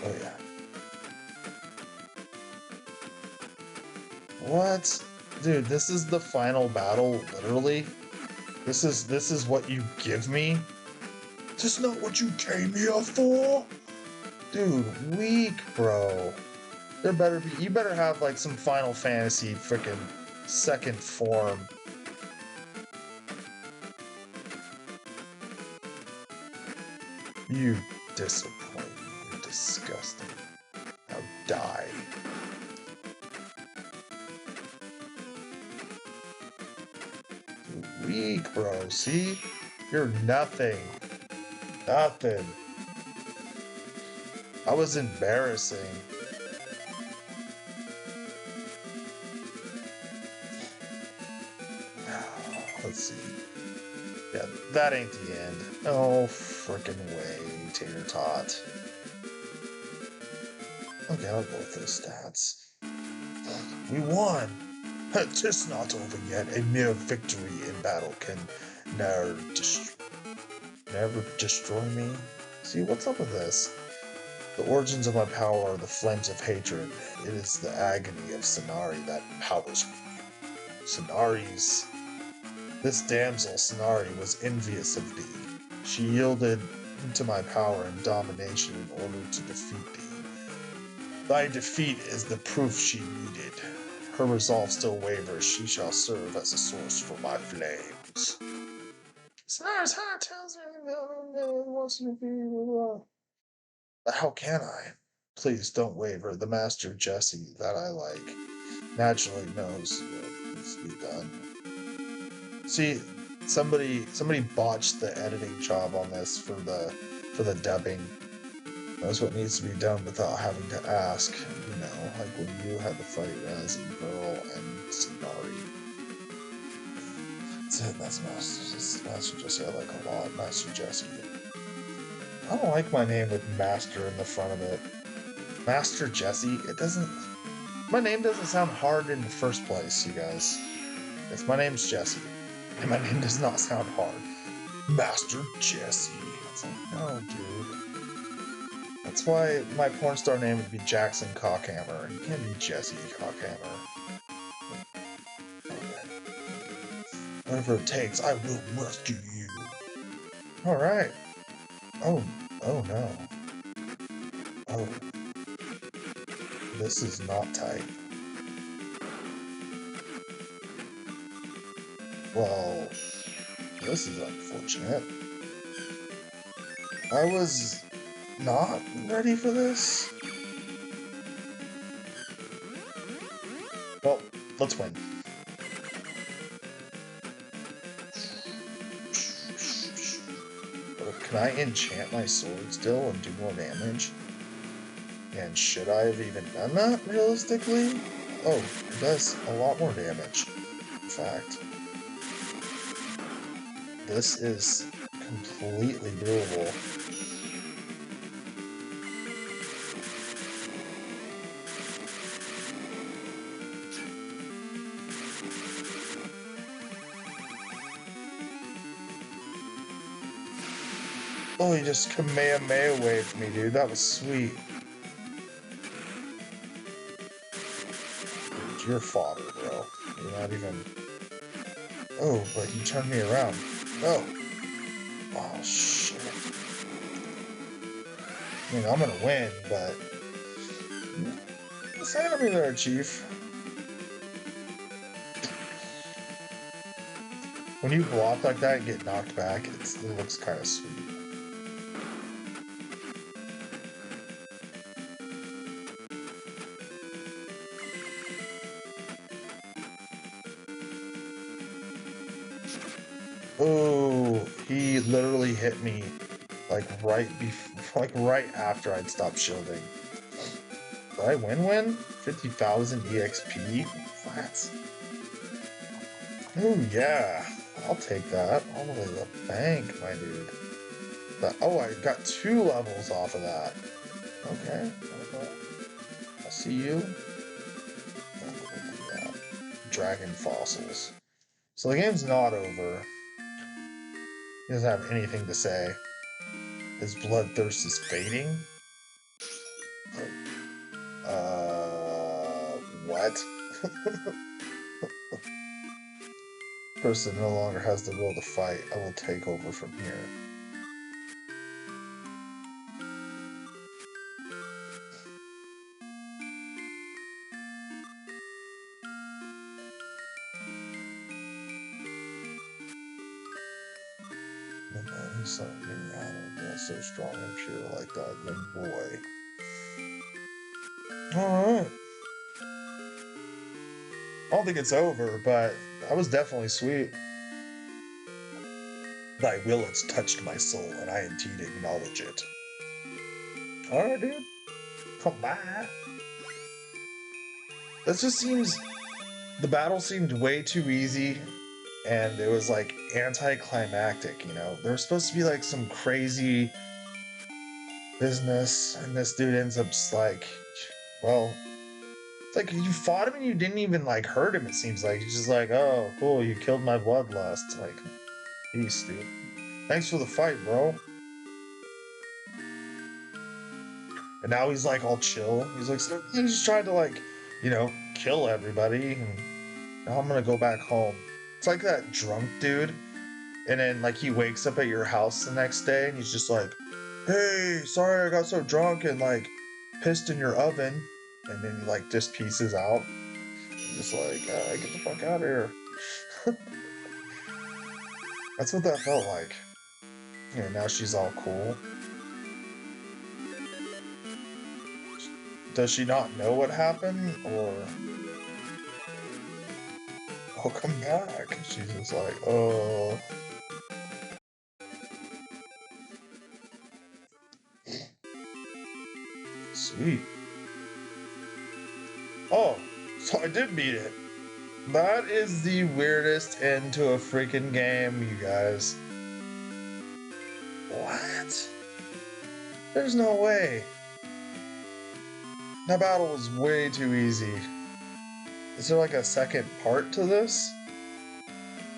Oh yeah. What? Dude, this is the final battle, literally. This is what you give me? This not what you came here for? Dude, weak, bro. There better be, you better have like some Final Fantasy freaking second form. You disappoint me. You're disgusting. Now die. You're weak, bro. See? You're nothing. Nothing. That was embarrassing. Let's see. Yeah, that ain't the end. No frickin' way, Tater Tot. Okay, I'll go with those stats. We won! Tis not over yet. A mere victory in battle can never destroy me. See, what's up with this? The origins of my power are the flames of hatred. It is the agony of Sonari that empowers me. This damsel, Sonari, was envious of thee. She yielded to my power and domination in order to defeat thee. Thy defeat is the proof she needed. Her resolve still wavers. She shall serve as a source for my flames. Sonari's heart tells me that wants to be. How can I? Please don't waver. The Master Jesse that I like naturally knows what needs to be done. See, somebody botched the editing job on this for the dubbing. Knows what needs to be done without having to ask. You know, like when you had to fight Raz and Pearl and Sonari. That's it. That's Master Jesse. I like a lot. Master Jesse. I don't like my name with Master in the front of it. Master Jesse. It doesn't. My name doesn't sound hard in the first place, you guys. Yes, my name's Jesse. And my name does not sound hard. Master Jesse. It's like, no, dude. That's why my porn star name would be Jackson Cockhammer. You can't be Jesse Cockhammer. Okay. Whatever it takes, I will rescue you. Alright. Oh no. Oh. This is not tight. Well, this is unfortunate. I was not ready for this. Well, let's win. Can I enchant my sword still and do more damage? And should I have even done that, realistically? Oh, it does a lot more damage. In fact, this is completely doable. Oh, he just Kamehameha waved me, dude. That was sweet. Dude, you're fodder, bro. You're not even... Oh, but you turned me around. Oh. Oh, shit. I mean, I'm gonna win, but... Save me there, Chief. When you block like that and get knocked back, it looks kind of sweet. Oh, he literally hit me like right after I'd stopped shielding. Did I win? 50,000 EXP? What? Ooh, yeah. I'll take that. All the way to the bank, my dude. Oh, I got 2 levels off of that. Okay. I see you. Dragon fossils. So the game's not over. He doesn't have anything to say. His bloodthirst is fading. What? Person no longer has the will to fight. I will take over from here. And then he's like, you're so strong and pure like that, young boy. Alright. I don't think it's over, but that was definitely sweet. Thy will has touched my soul, and I indeed acknowledge it. Alright, dude. Come by. This just seems... The battle seemed way too easy, and it was, like, anticlimactic, you know? There was supposed to be, like, some crazy business, and this dude ends up just, like... Well... It's like, you fought him and you didn't even, like, hurt him, it seems like. He's just like, oh, cool, you killed my bloodlust. Like, peace, dude. Thanks for the fight, bro. And now he's like all chill. He's like, so he just tried to like, you know, kill everybody. And now I'm gonna go back home. It's like that drunk dude. And then like he wakes up at your house the next day and he's just like, hey, sorry I got so drunk and like pissed in your oven. And then he like just pieces out. Just like, get the fuck out of here. That's what that felt like. And now she's all cool. Does she not know what happened, or... I'll come back. She's just like, oh... Sweet. Oh, so I did beat it. That is the weirdest end to a freaking game, you guys. What? There's no way. That battle was way too easy. Is there like a second part to this?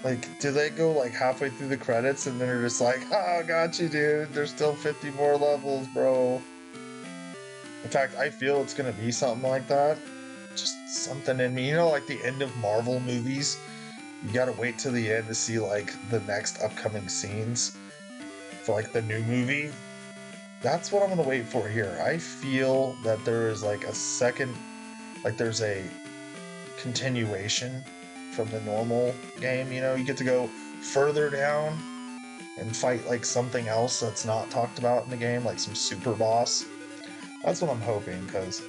Like, do they go like halfway through the credits and then they're just like, oh, got you, dude. There's still 50 more levels, bro. In fact, I feel it's gonna be something like that. Just something in me. You know, like the end of Marvel movies? You gotta wait till the end to see like the next upcoming scenes for like the new movie. That's what I'm gonna wait for here. I feel that there is like a second, like there's a continuation from the normal game, you know? You get to go further down and fight like something else that's not talked about in the game, like some super boss. That's what I'm hoping, because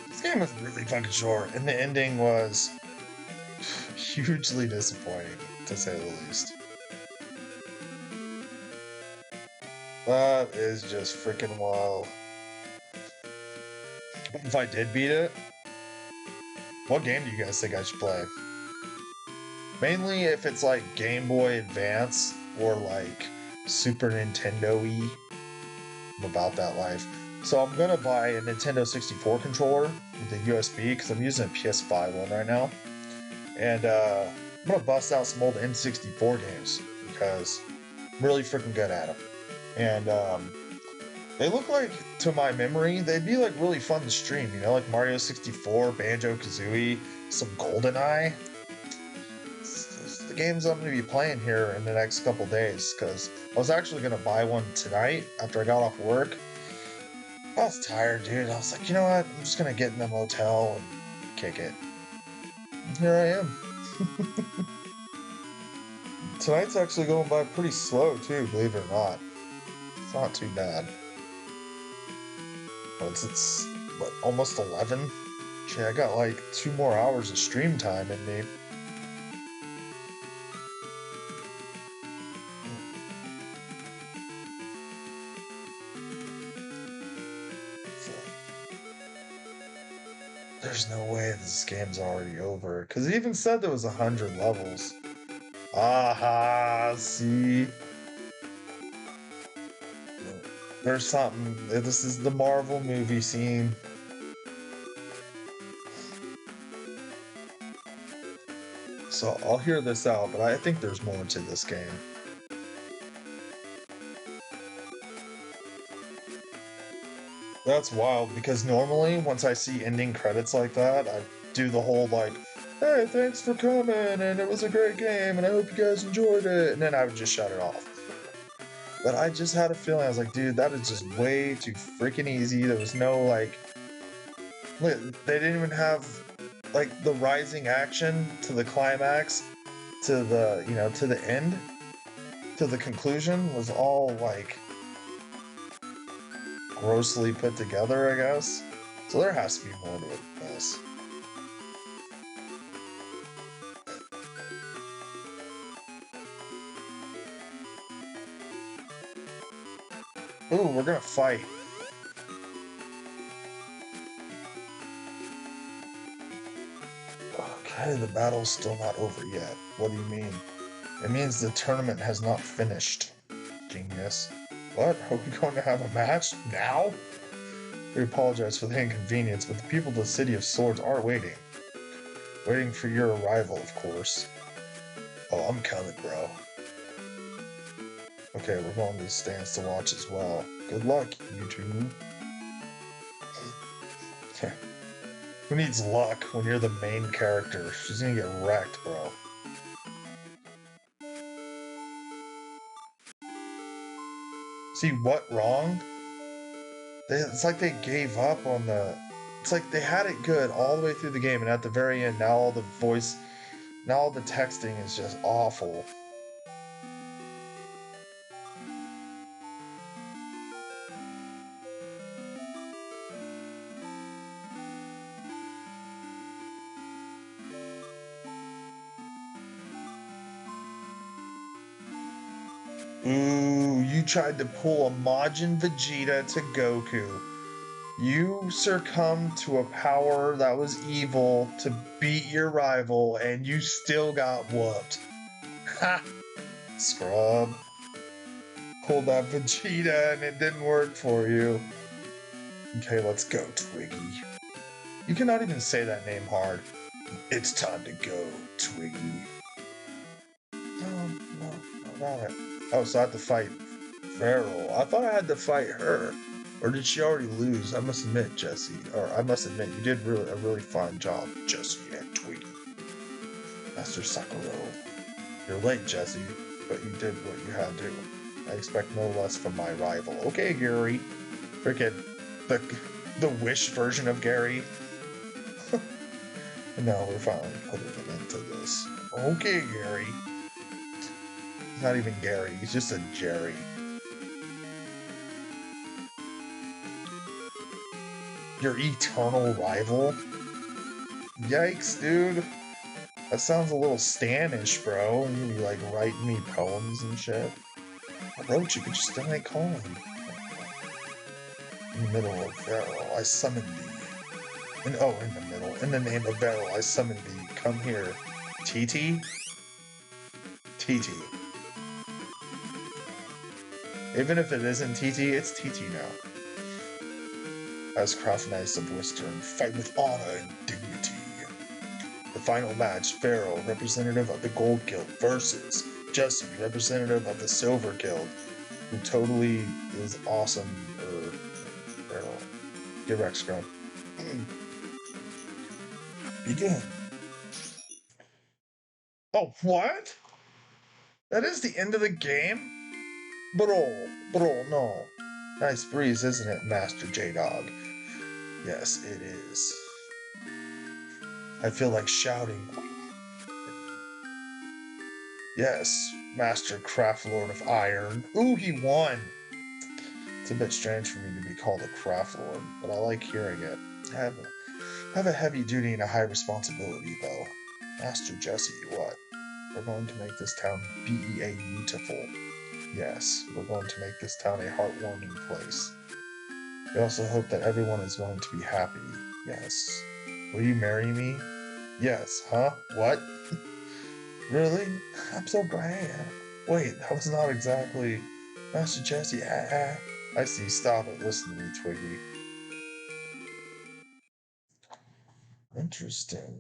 this game was really fucking short, and the ending was hugely disappointing, to say the least. That is just freaking wild. If I did beat it, what game do you guys think I should play? Mainly if it's like Game Boy Advance or like Super Nintendo-y. I'm about that life. So I'm gonna buy a Nintendo 64 controller with a USB because I'm using a PS5 one right now. And I'm gonna bust out some old N64 games because I'm really freaking good at them. and they look like, to my memory, they'd be like really fun to stream. You know, like Mario 64, Banjo Kazooie, some GoldenEye. It's the games I'm going to be playing here in the next couple days because I was actually going to buy one tonight after I got off work. I was tired, dude. I was like, you know what? I'm just going to get in the motel and kick it. And here I am. Tonight's actually going by pretty slow, too, believe it or not. It's not too bad. It's what, almost 11? Shit, I got like 2 more hours of stream time in me. There's no way this game's already over. Because it even said there was 100 levels. Aha, see? There's something. This is the Marvel movie scene. So I'll hear this out, but I think there's more to this game. That's wild because normally once I see ending credits like that, I do the whole like, hey, thanks for coming, and it was a great game, and I hope you guys enjoyed it, and then I would just shut it off. But I just had a feeling, I was like, dude, that is just way too freaking easy. There was no like, they didn't even have like the rising action to the climax, to the, to the end, to the conclusion was all like grossly put together, I guess. So there has to be more to it than this. Ooh, we're gonna fight. Okay, the battle's still not over yet. What do you mean? It means the tournament has not finished. Genius. What? Are we going to have a match now? We apologize for the inconvenience, but the people of the City of Swords are waiting. Waiting for your arrival, of course. Oh, I'm coming, bro. Okay, we're going to the stands to watch as well. Good luck, you two. Who needs luck when you're the main character? She's gonna get wrecked, bro. See, what wrong? It's like they gave up on the... It's like they had it good all the way through the game, and at the very end, now all the voice... Now all the texting is just awful. Ooh, you tried to pull a Majin Vegeta to Goku. You succumbed to a power that was evil to beat your rival, and you still got whooped. Ha! Scrub. Pulled that Vegeta and it didn't work for you. Okay, let's go, Twiggy. You cannot even say that name hard. It's time to go, Twiggy. No, not it. Oh, so I have to fight Farrell. I thought I had to fight her. Or did she already lose? I must admit, Jesse. Or I must admit, you did a really fine job, Jesse and Twiggy. Master Sakura. You're late, Jesse, but you did what you had to. I expect no less from my rival. Okay, Gary. Freaking the Wish version of Gary. No, we're finally putting an end to this. Okay, Gary. He's not even Gary, he's just a Jerry. Your eternal rival? Yikes, dude. That sounds a little Stanish, bro. You be like writing me poems and shit. I wrote you, but you still ain't calling. In the middle of Varel, I summoned thee. In the middle. In the name of Varel, I summoned thee. Come here. TT? TT. Even if it isn't TT, it's TT now. As Craft Knights of Western fight with honor and dignity. The final match, Pharaoh, representative of the Gold Guild, versus Jesse, representative of the Silver Guild. who totally is awesome. Get Rex Scrub. Begin. Oh, what? That is the end of the game? Bro, no. Nice breeze, isn't it, Master J-Dog? Yes, it is. I feel like shouting. Yes, Master Craft Lord of Iron. Ooh, he won! It's a bit strange for me to be called a Craft Lord, but I like hearing it. I have a heavy duty and a high responsibility, though. Master Jesse, what? We're going to make this town beautiful. Yes, we're going to make this town a heartwarming place. We also hope that everyone is going to be happy. Yes. Will you marry me? Yes, huh? What? Really? I'm so glad. Wait, that was not exactly Master Jesse. I see. Stop it. Listen to me, Twiggy. Interesting.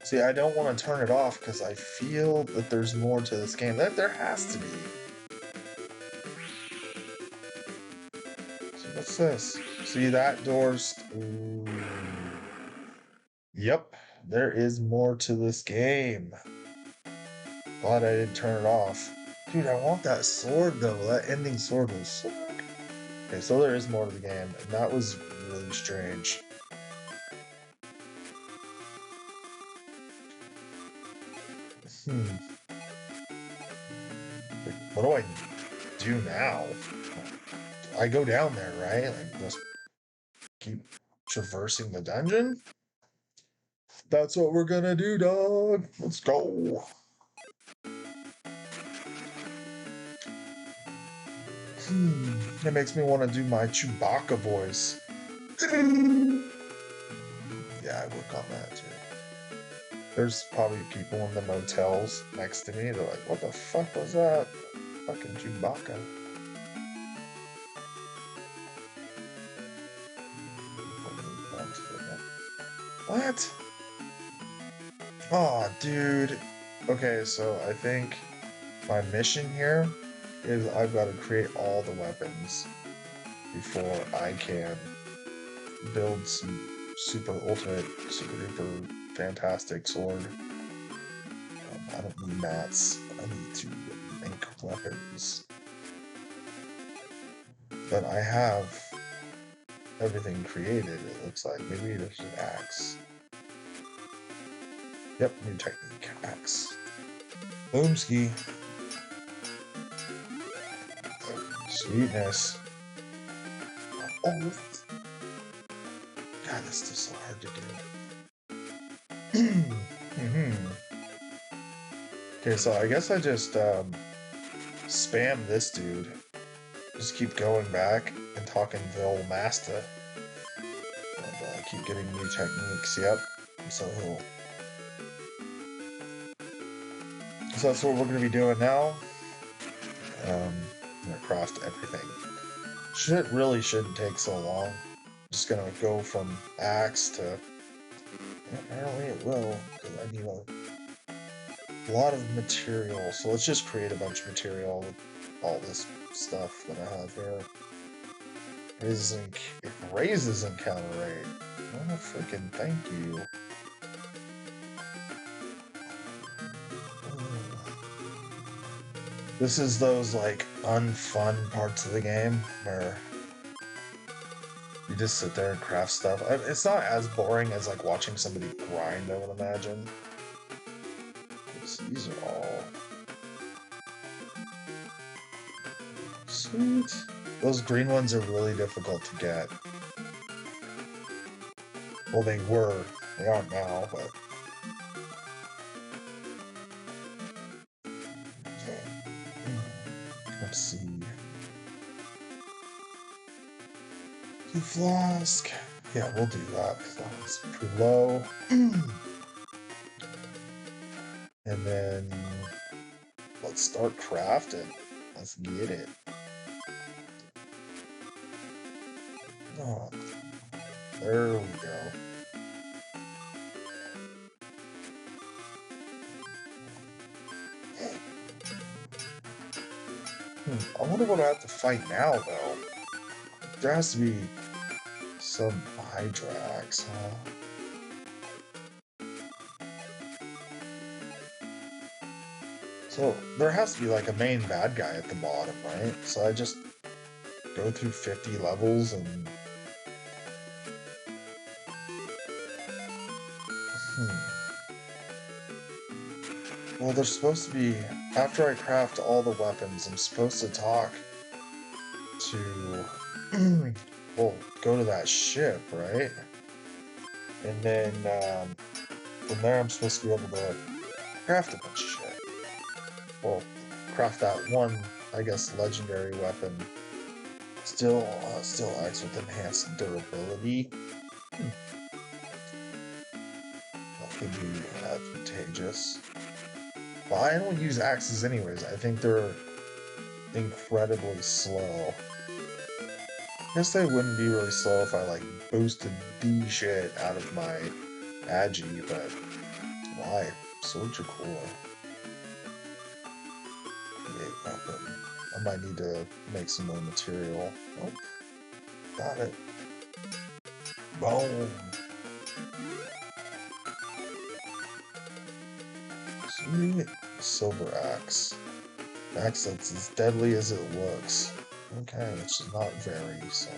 See, I don't want to turn it off because I feel that there's more to this game. There has to be. So what's this? See that door's... Ooh. Yep, there is more to this game. Glad I didn't turn it off. Dude, I want that sword though. That ending sword was sick. Okay, so there is more to the game, and that was really strange. What do I do now? I go down there, right? Like, just keep traversing the dungeon? That's what we're gonna do, dog. Let's go. It makes me want to do my Chewbacca voice. Yeah, I work on that too. There's probably people in the motels next to me. They're like, what the fuck was that? Fucking Chewbacca. What? Aw, dude. Okay, so I think my mission here is I've got to create all the weapons before I can build some super ultimate, super duper fantastic sword. I don't need mats. I need to make weapons. But I have everything created, it looks like. Maybe there's an axe. Yep, new technique. Axe. Boomski. Sweetness. Oh, God, this is so hard to do. Okay, so I guess I just spam this dude. Just keep going back and talking Vil Master. And keep getting new techniques. Yep. So that's what we're going to be doing now. I'm going to craft everything. Really shouldn't take so long. Just going to go from axe to... Apparently it will, because I need a lot of material. So let's just create a bunch of material with all this stuff that I have here. It raises encounter rate. Oh, freaking thank you. This is those, like, unfun parts of the game where you just sit there and craft stuff. It's not as boring as, like, watching somebody grind, I would imagine. These are all... Sweet. Those green ones are really difficult to get. Well, they were. They aren't now, but... Let's see. The flask. Yeah, we'll do that because that was pretty low. And then let's start crafting. Let's get it. Oh, there we go. I wonder what I have to fight now, though. There has to be some Hydrax, huh? So there has to be like a main bad guy at the bottom, right? So I just go through 50 levels and... Well, there's supposed to be... After I craft all the weapons, I'm supposed to talk to... well, go to that ship, right? And then from there I'm supposed to be able to craft a bunch of shit. Well, craft that one, I guess, legendary weapon. Still acts with enhanced durability. That could be advantageous. Well, I don't use axes anyways. I think they're incredibly slow. I guess they wouldn't be really slow if I like boosted the shit out of my agi, but why? Swords are cool. Create weapon. I might need to make some more material. Oh, got it. Boom. Sweet. Silver axe. Axe that's as deadly as it looks. Okay, which is not very, so...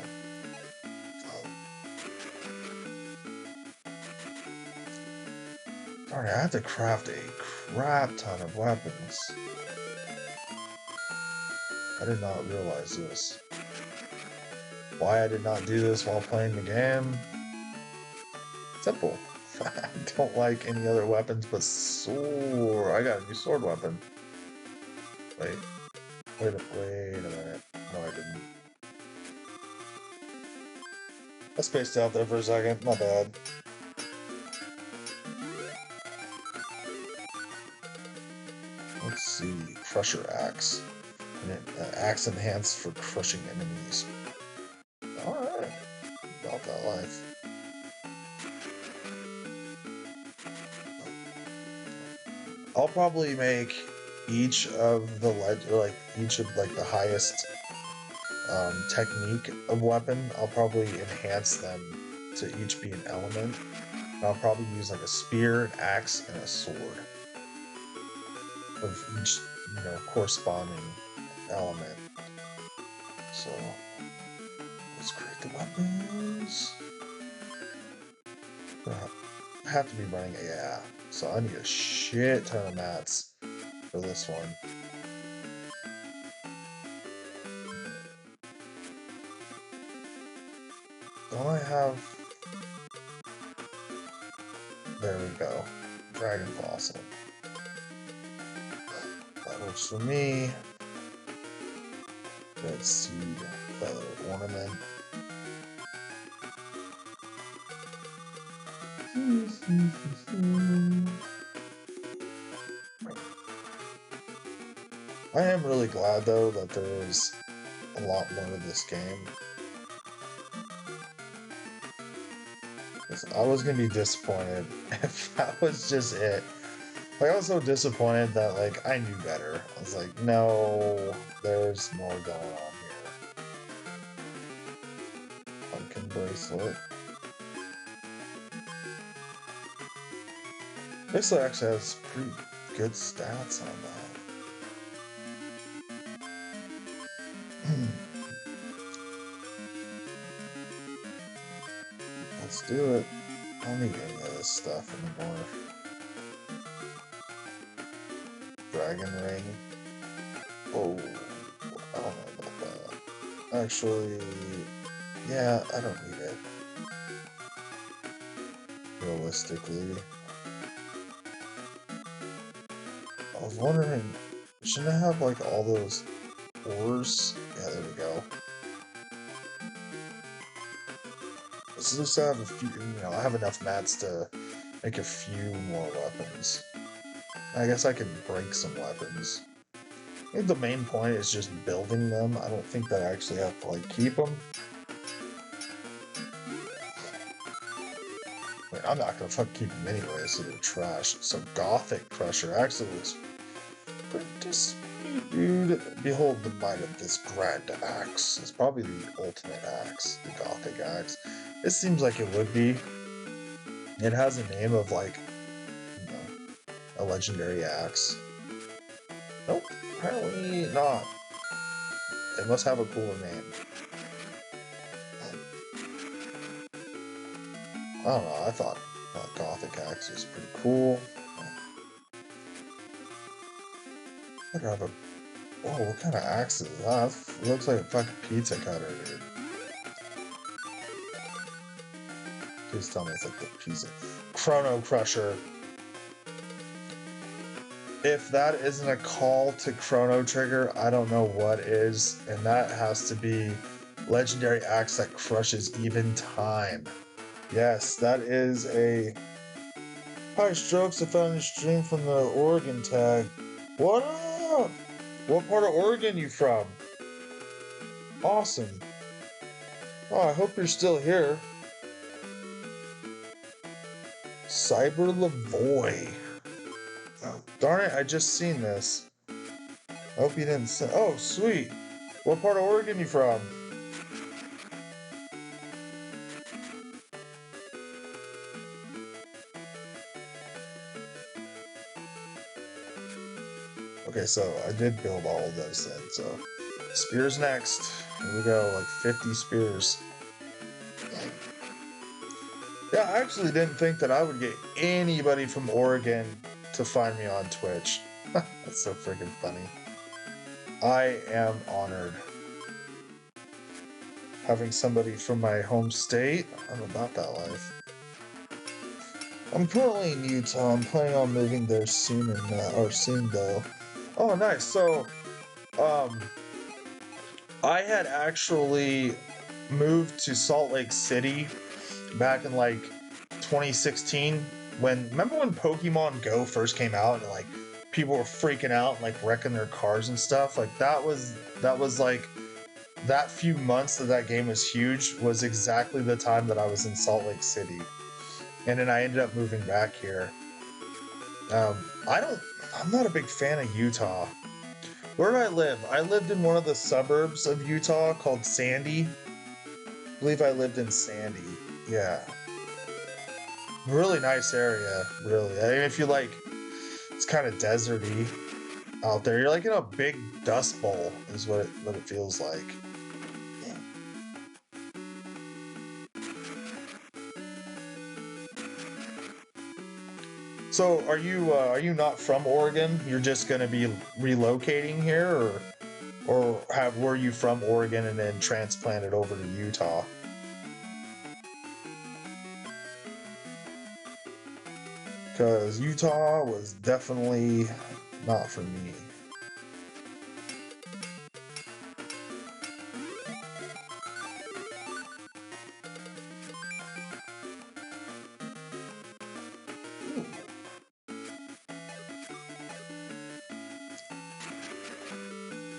Darn, I have to craft a crap ton of weapons. I did not realize this. Why I did not do this while playing the game? Simple. I don't like any other weapons but sword. I got a new sword weapon. Wait a minute. No, I didn't. I spaced out there for a second. My bad. Let's see. Crusher axe. Axe enhanced for crushing enemies. Alright. About that life. I'll probably make each of the the highest technique of weapon. I'll probably enhance them to each be an element. And I'll probably use like a spear, an axe, and a sword of each, corresponding element. So let's create the weapons. I have to be running, yeah. So I need a shit ton of mats for this one. Don't I have... There we go. Dragon Blossom. That works for me. Red Seed, Feather Ornament. I am really glad though that there is a lot more to this game. I was gonna be disappointed if that was just it. Like, I was so disappointed that, like, I knew better. I was like, no, there's more going on here. Pumpkin bracelet. This actually has pretty good stats on that. Let's do it. I don't need any of this stuff anymore. Dragon ring. Oh, I don't know about that. Actually, yeah, I don't need it. Realistically. I was wondering, shouldn't I have like all those ores? Yeah, there we go. Let's just have a few, I have enough mats to make a few more weapons. I guess I can break some weapons. I think the main point is just building them. I don't think that I actually have to, like, keep them. I mean, I'm not gonna fucking keep them anyway, so they're trash. So Gothic Crusher actually looks pretty sweet. Dude, behold the might of this grand axe. It's probably the ultimate axe, the Gothic axe. It seems like it would be. It has a name of like, you know, a legendary axe. Nope, apparently not. It must have a cooler name. I don't know, I thought Gothic axe was pretty cool. I could have a... Whoa, what kind of axe is that? It looks like a fucking pizza cutter, dude. Please tell me it's like the pizza. Chrono Crusher. If that isn't a call to Chrono Trigger, I don't know what is. And that has to be legendary axe that crushes even time. Yes, that is a... Hi, Strokes. I found your stream from the Oregon tag. What up? What part of Oregon you from? Awesome. Oh, I hope you're still here. Cyber Lavoy. Oh, darn it, I just seen this. I hope you didn't say... Oh, sweet. What part of Oregon you from? Okay, so I did build all of those then, so... Spears next. Here we go, like 50 spears. Yeah, I actually didn't think that I would get anybody from Oregon to find me on Twitch. That's so freaking funny. I am honored. Having somebody from my home state, I'm about that life. I'm currently in Utah. I'm planning on moving there soon, or soon though. Oh, nice. So, um, I had actually moved to Salt Lake City back in like 2016. Remember when Pokemon Go first came out and like people were freaking out and like wrecking their cars and stuff? Like that was like that few months that game was huge was exactly the time that I was in Salt Lake City. And then I ended up moving back here. Um, I'm not a big fan of Utah. Where did I live? I lived in one of the suburbs of Utah called Sandy. I believe I lived in Sandy. Yeah. Really nice area, really. I mean, if you like, it's kind of deserty out there. You're like in a big dust bowl, is what it feels like. So, are you not from Oregon? You're just gonna be relocating here, or were you from Oregon and then transplanted over to Utah? Because Utah was definitely not for me.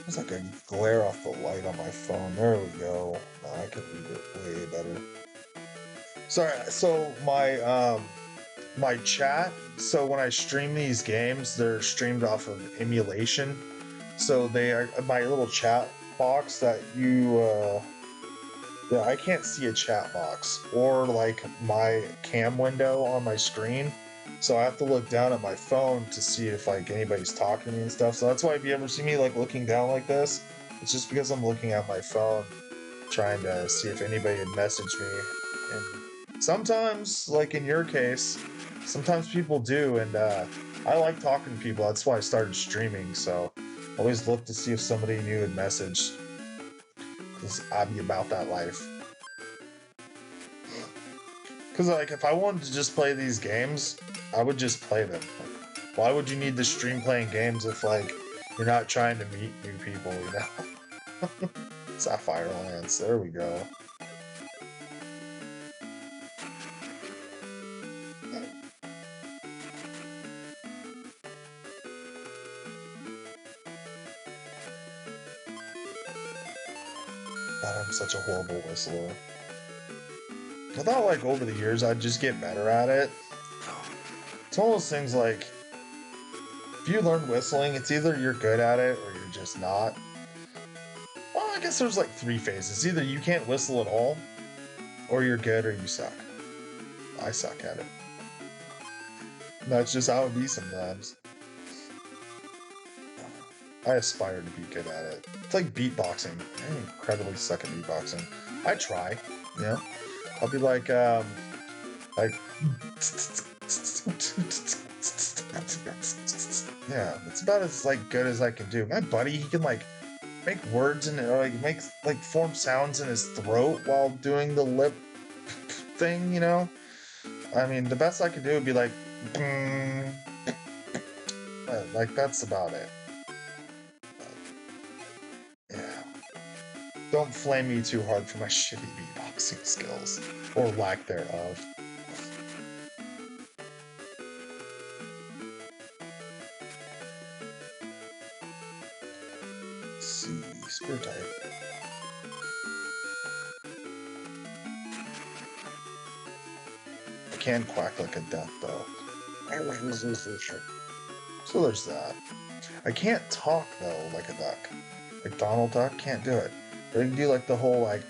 There's like a glare off the light on my phone. There we go. Now I can read it way better. Sorry. So my chat. So when I stream these games, they're streamed off of emulation. So they are my little chat box that you. Yeah, I can't see a chat box or like my cam window on my screen. So I have to look down at my phone to see if like anybody's talking to me and stuff. So that's why if you ever see me like looking down like this, it's just because I'm looking at my phone trying to see if anybody had messaged me. And sometimes, like in your case, sometimes people do, and I like talking to people. That's why I started streaming. So I always look to see if somebody new had messaged, because I'd be about that life. Because like if I wanted to just play these games, I would just play them. Like, why would you need to stream playing games if like you're not trying to meet new people, you know? Sapphire Lance, there we go. God, I'm such a horrible whistler. I thought like over the years I'd just get better at it. It's one of those things like If you learn whistling, it's either you're good at it or you're just not. Well, I guess there's like three phases. Either you can't whistle at all, or you're good, or you suck. I suck at it. That's just how it be sometimes. I aspire to be good at it. It's like beatboxing. I incredibly suck at beatboxing. I try, you know. I'll be like, yeah, it's about as like good as I can do. My buddy, he can like make words and like make like form sounds in his throat while doing the lip thing, you know. I mean, the best I could do would be like, like that's about it. Yeah. Don't flame me too hard for my shitty beatboxing skills or lack thereof. Let's see, spear type. I can quack like a duck though. So there's that. I can't talk though like a duck. Like Donald Duck can't do it. But I can do like the whole like.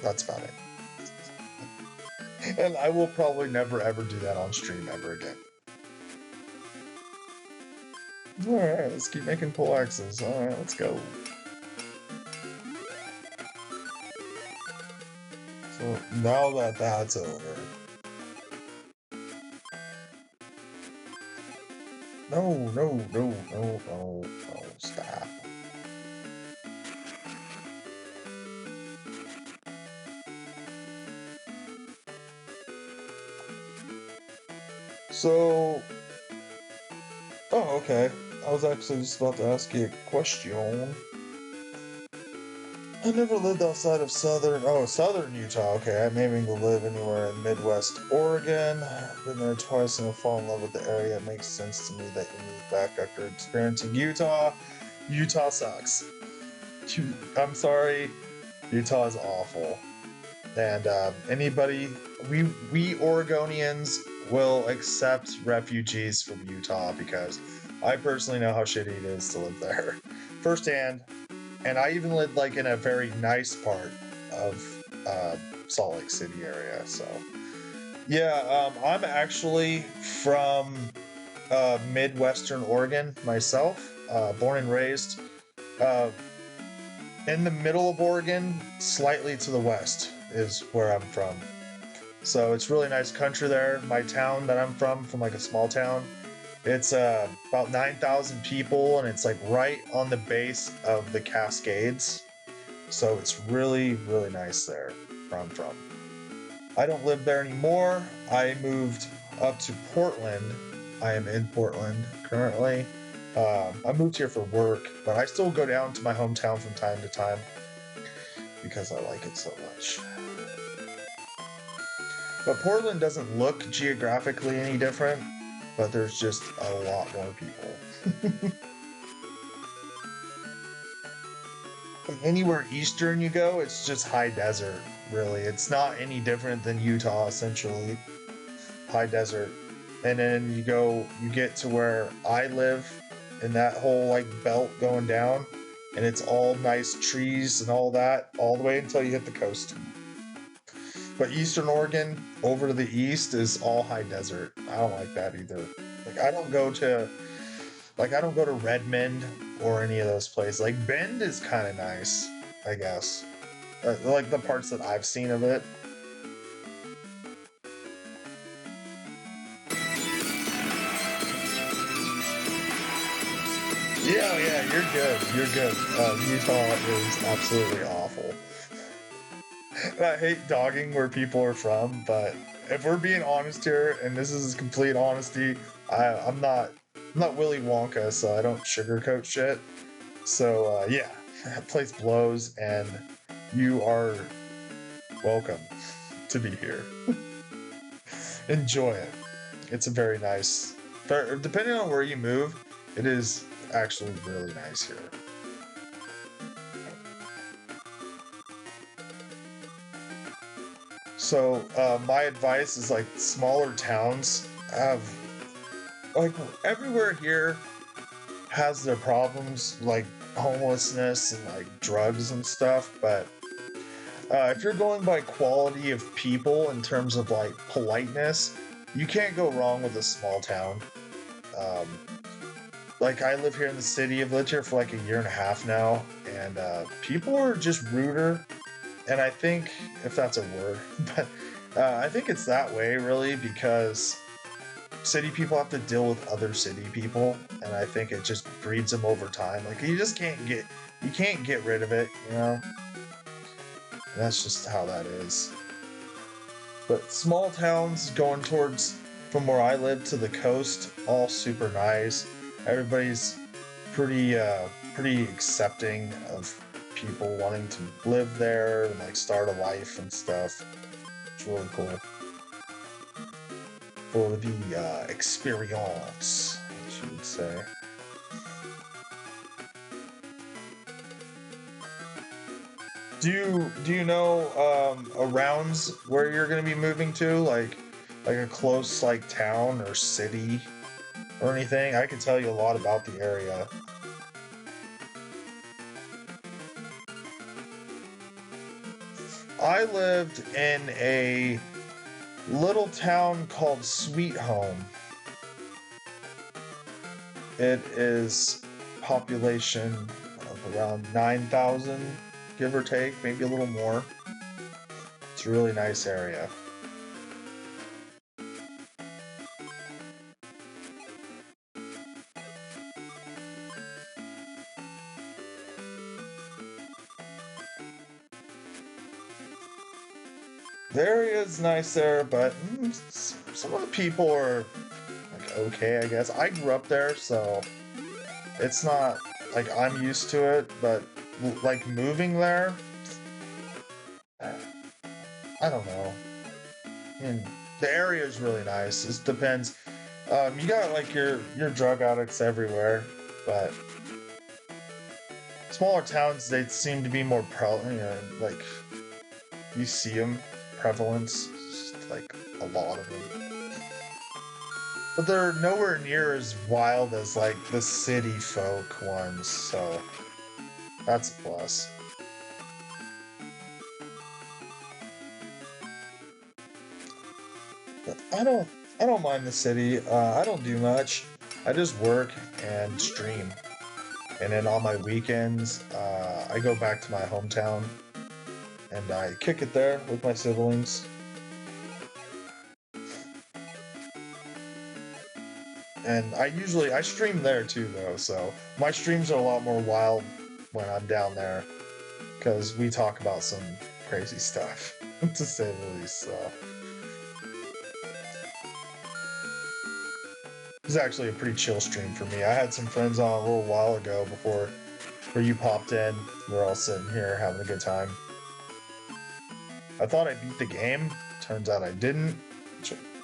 That's about it. And I will probably never ever do that on stream ever again. Alright, let's keep making pull axes. Alright, let's go. So now that that's over. No, no, no, no, no, no, stop. So, oh, okay. I was actually just about to ask you a question. I never lived outside of southern Utah. Okay, I'm aiming to live anywhere in Midwest Oregon. Been there twice and I've fallen in love with the area. It makes sense to me that you move back after experiencing Utah. Utah sucks. I'm sorry, Utah is awful. And anybody, we Oregonians will accept refugees from Utah because I personally know how shitty it is to live there firsthand. And I even lived like in a very nice part of Salt Lake City area. So yeah, I'm actually from Midwestern Oregon myself, born and raised. Uh, in the middle of Oregon, slightly to the west, is where I'm from. So it's really nice country there. My town that I'm from like a small town, it's about 9,000 people, and it's like right on the base of the Cascades. So it's really, really nice there where I'm from. I don't live there anymore. I moved up to Portland. I am in Portland currently. I moved here for work, but I still go down to my hometown from time to time because I like it so much. But Portland doesn't look geographically any different, but there's just a lot more people. Anywhere eastern you go, it's just high desert, really. It's not any different than Utah, essentially. High desert. And then you get to where I live in that whole like belt going down, and it's all nice trees and all that, all the way until you hit the coast. But Eastern Oregon, over to the east, is all high desert. I don't like that either. Like I don't go to Redmond or any of those places. Like Bend is kind of nice, I guess. Like the parts that I've seen of it. Yeah, yeah, you're good. You're good. Utah is absolutely awful. I hate dogging where people are from, but if we're being honest here, and this is complete honesty, I'm not Willy Wonka, so I don't sugarcoat shit. So yeah, that place blows, and you are welcome to be here. Enjoy it. It's a very nice. Depending on where you move, it is actually really nice here. So my advice is like smaller towns have like everywhere here has their problems, like homelessness and like drugs and stuff. But if you're going by quality of people in terms of like politeness, you can't go wrong with a small town. Um, like I live here in the city. I've lived here for like a year and a half now, and people are just ruder. And I think if that's a word, but I think it's that way really because city people have to deal with other city people, and I think it just breeds them over time. Like you can't get rid of it, you know. And that's just how that is. But small towns going towards from where I live to the coast, all super nice. Everybody's pretty accepting of people wanting to live there and like start a life and stuff. It's really cool for the experience, as you would say. Do you know arounds where you're gonna be moving to, like a close like town or city or anything? I can tell you a lot about the area. I lived in a little town called Sweet Home. It is population of around 9,000, give or take, maybe a little more. It's a really nice area. The area is nice there, but some of the people are like okay, I guess. I grew up there, so it's not like I'm used to it, but like moving there, I don't know. And the area is really nice. It depends. You got like your drug addicts everywhere, but smaller towns they seem to be more like you see them prevalence, just like a lot of them. But they're nowhere near as wild as like the city folk ones, so that's a plus. But I don't mind the city. I don't do much. I just work and stream. And then on my weekends, I go back to my hometown and I kick it there with my siblings. And I stream there too though, so my streams are a lot more wild when I'm down there because we talk about some crazy stuff to say the least. So it's actually a pretty chill stream for me. I had some friends on a little while ago before where you popped in. We're all sitting here having a good time. I thought I beat the game. Turns out I didn't,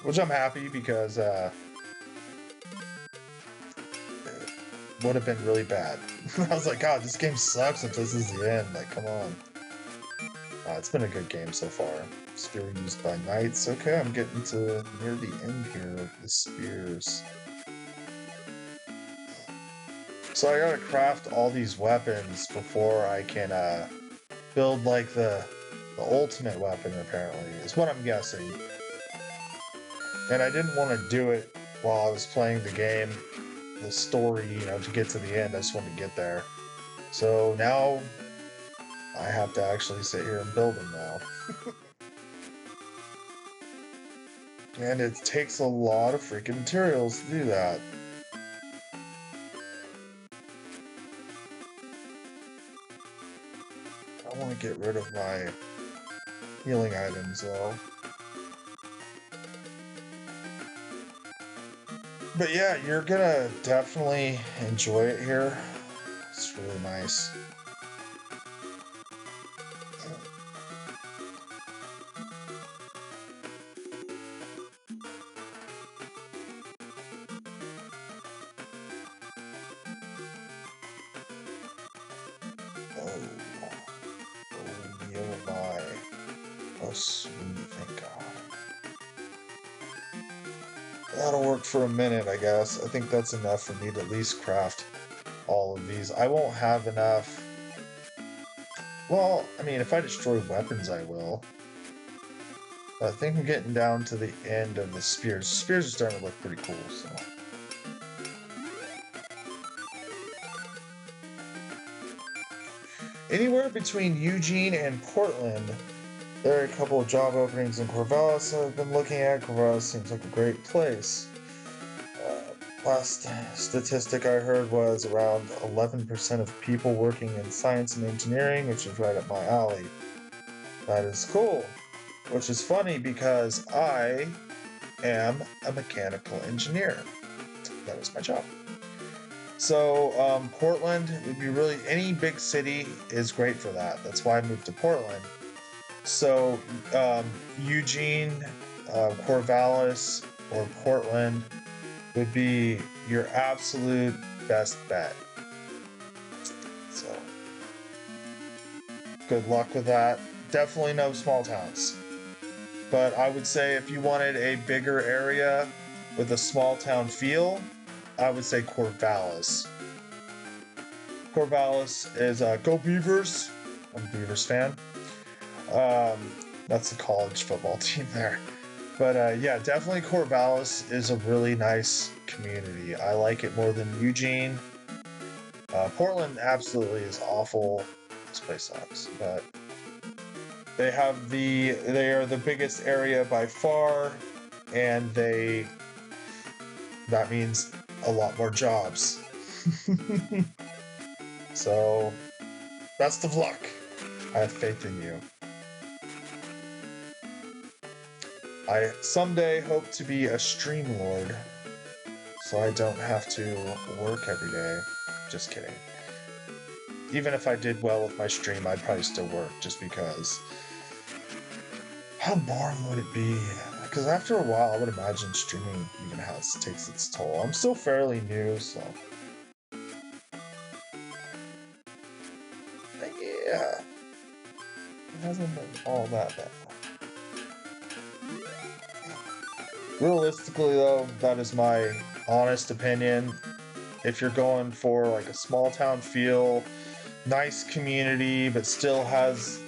which I'm happy because it would have been really bad. I was like, God, this game sucks if this is the end. Like, come on. It's been a good game so far. Spear used by knights. Okay, I'm getting to near the end here of the spears. So I gotta craft all these weapons before I can build like the ultimate weapon. Apparently, is what I'm guessing. And I didn't want to do it while I was playing the game, the story, to get to the end. I just wanted to get there. So now I have to actually sit here and build them now. And it takes a lot of freaking materials to do that. I want to get rid of my healing items though. But yeah, you're gonna definitely enjoy it here. It's really nice. Oh, oh, my. Oh, sweet, thank God. That'll work for a minute, I guess. I think that's enough for me to at least craft all of these. I won't have enough. Well, I mean, if I destroy weapons, I will. But I think I'm getting down to the end of the spears. Spears are starting to look pretty cool, so. Anywhere between Eugene and Portland, there are a couple of job openings in Corvallis I've been looking at. Corvallis seems like a great place. Last statistic I heard was around 11% of people working in science and engineering, which is right up my alley. That is cool. Which is funny because I am a mechanical engineer. That is my job. So Portland would be really, any big city is great for that. That's why I moved to Portland. So Eugene, Corvallis, or Portland would be your absolute best bet. So good luck with that. Definitely no small towns. But I would say if you wanted a bigger area with a small town feel, I would say Corvallis. Corvallis is Go Beavers. I'm a Beavers fan. That's the college football team there. But yeah, definitely Corvallis is a really nice community. I like it more than Eugene. Portland absolutely is awful. This place sucks, but they are the biggest area by far, and that means a lot more jobs. So, best of luck. I have faith in you. I someday hope to be a stream lord, so I don't have to work every day. Just kidding. Even if I did well with my stream, I'd probably still work just because. How boring would it be? Because after a while, I would imagine streaming even takes its toll. I'm still fairly new, so. Yeah. It hasn't been all that bad. Realistically, though, that is my honest opinion. If you're going for like a small town feel, nice community, but still has.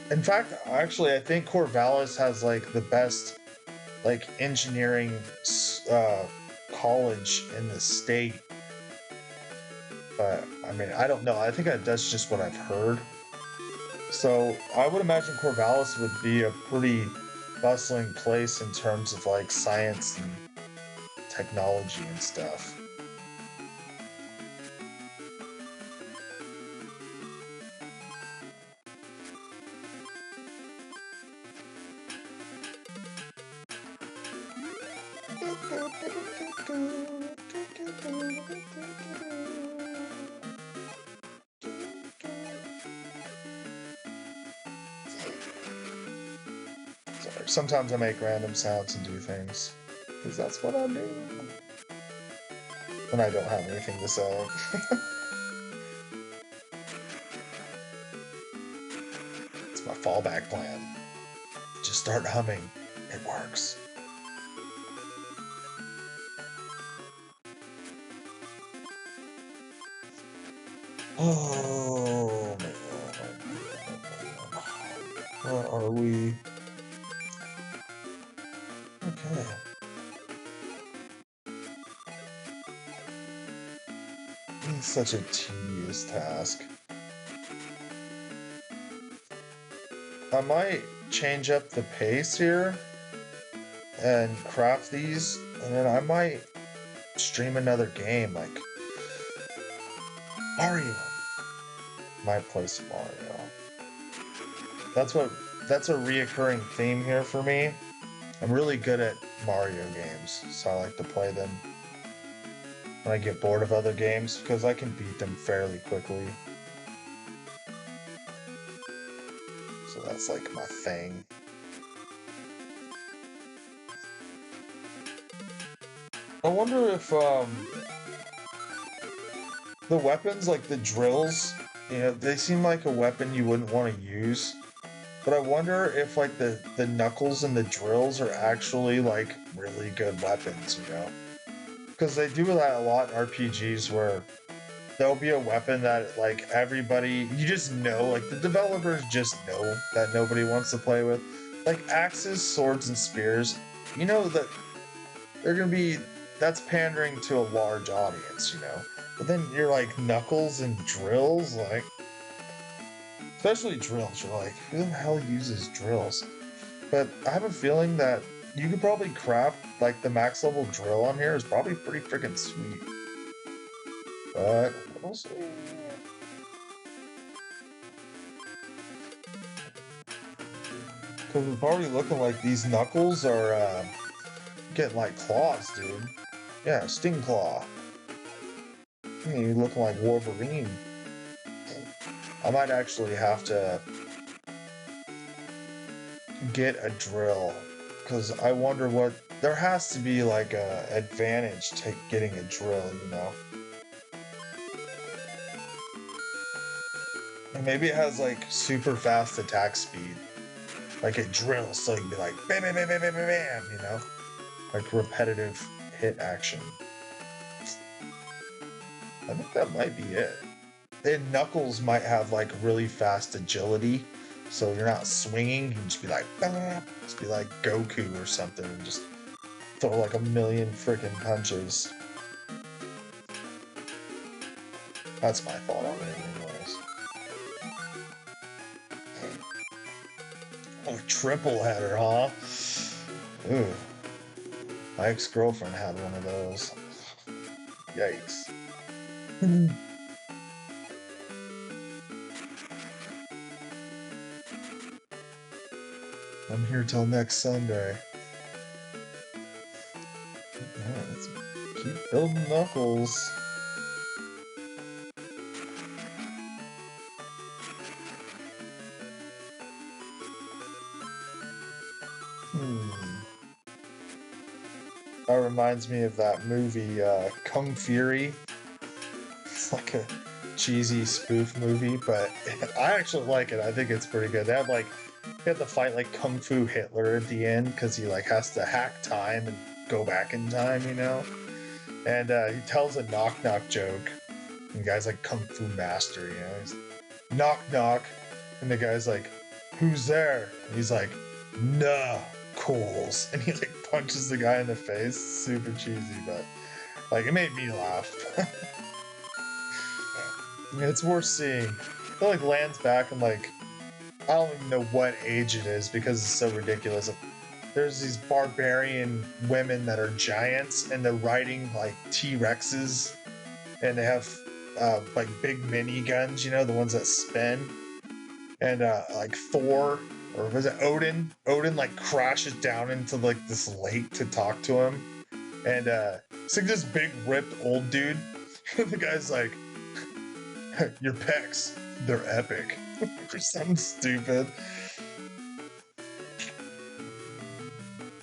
In fact, actually, I think Corvallis has like the best like engineering college in the state. But I mean, I don't know. I think that's just what I've heard. So I would imagine Corvallis would be a pretty bustling place in terms of like science and technology and stuff. Sorry, sometimes I make random sounds and do things because that's what I do when I don't have anything to say. It's my fallback plan. Just start humming. It works. Oh man. Where are we? Okay. It's such a tedious task. I might change up the pace here and craft these, and then I might stream another game like Mario. Might play some Mario. That's a reoccurring theme here for me. I'm really good at Mario games, so I like to play them when I get bored of other games because I can beat them fairly quickly. So that's like my thing. I wonder if the weapons, like the drills, they seem like a weapon you wouldn't want to use But I wonder if like the knuckles and the drills are actually like really good weapons, you know? Because they do that a lot in RPGs where there'll be a weapon that like everybody you just know, like the developers just know that nobody wants to play with. Like axes, swords, and spears. You know that they're gonna be that's pandering to a large audience, you know. But then you're like knuckles and drills, like especially drills. You're like, who the hell uses drills? But I have a feeling that you could probably craft like the max level drill on here is probably pretty freaking sweet. But we'll see. Because it's already looking like these knuckles are getting like claws, dude. Yeah, sting claw. You're looking like Wolverine. I might actually have to get a drill because I wonder what there has to be like a advantage to getting a drill, you know. And maybe it has like super fast attack speed, like it drills, so you'd be like bam, bam, bam, bam, bam, bam, bam, you know, like repetitive hit action. I think that might be it. And Knuckles might have like really fast agility, so you're not swinging. You can just be like, "Bah!" Just be like Goku or something, and just throw like a million freaking punches. That's my thought on it, anyways. Oh, triple header, huh? Ooh, my ex-girlfriend had one of those. Yikes. I'm here till next Sunday. Yeah, let's keep building Knuckles. Hmm. That reminds me of that movie, Kung Fury. It's like a cheesy spoof movie, but I actually like it. I think it's pretty good. They have like they have to fight like Kung Fu Hitler at the end because he like has to hack time and go back in time, you know. And he tells a knock knock joke. And the guy's like Kung Fu master, you know. He's knock knock, and the guy's like, "Who's there?" And he's like, "Nah, Coles," and he like punches the guy in the face. Super cheesy, but like it made me laugh. It's worth seeing. It like lands back and like I don't even know what age it is because it's so ridiculous. Like, there's these barbarian women that are giants and they're riding like T Rexes and they have like big mini guns, you know, the ones that spin. And like Thor or was it Odin? Odin like crashes down into like this lake to talk to him, and it's like this big ripped old dude. The guy's like, "Your pecs, they're epic," or something stupid.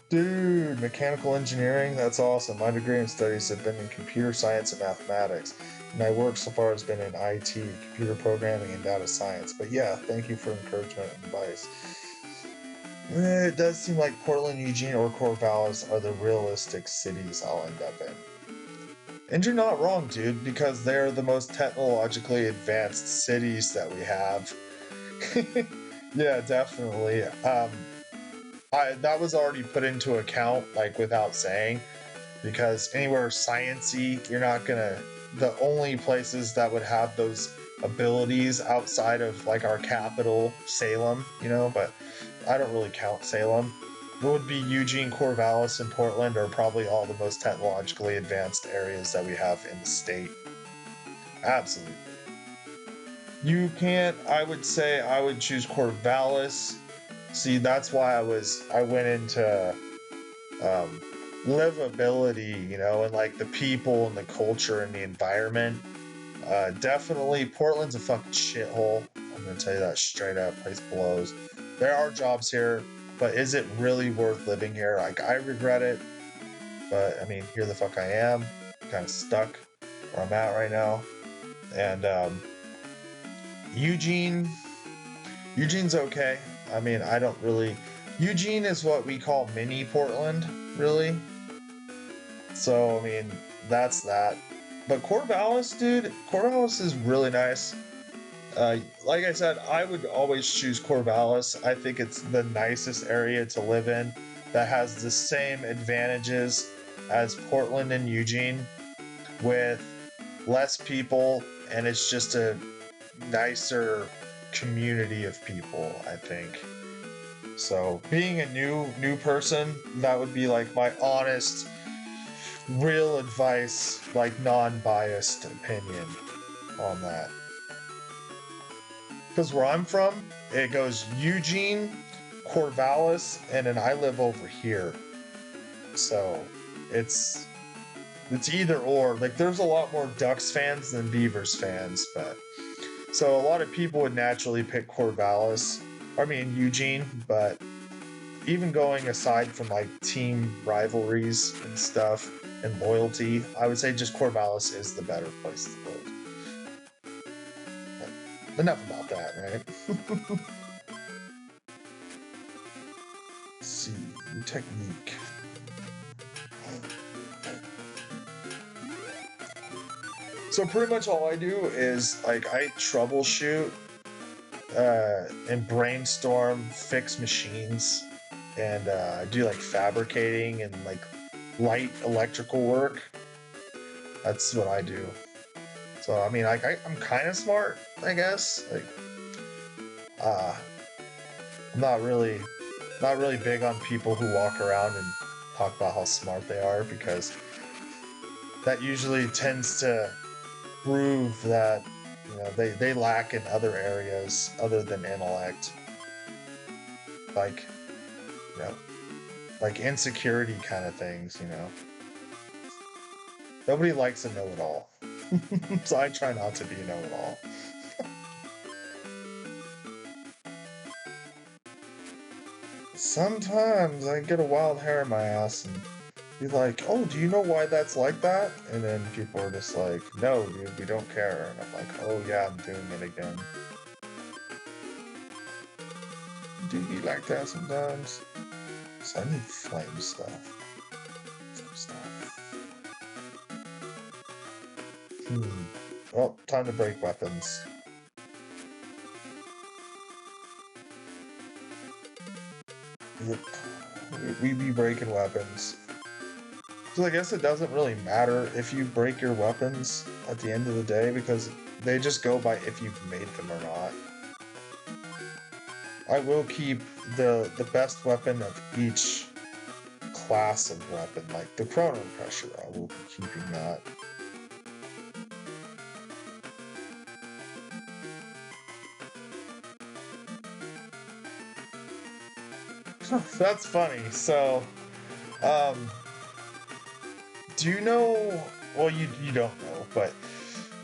Dude, mechanical engineering, that's awesome. My degree and studies have been in computer science and mathematics. My work so far has been in IT, computer programming, and data science. But yeah, thank you for encouragement and advice. It does seem like Portland, Eugene, or Corvallis are the realistic cities I'll end up in. And you're not wrong, dude, because they're the most technologically advanced cities that we have. Yeah, definitely. That was already put into account, like without saying, because anywhere sciency, you're not gonna. The only places that would have those abilities outside of like our capital, Salem, you know, but I don't really count Salem. It would be Eugene, Corvallis, and Portland are probably all the most technologically advanced areas that we have in the state. Absolutely. You can't. I would say I would choose Corvallis. See, that's why I went into um, livability, you know, and like the people and the culture and the environment. Definitely, Portland's a fucking shithole. I'm gonna tell you that straight up. Place blows. There are jobs here, but is it really worth living here? Like, I regret it, but I mean, here the fuck I am, kind of stuck where I'm at right now. And Eugene, Eugene's okay. I mean, I don't really. Eugene is what we call mini Portland, really. So I mean, that's that. But Corvallis, dude, Corvallis is really nice. Like I said, I would always choose Corvallis. I think it's the nicest area to live in that has the same advantages as Portland and Eugene with less people, and it's just a nicer community of people, I think. So, being a new person, that would be like my honest, real advice, like non-biased opinion on that. Because where I'm from, it goes Eugene, Corvallis, and then I live over here. So it's it's either or. Like there's a lot more Ducks fans than Beavers fans, but so a lot of people would naturally pick Corvallis. I mean Eugene, but even going aside from like team rivalries and stuff and loyalty, I would say just Corvallis is the better place to live. But enough about that, right? Let's see, new technique. So pretty much all I do is like I troubleshoot and brainstorm, fix machines, and I do like fabricating and like light electrical work. That's what I do. So I mean, like I'm kind of smart, I guess. Like, uh, I'm not really big on people who walk around and talk about how smart they are because that usually tends to prove that they lack in other areas other than intellect, like you know like insecurity kind of things. Nobody likes a know-it-all. So I try not to be a know-it-all. Sometimes I get a wild hair in my ass and be like, oh, do you know why that's like that? And then people are just like, no, dude, we don't care. And I'm like, oh yeah, I'm doing it again. Do be like that sometimes. So I need flame stuff. Some stuff. Well, time to break weapons. Yep. We be breaking weapons. So I guess it doesn't really matter if you break your weapons at the end of the day because they just go by if you've made them or not. I will keep the best weapon of each class of weapon, like the chrono pressure. I will be keeping that. That's funny. So, um, do you know? Well, you don't know, but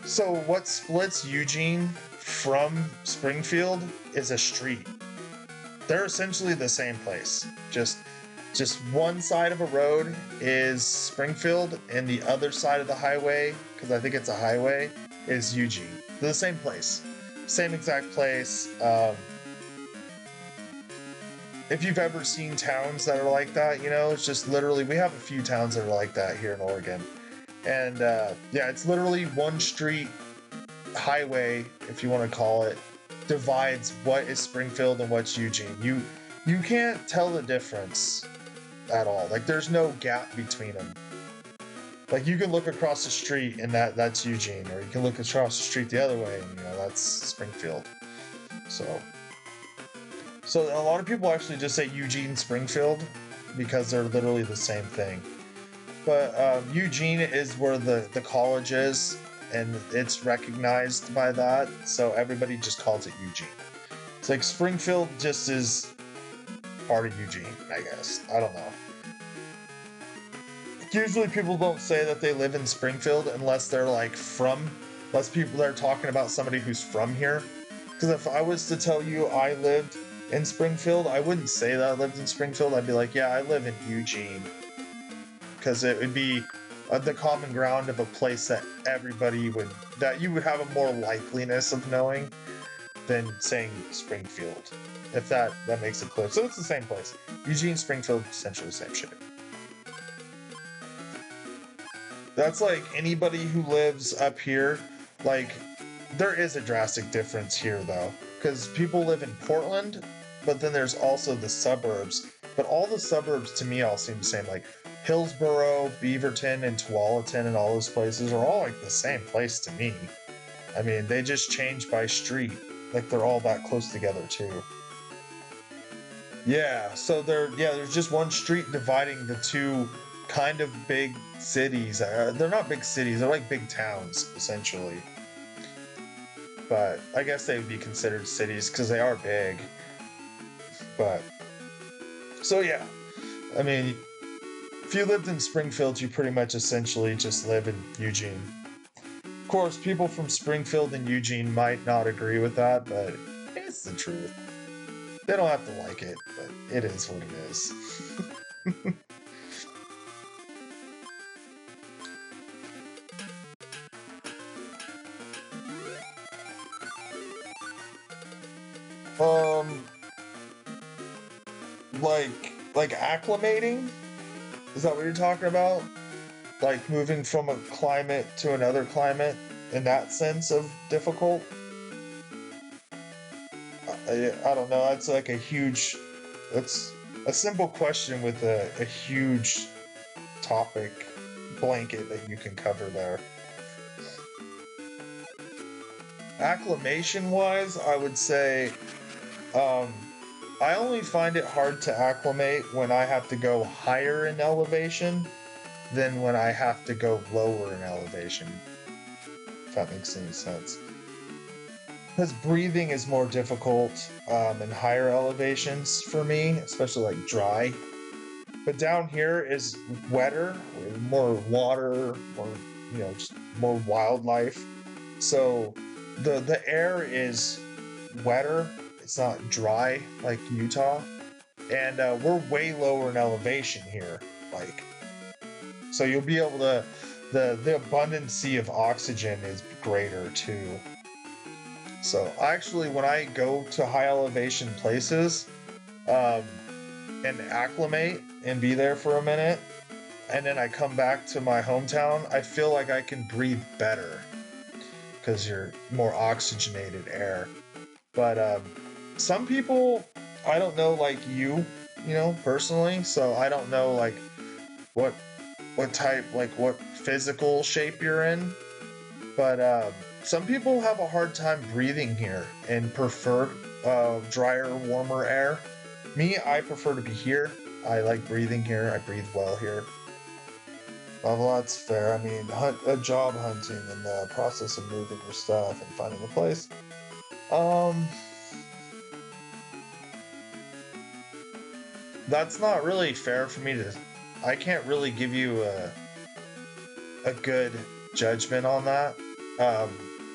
so what splits Eugene from Springfield is a street. They're essentially the same place. Just one side of a road is Springfield, and the other side of the highway, because I think it's a highway, is Eugene. They're the same place, same exact place. If you've ever seen towns that are like that, it's just literally we have a few towns that are like that here in Oregon, and yeah, it's literally one street highway, if you want to call it, divides what is Springfield and what's Eugene. You can't tell the difference at all. Like there's no gap between them. Like you can look across the street and that's Eugene, or you can look across the street the other way and that's Springfield. So a lot of people actually just say Eugene Springfield because they're literally the same thing. But Eugene is where the college is, and it's recognized by that, so everybody just calls it Eugene. It's like Springfield just is part of Eugene, I guess. I don't know. Usually people don't say that they live in Springfield unless they're like unless people are talking about somebody who's from here. Because if I was to tell you I lived in Springfield, I wouldn't say that I lived in Springfield. I'd be like, yeah, I live in Eugene. Because it would be the common ground of a place that that you would have a more likeliness of knowing. than saying Springfield, if that makes it clear. So it's the same place. Eugene, Springfield, essentially the same shit. That's like anybody who lives up here, like there is a drastic difference here though, because people live in Portland, but then there's also the suburbs. But all the suburbs to me all seem the same. Like Hillsboro, Beaverton, and Tualatin, and all those places are all like the same place to me. I mean, they just change by street. Like they're all that close together too. Yeah, so there's just one street dividing the two kind of big cities. They're not big cities, they're like big towns essentially. But I guess they would be considered cities because they are big. But so yeah, I mean, if you lived in Springfield, you pretty much essentially just live in Eugene. Of course, people from Springfield and Eugene might not agree with that, but it's the truth. They don't have to like it, but it is what it is. um, like acclimating? Is that what you're talking about? Like moving from a climate to another climate in that sense of difficult? I don't know. That's like a huge. That's a simple question with a huge topic blanket that you can cover there. Acclimation wise, I would say um, I only find it hard to acclimate when I have to go higher in elevation than when I have to go lower in elevation, if that makes any sense. Because breathing is more difficult in higher elevations for me, especially like dry. But down here is wetter, more water, more just more wildlife. So the air is wetter. It's not dry like Utah, and we're way lower in elevation here. Like, so you'll be able to the abundancy of oxygen is greater too. So actually, when I go to high elevation places, um, and acclimate and be there for a minute, and then I come back to my hometown, I feel like I can breathe better because you're more oxygenated air. But some people, I don't know, like personally, so I don't know like what type, like what physical shape you're in. But some people have a hard time breathing here and prefer drier, warmer air. Me, I prefer to be here. I like breathing here. I breathe well here. Well, that's fair. I mean, job hunting and the process of moving your stuff and finding a place. Um, that's not really fair for me to. I can't really give you a good judgment on that. Um,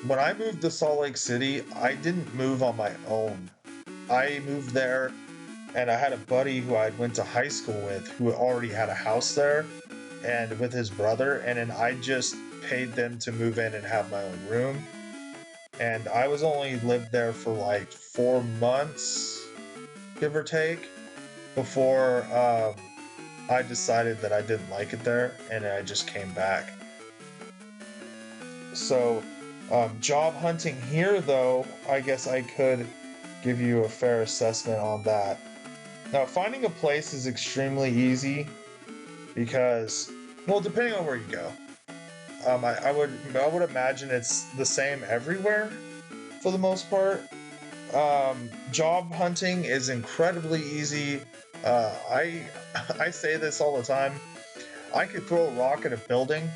when I moved to Salt Lake City, I didn't move on my own. I moved there, and I had a buddy who I went to high school with who already had a house there, and with his brother, and then I just paid them to move in and have my own room. And I was only lived there for like 4 months, give or take, before I decided that I didn't like it there, and I just came back. So, job hunting here, though, I guess I could give you a fair assessment on that. Now, finding a place is extremely easy because, well, depending on where you go, I would imagine it's the same everywhere for the most part. Job hunting is incredibly easy. I I say this all the time. I could throw a rock at a building,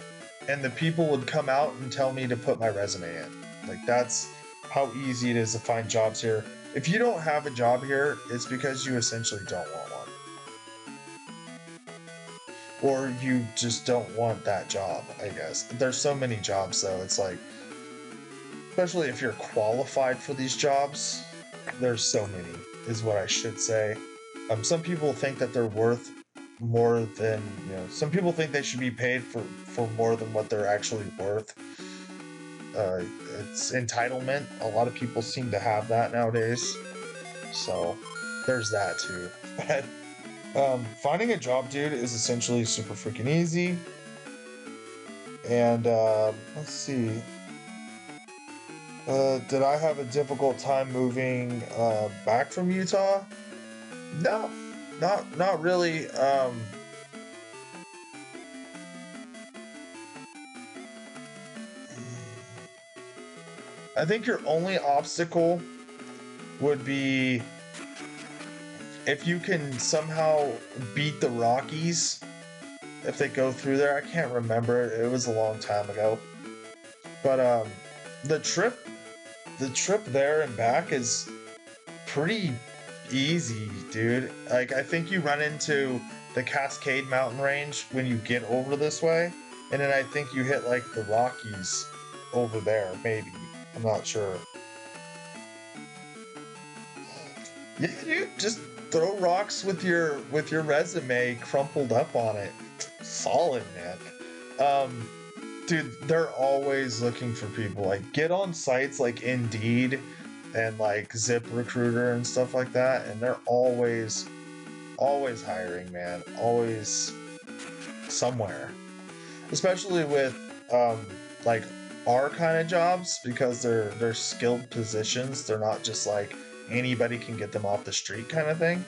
and the people would come out and tell me to put my resume in. Like that's how easy it is to find jobs here. If you don't have a job here, it's because you essentially don't want one, or you just don't want that job. I guess there's so many jobs though. It's like, especially if you're qualified for these jobs, there's so many. Is what I should say. Some people think that they're worth more than some people think they should be paid for more than what they're actually worth. Uh, it's entitlement. A lot of people seem to have that nowadays. So there's that too. But finding a job, dude, is essentially super freaking easy. And let's see. Did I have a difficult time moving back from Utah? No, not really. I think your only obstacle would be if you can somehow beat the Rockies. If they go through there, I can't remember. It was a long time ago. But the trip, the trip there and back is pretty easy, dude. Like I think you run into the Cascade Mountain Range when you get over this way, and then I think you hit like the Rockies over there, maybe. I'm not sure. Yeah, dude, just throw rocks with your resume crumpled up on it. Solid, man. Um, dude, they're always looking for people. Like, get on sites like Indeed and like Zip Recruiter and stuff like that, and they're always hiring, man. Always somewhere. Especially with like our kind of jobs because they're skilled positions. They're not just like anybody can get them off the street kind of thing.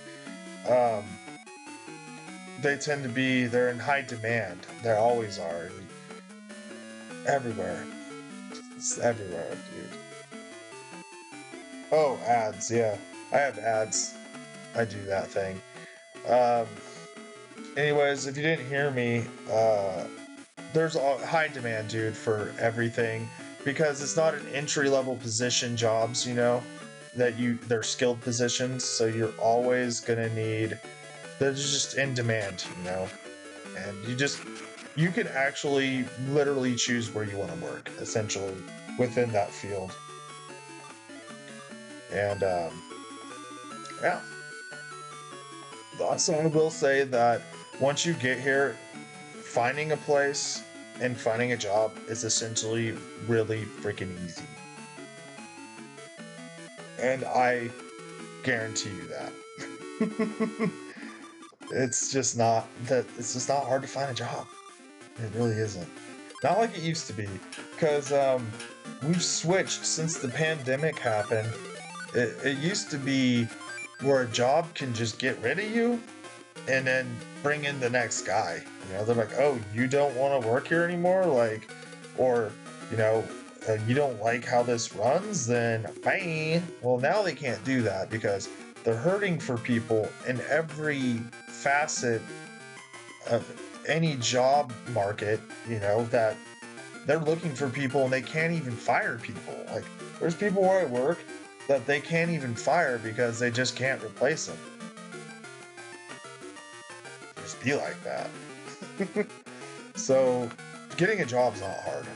Um, they tend to be they're in high demand. They always are everywhere. It's everywhere, dude. Oh, ads, yeah. I have ads. I do that thing. Um, anyways, if you didn't hear me, there's a high demand, dude, for everything because it's not an entry level position jobs, you know, they're skilled positions, so you're always gonna need. They're just in demand, you know, and you can actually literally choose where you want to work, essentially within that field, and yeah. Also, I will say that once you get here, finding a place and finding a job is essentially really freaking easy. And I guarantee you that. It's just not hard to find a job. It really isn't. Not like it used to be. Because we've switched since the pandemic happened. It used to be where a job can just get rid of you and then bring in the next guy. You know, they're like, oh, you don't want to work here anymore? Like, or, you know, you don't like how this runs? Then bye. Well, now they can't do that because they're hurting for people in every facet of any job market, you know, that they're looking for people and they can't even fire people. Like, there's people where I work that they can't even fire because they just can't replace them. Just be like that. So, getting a job's not hard.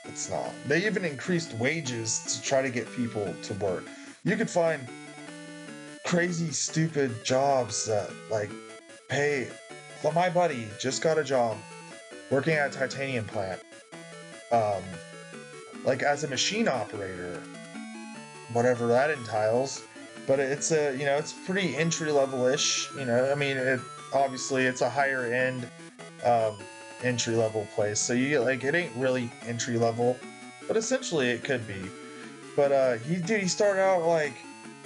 It's not. They even increased wages to try to get people to work. You could find crazy, stupid jobs that, like, pay. Well, my buddy just got a job working at a titanium plant, um, like as a machine operator, whatever that entiles. But it's a, you know, it's pretty entry level ish. You know, I mean, obviously it's a higher end um, entry level place. So you get like it ain't really entry level, but essentially it could be. But he started out like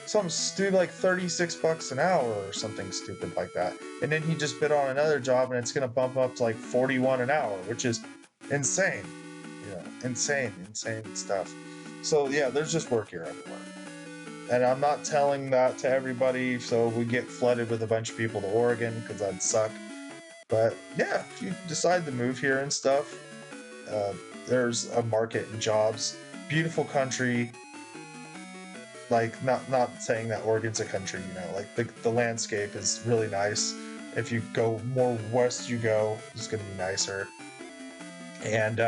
something stupid like 36 bucks an hour or something stupid like that. And then he just bid on another job and it's gonna bump up to like 41 an hour, which is insane. You know, insane stuff. So yeah, there's just work here everywhere. And I'm not telling that to everybody so we get flooded with a bunch of people to Oregon because that'd suck. But yeah, if you decide to move here and stuff, uh, there's a market in jobs. Beautiful country. Like not saying that Oregon's a country, you know, like the landscape is really nice. If you go more west you go, it's gonna be nicer. And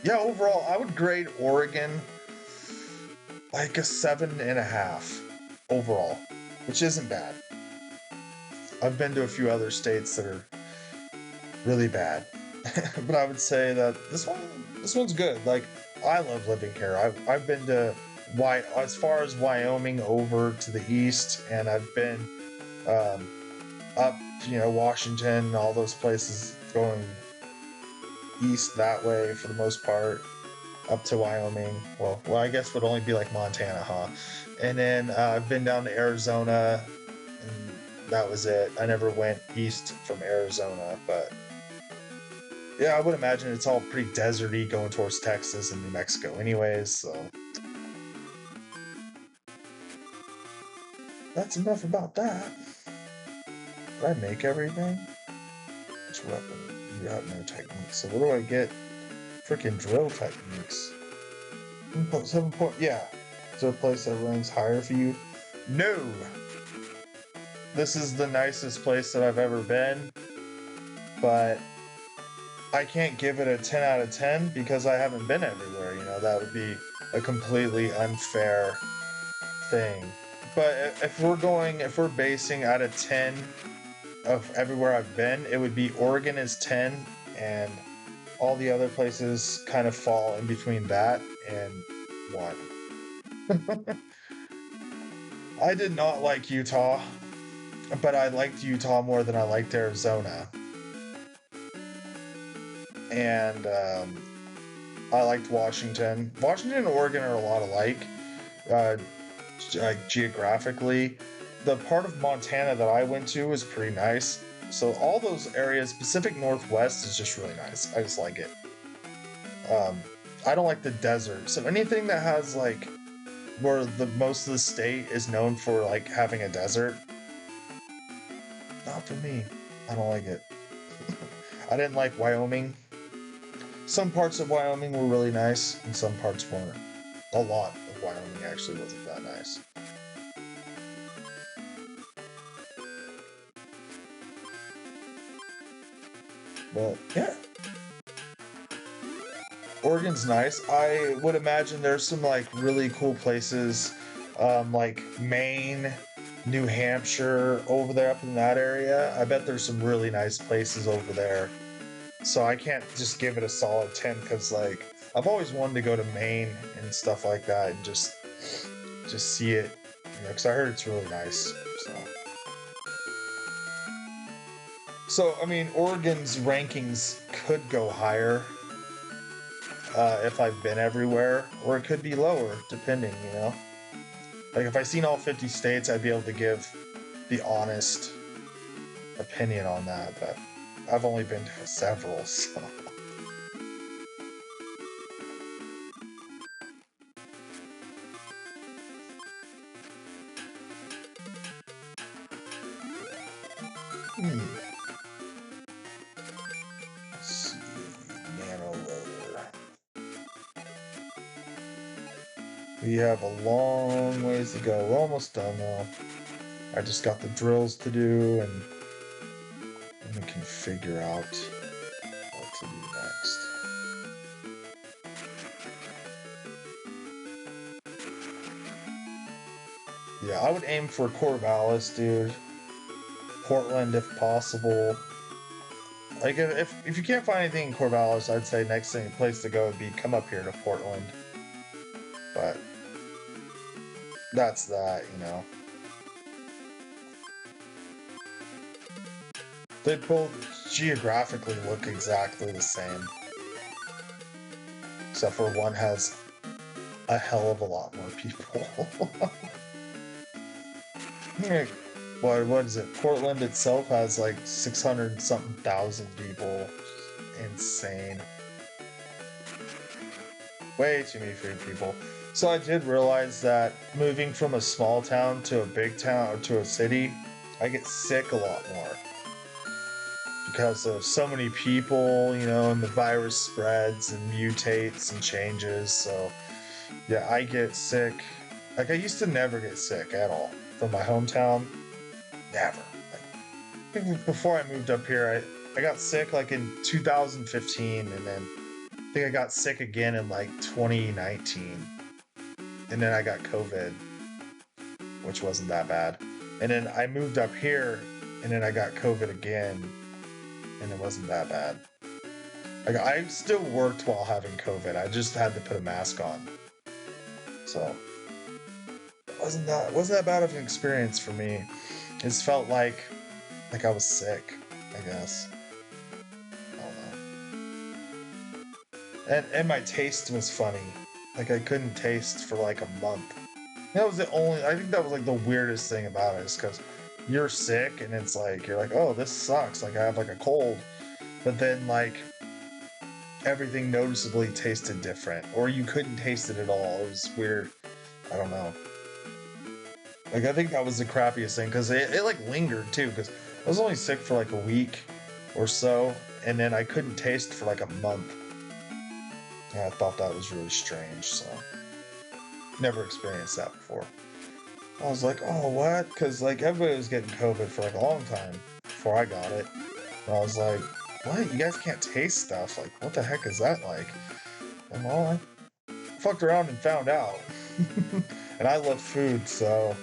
yeah, overall I would grade Oregon like a 7.5 overall, which isn't bad. I've been to a few other states that are really bad. but I would say that this one's good. Like I love living here. I've been to as far as Wyoming over to the east, and I've been um, up, Washington, all those places going east that way for the most part, up to Wyoming. Well, I guess would only be like Montana, huh? And then I've been down to Arizona, and that was it. I never went east from Arizona, but yeah, I would imagine it's all pretty deserty going towards Texas and New Mexico, anyways. So that's enough about that. Did I make everything? Which weapon? You have no techniques. So what do I get? Freaking drill techniques. 7 point. Yeah. Is there a place that ranks higher for you? No. This is the nicest place that I've ever been, but I can't give it a 10 out of 10 because I haven't been everywhere. That would be a completely unfair thing. But if we're basing out of 10 of everywhere I've been, it would be Oregon is 10, and all the other places kind of fall in between that and 1. I did not like Utah, but I liked Utah more than I liked Arizona. And I liked Washington. Washington and Oregon are a lot alike, uh, like geographically. The part of Montana that I went to was pretty nice. So all those areas, Pacific Northwest is just really nice. I just like it. Um, I don't like the desert. So anything that has like where the most of the state is known for like having a desert, not for me. I don't like it. I didn't like Wyoming. Some parts of Wyoming were really nice, and some parts weren't. A lot of Wyoming actually wasn't that nice. But yeah, Oregon's nice. I would imagine there's some like really cool places, like Maine, New Hampshire, over there up in that area. I bet there's some really nice places over there. So I can't just give it a solid 10 because like I've always wanted to go to Maine and stuff like that and just see it, because I heard it's really nice. So I mean, Oregon's rankings could go higher if I've been everywhere, or it could be lower, depending. Like if I seen all 50 states, I'd be able to give the honest opinion on that. But I've only been to several, so. Hmm. Let's see. Nano loader. We have a long ways to go. We're almost done though. I just got the drills to do, and then we can figure out what to do next. Yeah, I would aim for Corvallis, dude. Portland if possible. Like if you can't find anything in Corvallis, I'd say next thing place to go would be come up here to Portland. But that's that. They both geographically look exactly the same, except for one has a hell of a lot more people. Yeah, what is it? Portland itself has like 600 something thousand people. Insane. Way too many free people. So I did realize that moving from a small town to a big town or to a city, I get sick a lot more because of so many people, and the virus spreads and mutates and changes. So yeah, I get sick. Like I used to never get sick at all from my hometown. Never. Like I think before I moved up here, I got sick like in 2015, and then I think I got sick again in like 2019, and then I got COVID, which wasn't that bad. And then I moved up here, and then I got COVID again, and it wasn't that bad. Like I still worked while having COVID. I just had to put a mask on. So it wasn't that bad of an experience for me. It just felt like I was sick, I guess. I don't know. And my taste was funny. Like I couldn't taste for like a month. That was the only I think that was like the weirdest thing about it is because you're sick and it's like you're like, oh, this sucks. Like I have like a cold. But then like everything noticeably tasted different. Or you couldn't taste it at all. It was weird. I don't know. Like I think that was the crappiest thing because it like lingered too because I was only sick for like a week or so and then I couldn't taste for like a month. Yeah, I thought that was really strange. So never experienced that before. I was like, oh, what? Because like everybody was getting COVID for like a long time before I got it. And I was like, what? You guys can't taste stuff. Like, what the heck is that like? And well, I fucked around and found out. And I love food, so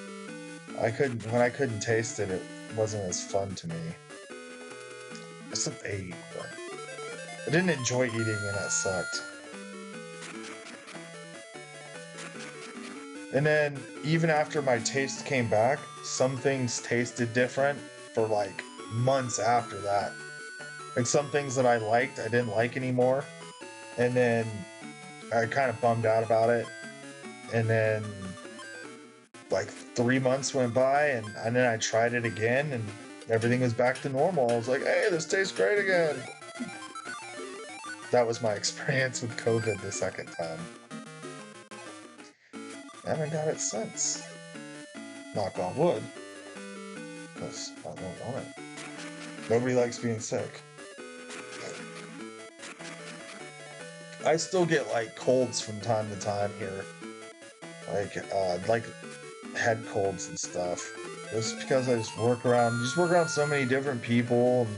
when I couldn't taste it, it wasn't as fun to me. I still ate, but I didn't enjoy eating and that sucked. And then even after my taste came back, some things tasted different for like months after that. Like some things that I liked, I didn't like anymore. And then I kind of bummed out about it. And then like 3 months went by and then I tried it again and everything was back to normal. I was like, hey, this tastes great again. That was my experience with COVID the second time. And I got it since. Knock on wood, because I don't want it. Nobody likes being sick. I still get like colds from time to time here. Like head colds and stuff. It's because I just work around so many different people and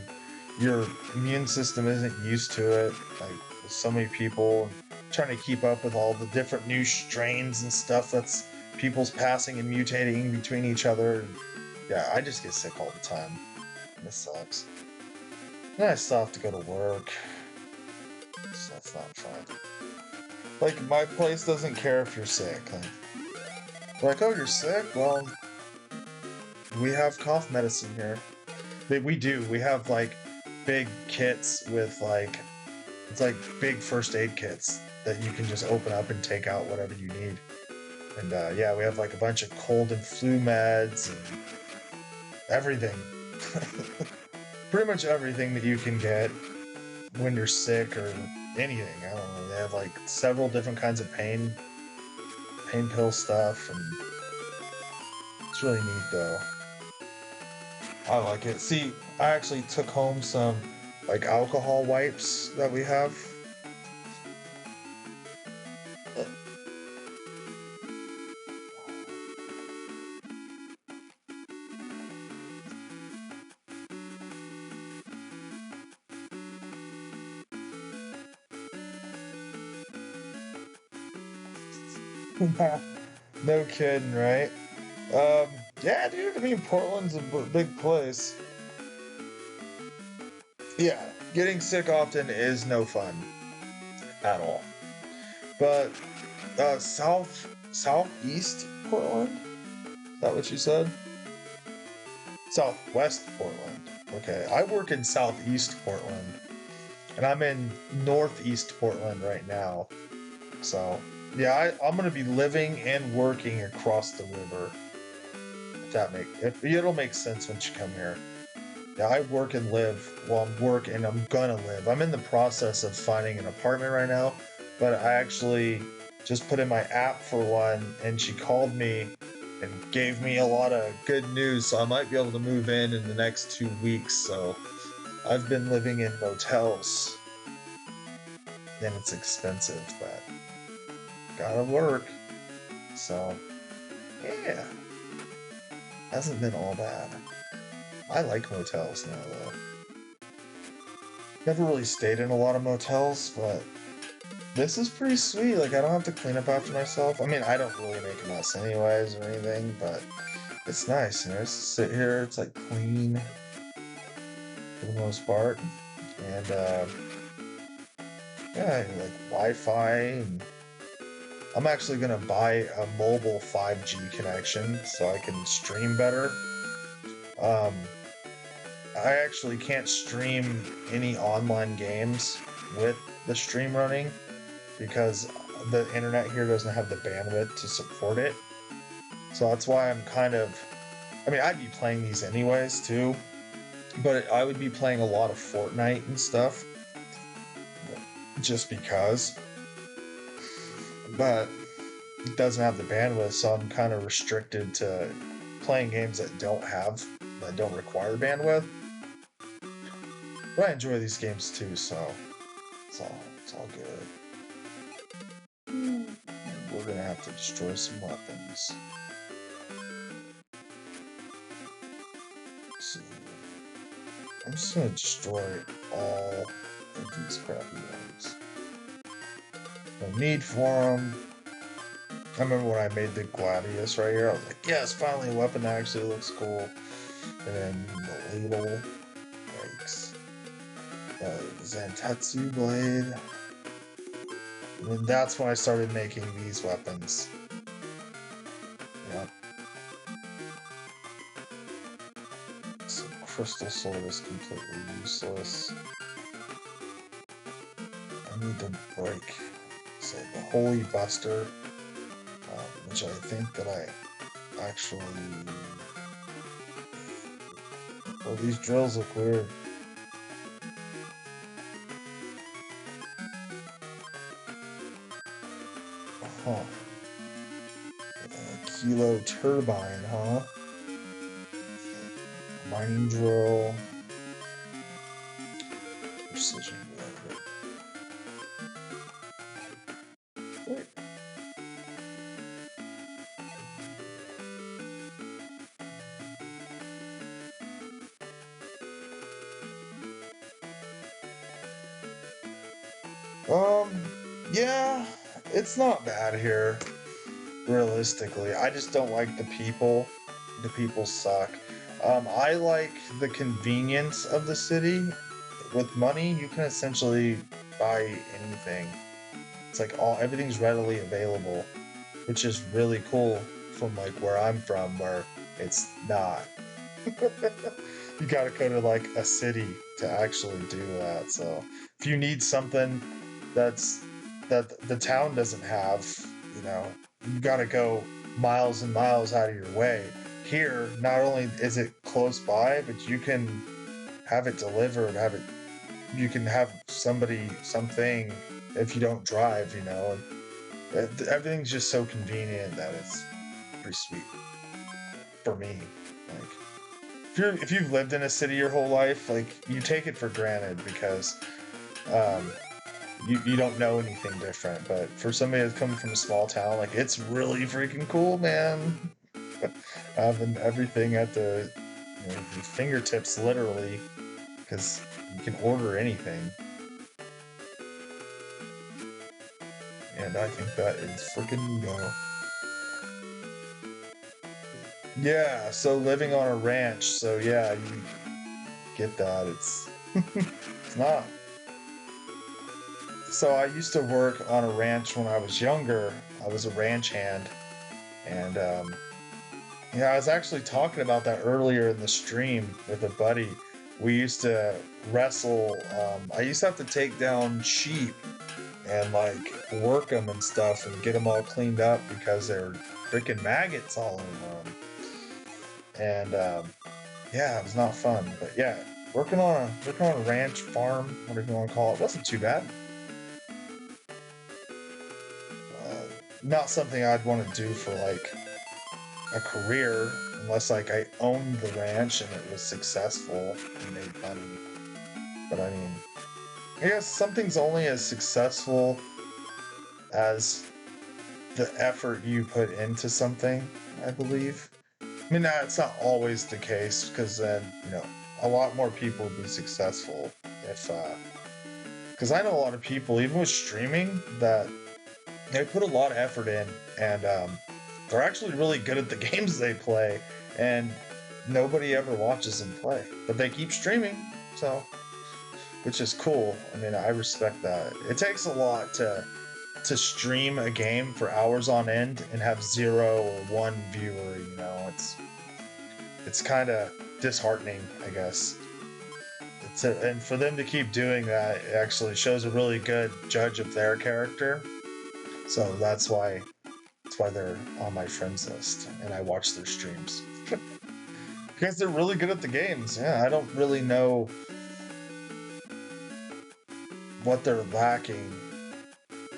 your immune system isn't used to it. Like with so many people and trying to keep up with all the different new strains and stuff that's people's passing and mutating between each other. And yeah, I just get sick all the time. And it sucks. Then I still have to go to work. So that's not fun. Like my place doesn't care if you're sick. Like, they're like, oh, you're sick? Well, we have cough medicine here. We do. We have like big kits with like it's like big first aid kits that you can just open up and take out whatever you need. And yeah, we have like a bunch of cold and flu meds and everything. Pretty much everything that you can get when you're sick or anything. I don't know. They have like several different kinds of pain pill stuff, and it's really neat though. I like it. See, I actually took home some like alcohol wipes that we have. No kidding, right? Yeah, dude. I mean, Portland's a big place. Yeah, getting sick often is no fun at all. But southeast Portland. Is that what you said? Southwest Portland. Okay, I work in southeast Portland, and I'm in northeast Portland right now. So yeah, I'm gonna be living and working across the river. If it'll make sense once you come here. Yeah, I work and live. Well, I'm work and I'm gonna live. I'm in the process of finding an apartment right now, but I actually just put in my app for one, and she called me and gave me a lot of good news. So I might be able to move in the next 2 weeks. So I've been living in motels, and it's expensive, but gotta work. So yeah, hasn't been all bad. I like motels now though. Never really stayed in a lot of motels, but this is pretty sweet. Like I don't have to clean up after myself. I mean, I don't really make a mess anyways or anything, but it's nice. Just sit here. It's like clean for the most part, and Yeah, like Wi-Fi, and I'm actually gonna buy a mobile 5G connection so I can stream better. Um, I actually can't stream any online games with the stream running because the internet here doesn't have the bandwidth to support it. So that's why I'm kind of, I mean, I'd be playing these anyways too, but I would be playing a lot of Fortnite and stuff just because. But it doesn't have the bandwidth, so I'm kind of restricted to playing games that don't require bandwidth. But I enjoy these games too, so it's all good. We're gonna have to destroy some weapons. Let's see. I'm just gonna destroy all of these crappy ones. No need for them. I remember when I made the Gladius right here, I was like, yes, finally a weapon that actually looks cool. And then the ladle, yikes. The Zantetsu blade. And that's when I started making these weapons. Yep. So crystal sword is completely useless. I need to break, say, the Holy Buster, which I think that I actually... Oh, these drills look weird. Huh. Kilo turbine, huh? Mining drill. Precision blade. Wait. Yeah, it's not bad here, realistically. I just don't like the people. The people suck. I like the convenience of the city. With money, you can essentially buy anything. It's like everything's readily available, which is really cool from like where I'm from, where it's not. You gotta go to like a city to actually do that. So if you need something that the town doesn't have, you know, you gotta go miles and miles out of your way. Here, not only is it close by, but you can have it delivered, you can have something if you don't drive, you know. Everything's just so convenient that it's pretty sweet for me. Like if you've lived in a city your whole life, like you take it for granted because um, you don't know anything different. But for somebody that's coming from a small town, like it's really freaking cool, man. Having everything at your fingertips, literally, because you can order anything. And I think that is freaking go. Yeah, so living on a ranch, so yeah, you get that. It's not. So I used to work on a ranch when I was younger. I was a ranch hand, and yeah, I was actually talking about that earlier in the stream with a buddy. We used to wrestle. I used to have to take down sheep and like work them and stuff and get them all cleaned up because there were freaking maggots all over them. And yeah, it was not fun. But yeah, working on a ranch farm, whatever you want to call it, wasn't too bad. Not something I'd want to do for like a career unless like I owned the ranch and it was successful and made money. But I mean, I guess something's only as successful as the effort you put into something, I believe. I mean, that's not always the case because then, a lot more people would be successful if, because I know a lot of people, even with streaming, that they put a lot of effort in and they're actually really good at the games they play and nobody ever watches them play, but they keep streaming. So which is cool. I mean, I respect that. It takes a lot to stream a game for hours on end and have 0 or 1 viewer. You know, it's kind of disheartening, I guess. And for them to keep doing that, it actually shows a really good judge of their character. So that's why they're on my friends list, and I watch their streams because they're really good at the games. Yeah, I don't really know what they're lacking.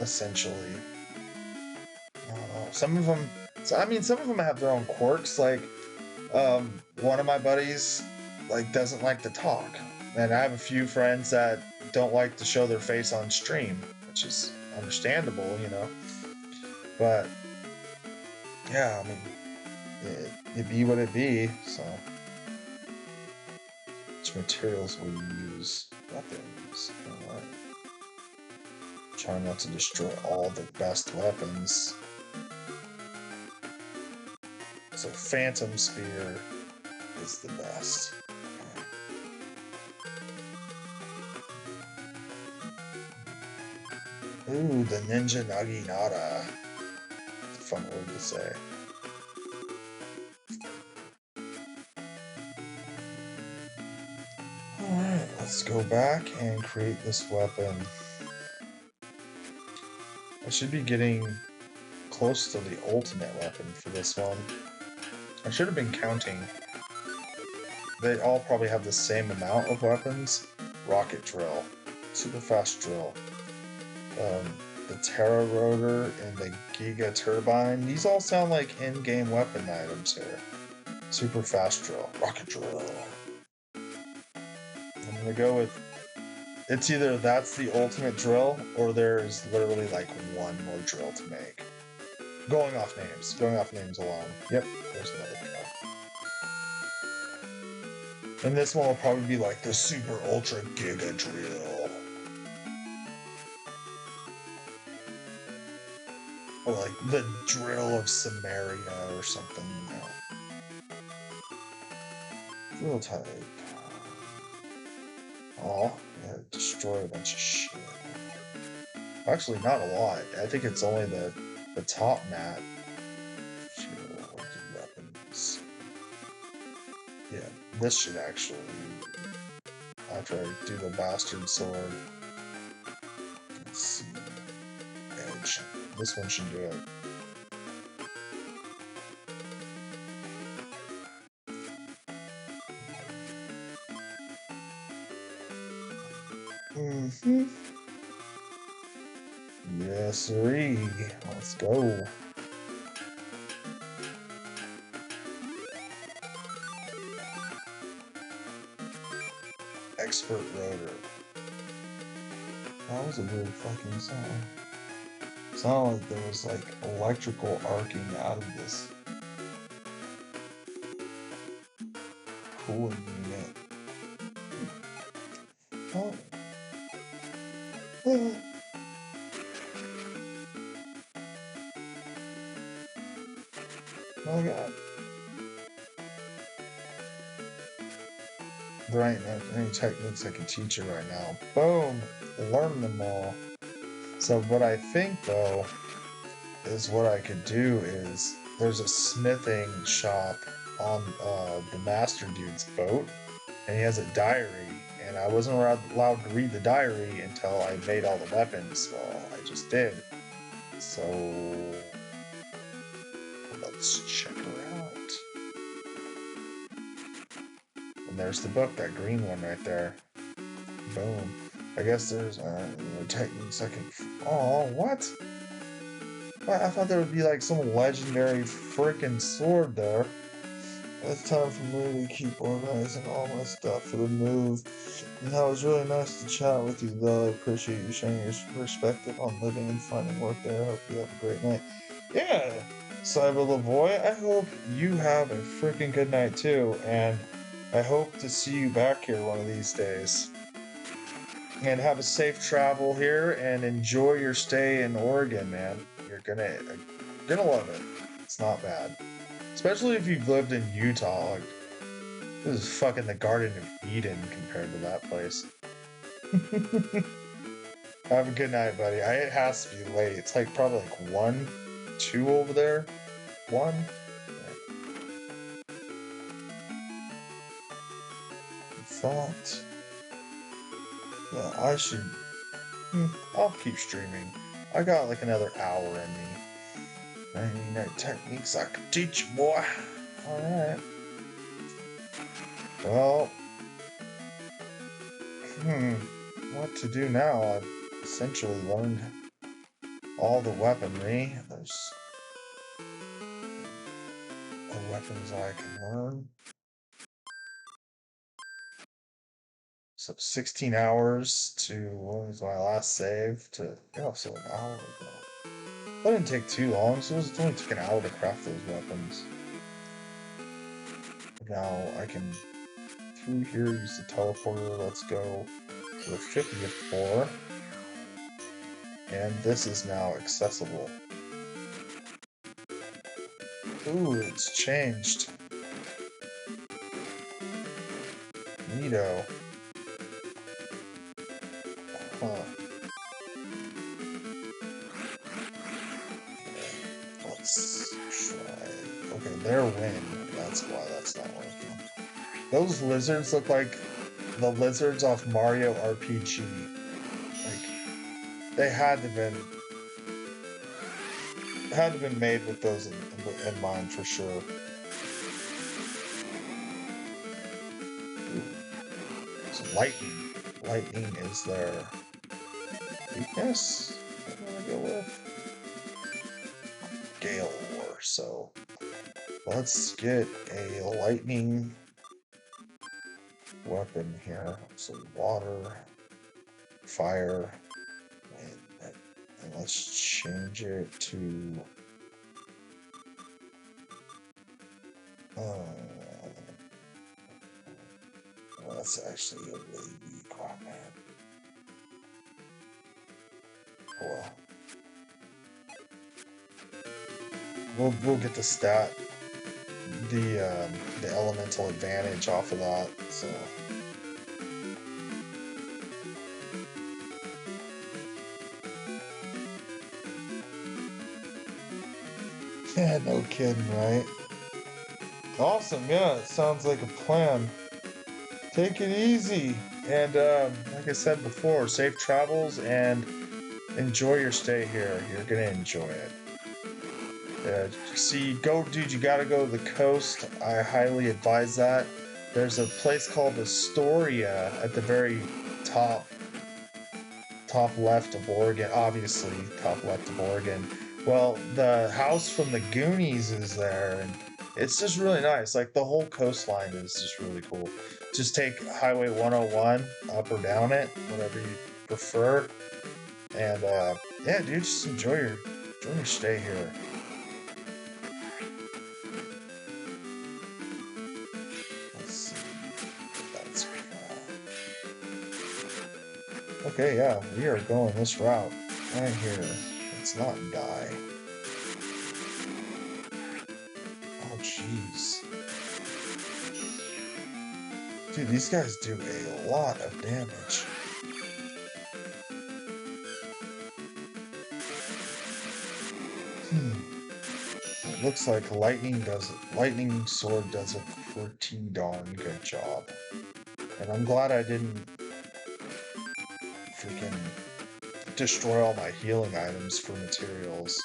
Essentially, I don't know. Some of them. So, I mean, some of them have their own quirks. Like, one of my buddies doesn't like to talk, and I have a few friends that don't like to show their face on stream, which is understandable, you know. But yeah, I mean, it be what it be. So, which materials we use? Weapons. All right. Try not to destroy all the best weapons. So, Phantom Spear is the best. Ooh, the Ninja Naginata. Fun word to say. Alright, let's go back and create this weapon. I should be getting close to the ultimate weapon for this one. I should have been counting. They all probably have the same amount of weapons. Rocket Drill, Super Fast Drill, the Terra Rotor, and the Giga Turbine. These all sound like in-game weapon items here. Super Fast Drill, Rocket Drill. I'm gonna go with, it's either that's the ultimate drill or there's literally like one more drill to make. Going off names alone. Yep, there's another drill. And this one will probably be like the Super Ultra Giga Drill. Or like the Drill of Samaria or something. Drill type. Oh, yeah, destroy a bunch of shit. Actually, not a lot. I think it's only the top mat. Weapons. Yeah, this should actually, after I do the bastard sword. Let's see. Edge. This one should do it. Yes, sirree. Let's go. Expert Rotor. That was a weird fucking song. It sounded like there was like electrical arcing out of this cooling unit. Oh. Oh my god. There ain't any techniques I can teach you right now. Boom! Learn them all. So what I think though is what I could do is there's a smithing shop on the master dude's boat, and he has a diary, and I wasn't allowed to read the diary until I made all the weapons. Well, I just did. So let's check her out. And there's the book, that green one right there. Boom. I guess there's techniques I can. Oh, what? I thought there would be like some legendary freaking sword there. It's time for me to keep organizing all my stuff for the move. And that was really nice to chat with you, though. I appreciate you sharing your perspective on living and finding work there. I hope you have a great night. Yeah, Cyber Lavoy, I hope you have a freaking good night too, and I hope to see you back here one of these days. And have a safe travel here, and enjoy your stay in Oregon, man. You're gonna love it. It's not bad. Especially if you've lived in Utah. Like, this is fucking the Garden of Eden compared to that place. Have a good night, buddy. It has to be late. It's like probably like 1, 2 over there. 1? I thought. Yeah, I should. I'll keep streaming. I got like another hour in me. 99 techniques I can teach you, boy. Alright. Well, what to do now? I've essentially learned all the weaponry. There's the weapons I can learn. So 16 hours to, what was my last save? So an hour ago. That didn't take too long, so it only took an hour to craft those weapons. Now I can, through here, use the teleporter. Let's go to the 50th floor. And this is now accessible. Ooh, it's changed. Neato. Huh. Let's try. Okay, they're wind. That's why that's not working. Those lizards look like the lizards off Mario RPG. Like, they had to been made with those in mind for sure. So lightning. Lightning is their weakness. I'm gonna go with Gale War. So let's get a lightning weapon here. So water, fire, wind. And let's change it to well, that's actually a really weak one, man. Well, we'll get the the elemental advantage off of that. So yeah, no kidding, right? Awesome, yeah, it sounds like a plan. Take it easy, and like I said before, safe travels and enjoy your stay here. You're gonna enjoy it. Dude, you gotta go to the coast. I highly advise that. There's a place called Astoria at the very top left of Oregon, obviously, top left of Oregon. Well, the house from the Goonies is there, and it's just really nice. Like, the whole coastline is just really cool. Just take Highway 101 up or down it, whatever you prefer. And, yeah, dude, just enjoy your stay here. Let's see. That's okay, yeah, we are going this route right here. Let's not die. Oh, jeez. Dude, these guys do a lot of damage. It looks like lightning sword does a pretty darn good job. And I'm glad I didn't freaking destroy all my healing items for materials.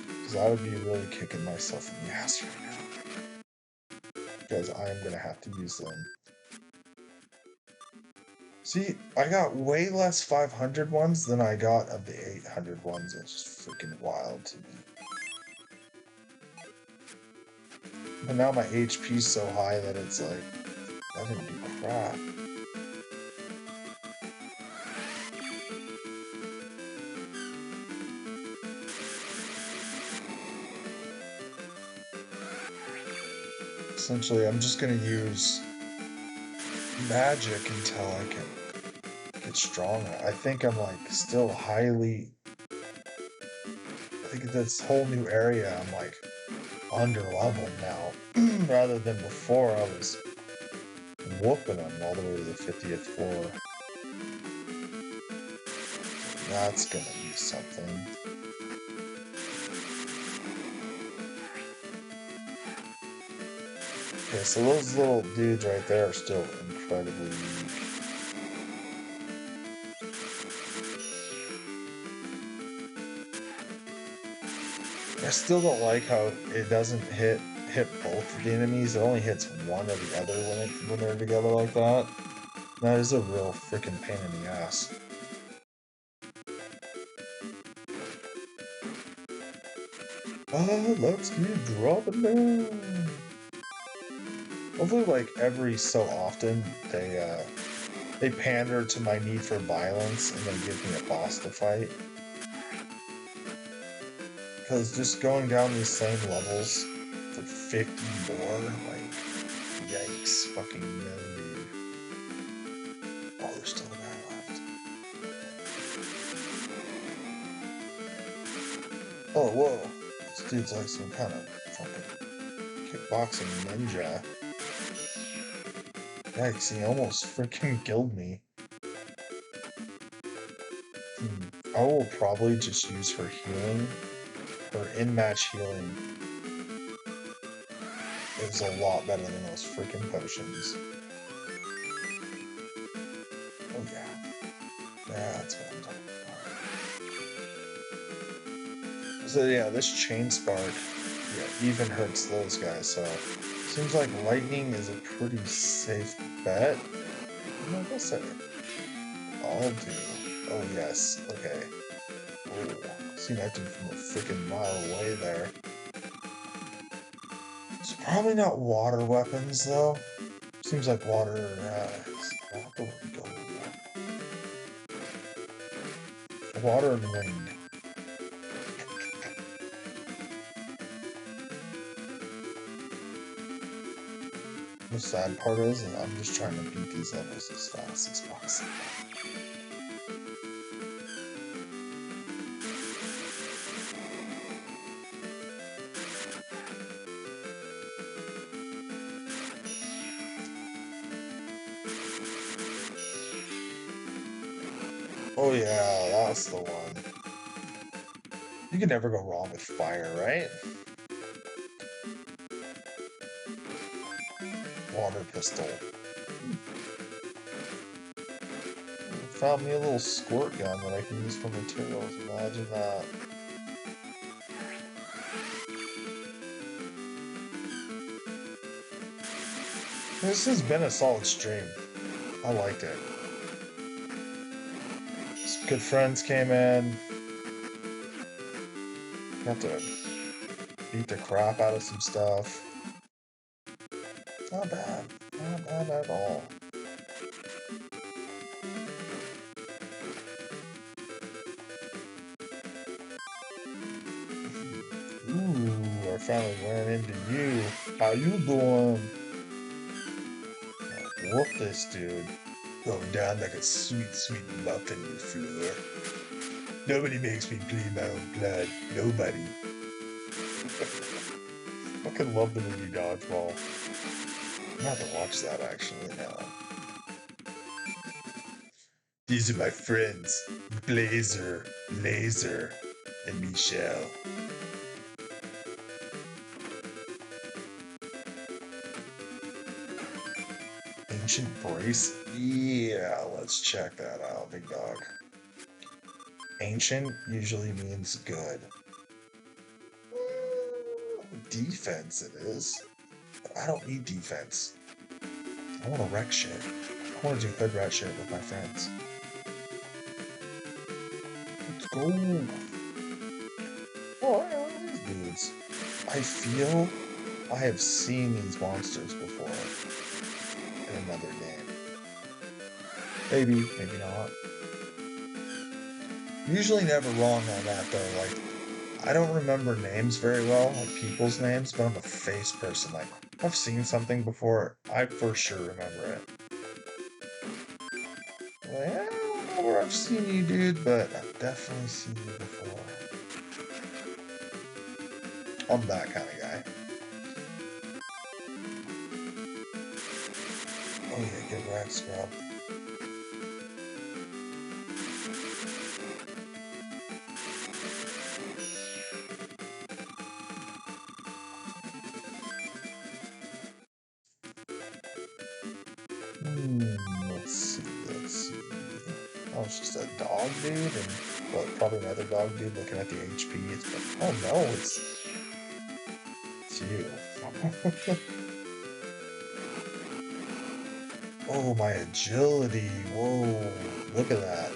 Because I would be really kicking myself in the ass right now. Because I am going to have to use them. See, I got way less 500 ones than I got of the 800 ones. It's just freaking wild to me. But now my HP's so high that it's like, I didn't do crap. Essentially, I'm just gonna use magic until I can get stronger. I think I'm like still highly. I think this whole new area I'm like under leveled now, rather than before I was whooping them all the way to the 50th floor. That's gonna be something. Okay, so those little dudes right there are still incredibly weak. I still don't like how it doesn't hit both of the enemies. It only hits one or the other when they're together like that. That is a real freaking pain in the ass. Let's keep dropping down. Hopefully, like every so often, they pander to my need for violence and they give me a boss to fight. Because just going down these same levels for 50 more, like, yikes, fucking no, dude. Oh, there's still a guy left. Oh, whoa. This dude's like some kind of fucking kickboxing ninja. Yikes, he almost freaking killed me. I will probably just use her healing. Her in-match healing is a lot better than those freaking potions. Oh yeah. That's what I'm talking about. So yeah, this chain spark, yeah, even hurts those guys, so seems like lightning is a pretty safe bet. I guess I'll do. Oh yes, okay. Oh, seen acting from a freaking mile away there. It's probably not water weapons though. Seems like water is not the way to go. Water and wind. The sad part is I'm just trying to beat these levels as fast as possible. Oh yeah, that's the one. You can never go wrong with fire, right? Water pistol. Found me a little squirt gun that I can use for materials. Imagine that. This has been a solid stream. I liked it. Some good friends came in. Got to beat the crap out of some stuff. Not bad. Not bad at all. Ooh, I finally ran into you. How you doing? Whoop this dude. Going down like a sweet, sweet muffin, you floor. Nobody makes me bleed my own blood. Nobody. Fucking love the movie Dodgeball. I'm gonna have to watch that actually now. These are my friends, Blazer, Laser, and Michelle. Ancient Brace? Yeah, let's check that out, big dog. Ancient usually means good. Defense it is. I don't need defense. I want to wreck shit. I want to do hood rat shit with my friends. Let's go. Oh, I know these dudes. I feel I have seen these monsters before in another game. Maybe, maybe not. Usually never wrong on that though. Like, I don't remember names very well, like people's names, but I'm a face person. Like, I've seen something before, I for sure remember it. Like, I don't know where I've seen you, dude, but I've definitely seen you before. I'm that kind of guy. Oh yeah, get wrecked, scrub. Let's see, let's see. Oh, it's just a dog dude, and well, probably another dog dude looking at the HP. Oh no, it's you. Oh, my agility. Whoa, look at that.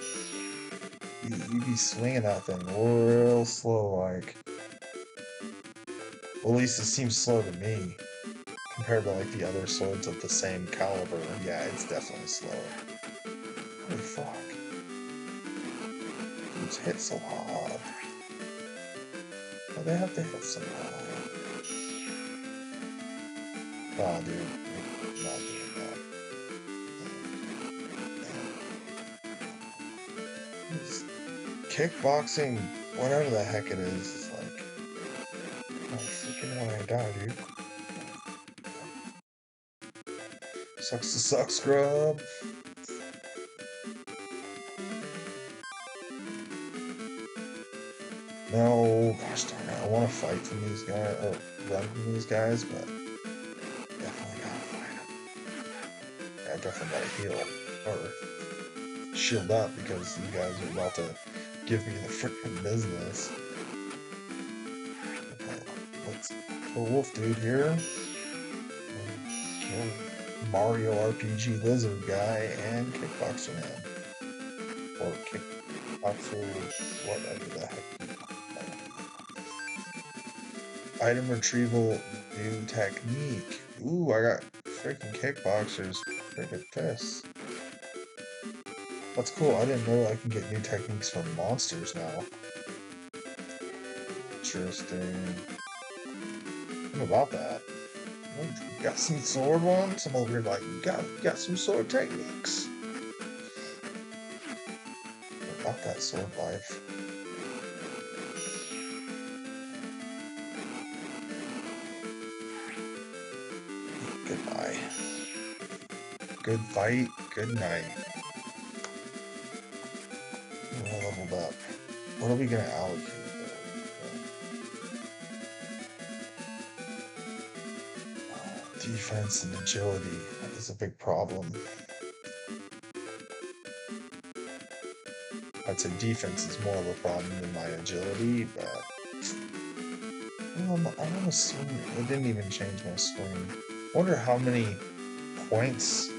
You be swinging that thing real slow, like. Well, at least it seems slow to me compared to like the other swords of the same caliber. Yeah, it's definitely slow. Holy fuck. Dudes hit so hard. Why they have to hit so hard? Oh, dude. I'm not doing that. This kickboxing, whatever the heck it is like, I freaking want to die, dude. Sucks to suck, scrub. No, gosh darn it. I want to fight from these guys, or run from these guys, but definitely gotta fight them. Yeah, definitely gotta heal, or shield up, because you guys are about to give me the freaking business. Okay, let's kill Wolf Dude here. Kill Mario RPG Lizard Guy and Kickboxer Man. Or Kickboxer, whatever the heck. Item retrieval new technique. Ooh, I got freaking kickboxers. Freaking fists. That's cool. I didn't know I can get new techniques from monsters now. Interesting. What about that? You got some sword ones? I'm over here like, you got some sword techniques. What about that sword life? Goodbye. Good fight, good night. I leveled up. What are we gonna allocate though? Defense and agility is a big problem. I'd say defense is more of a problem than my agility, but I want to swing. It didn't even change my swing. I wonder how many points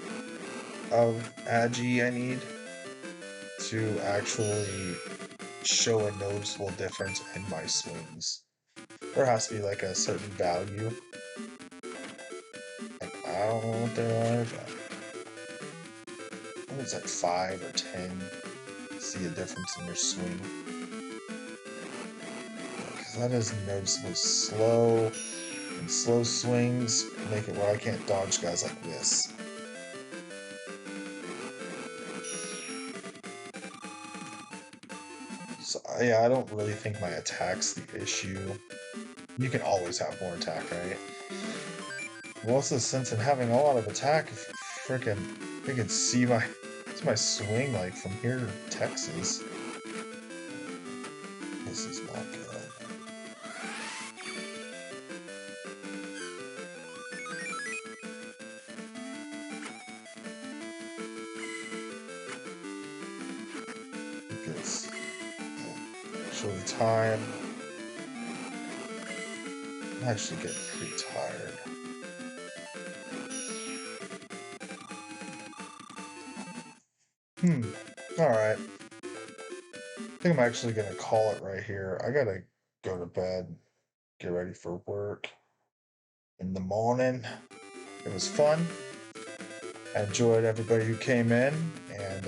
of agi I need to actually show a noticeable difference in my swings. There has to be like a certain value. Like, I don't know what they are, but I think it's like 5 or 10. See a difference in your swing. Because that is noticeably slow. And slow swings make it where I can't dodge guys like this. So yeah, I don't really think my attack's the issue. You can always have more attack, right? What's the sense in having a lot of attack if freaking they can see my swing like from here to Texas? This is not good. Because show the time. I'm actually getting pretty tired. Alright. I think I'm actually gonna call it right here. I gotta go to bed, get ready for work in the morning. It was fun. I enjoyed everybody who came in, and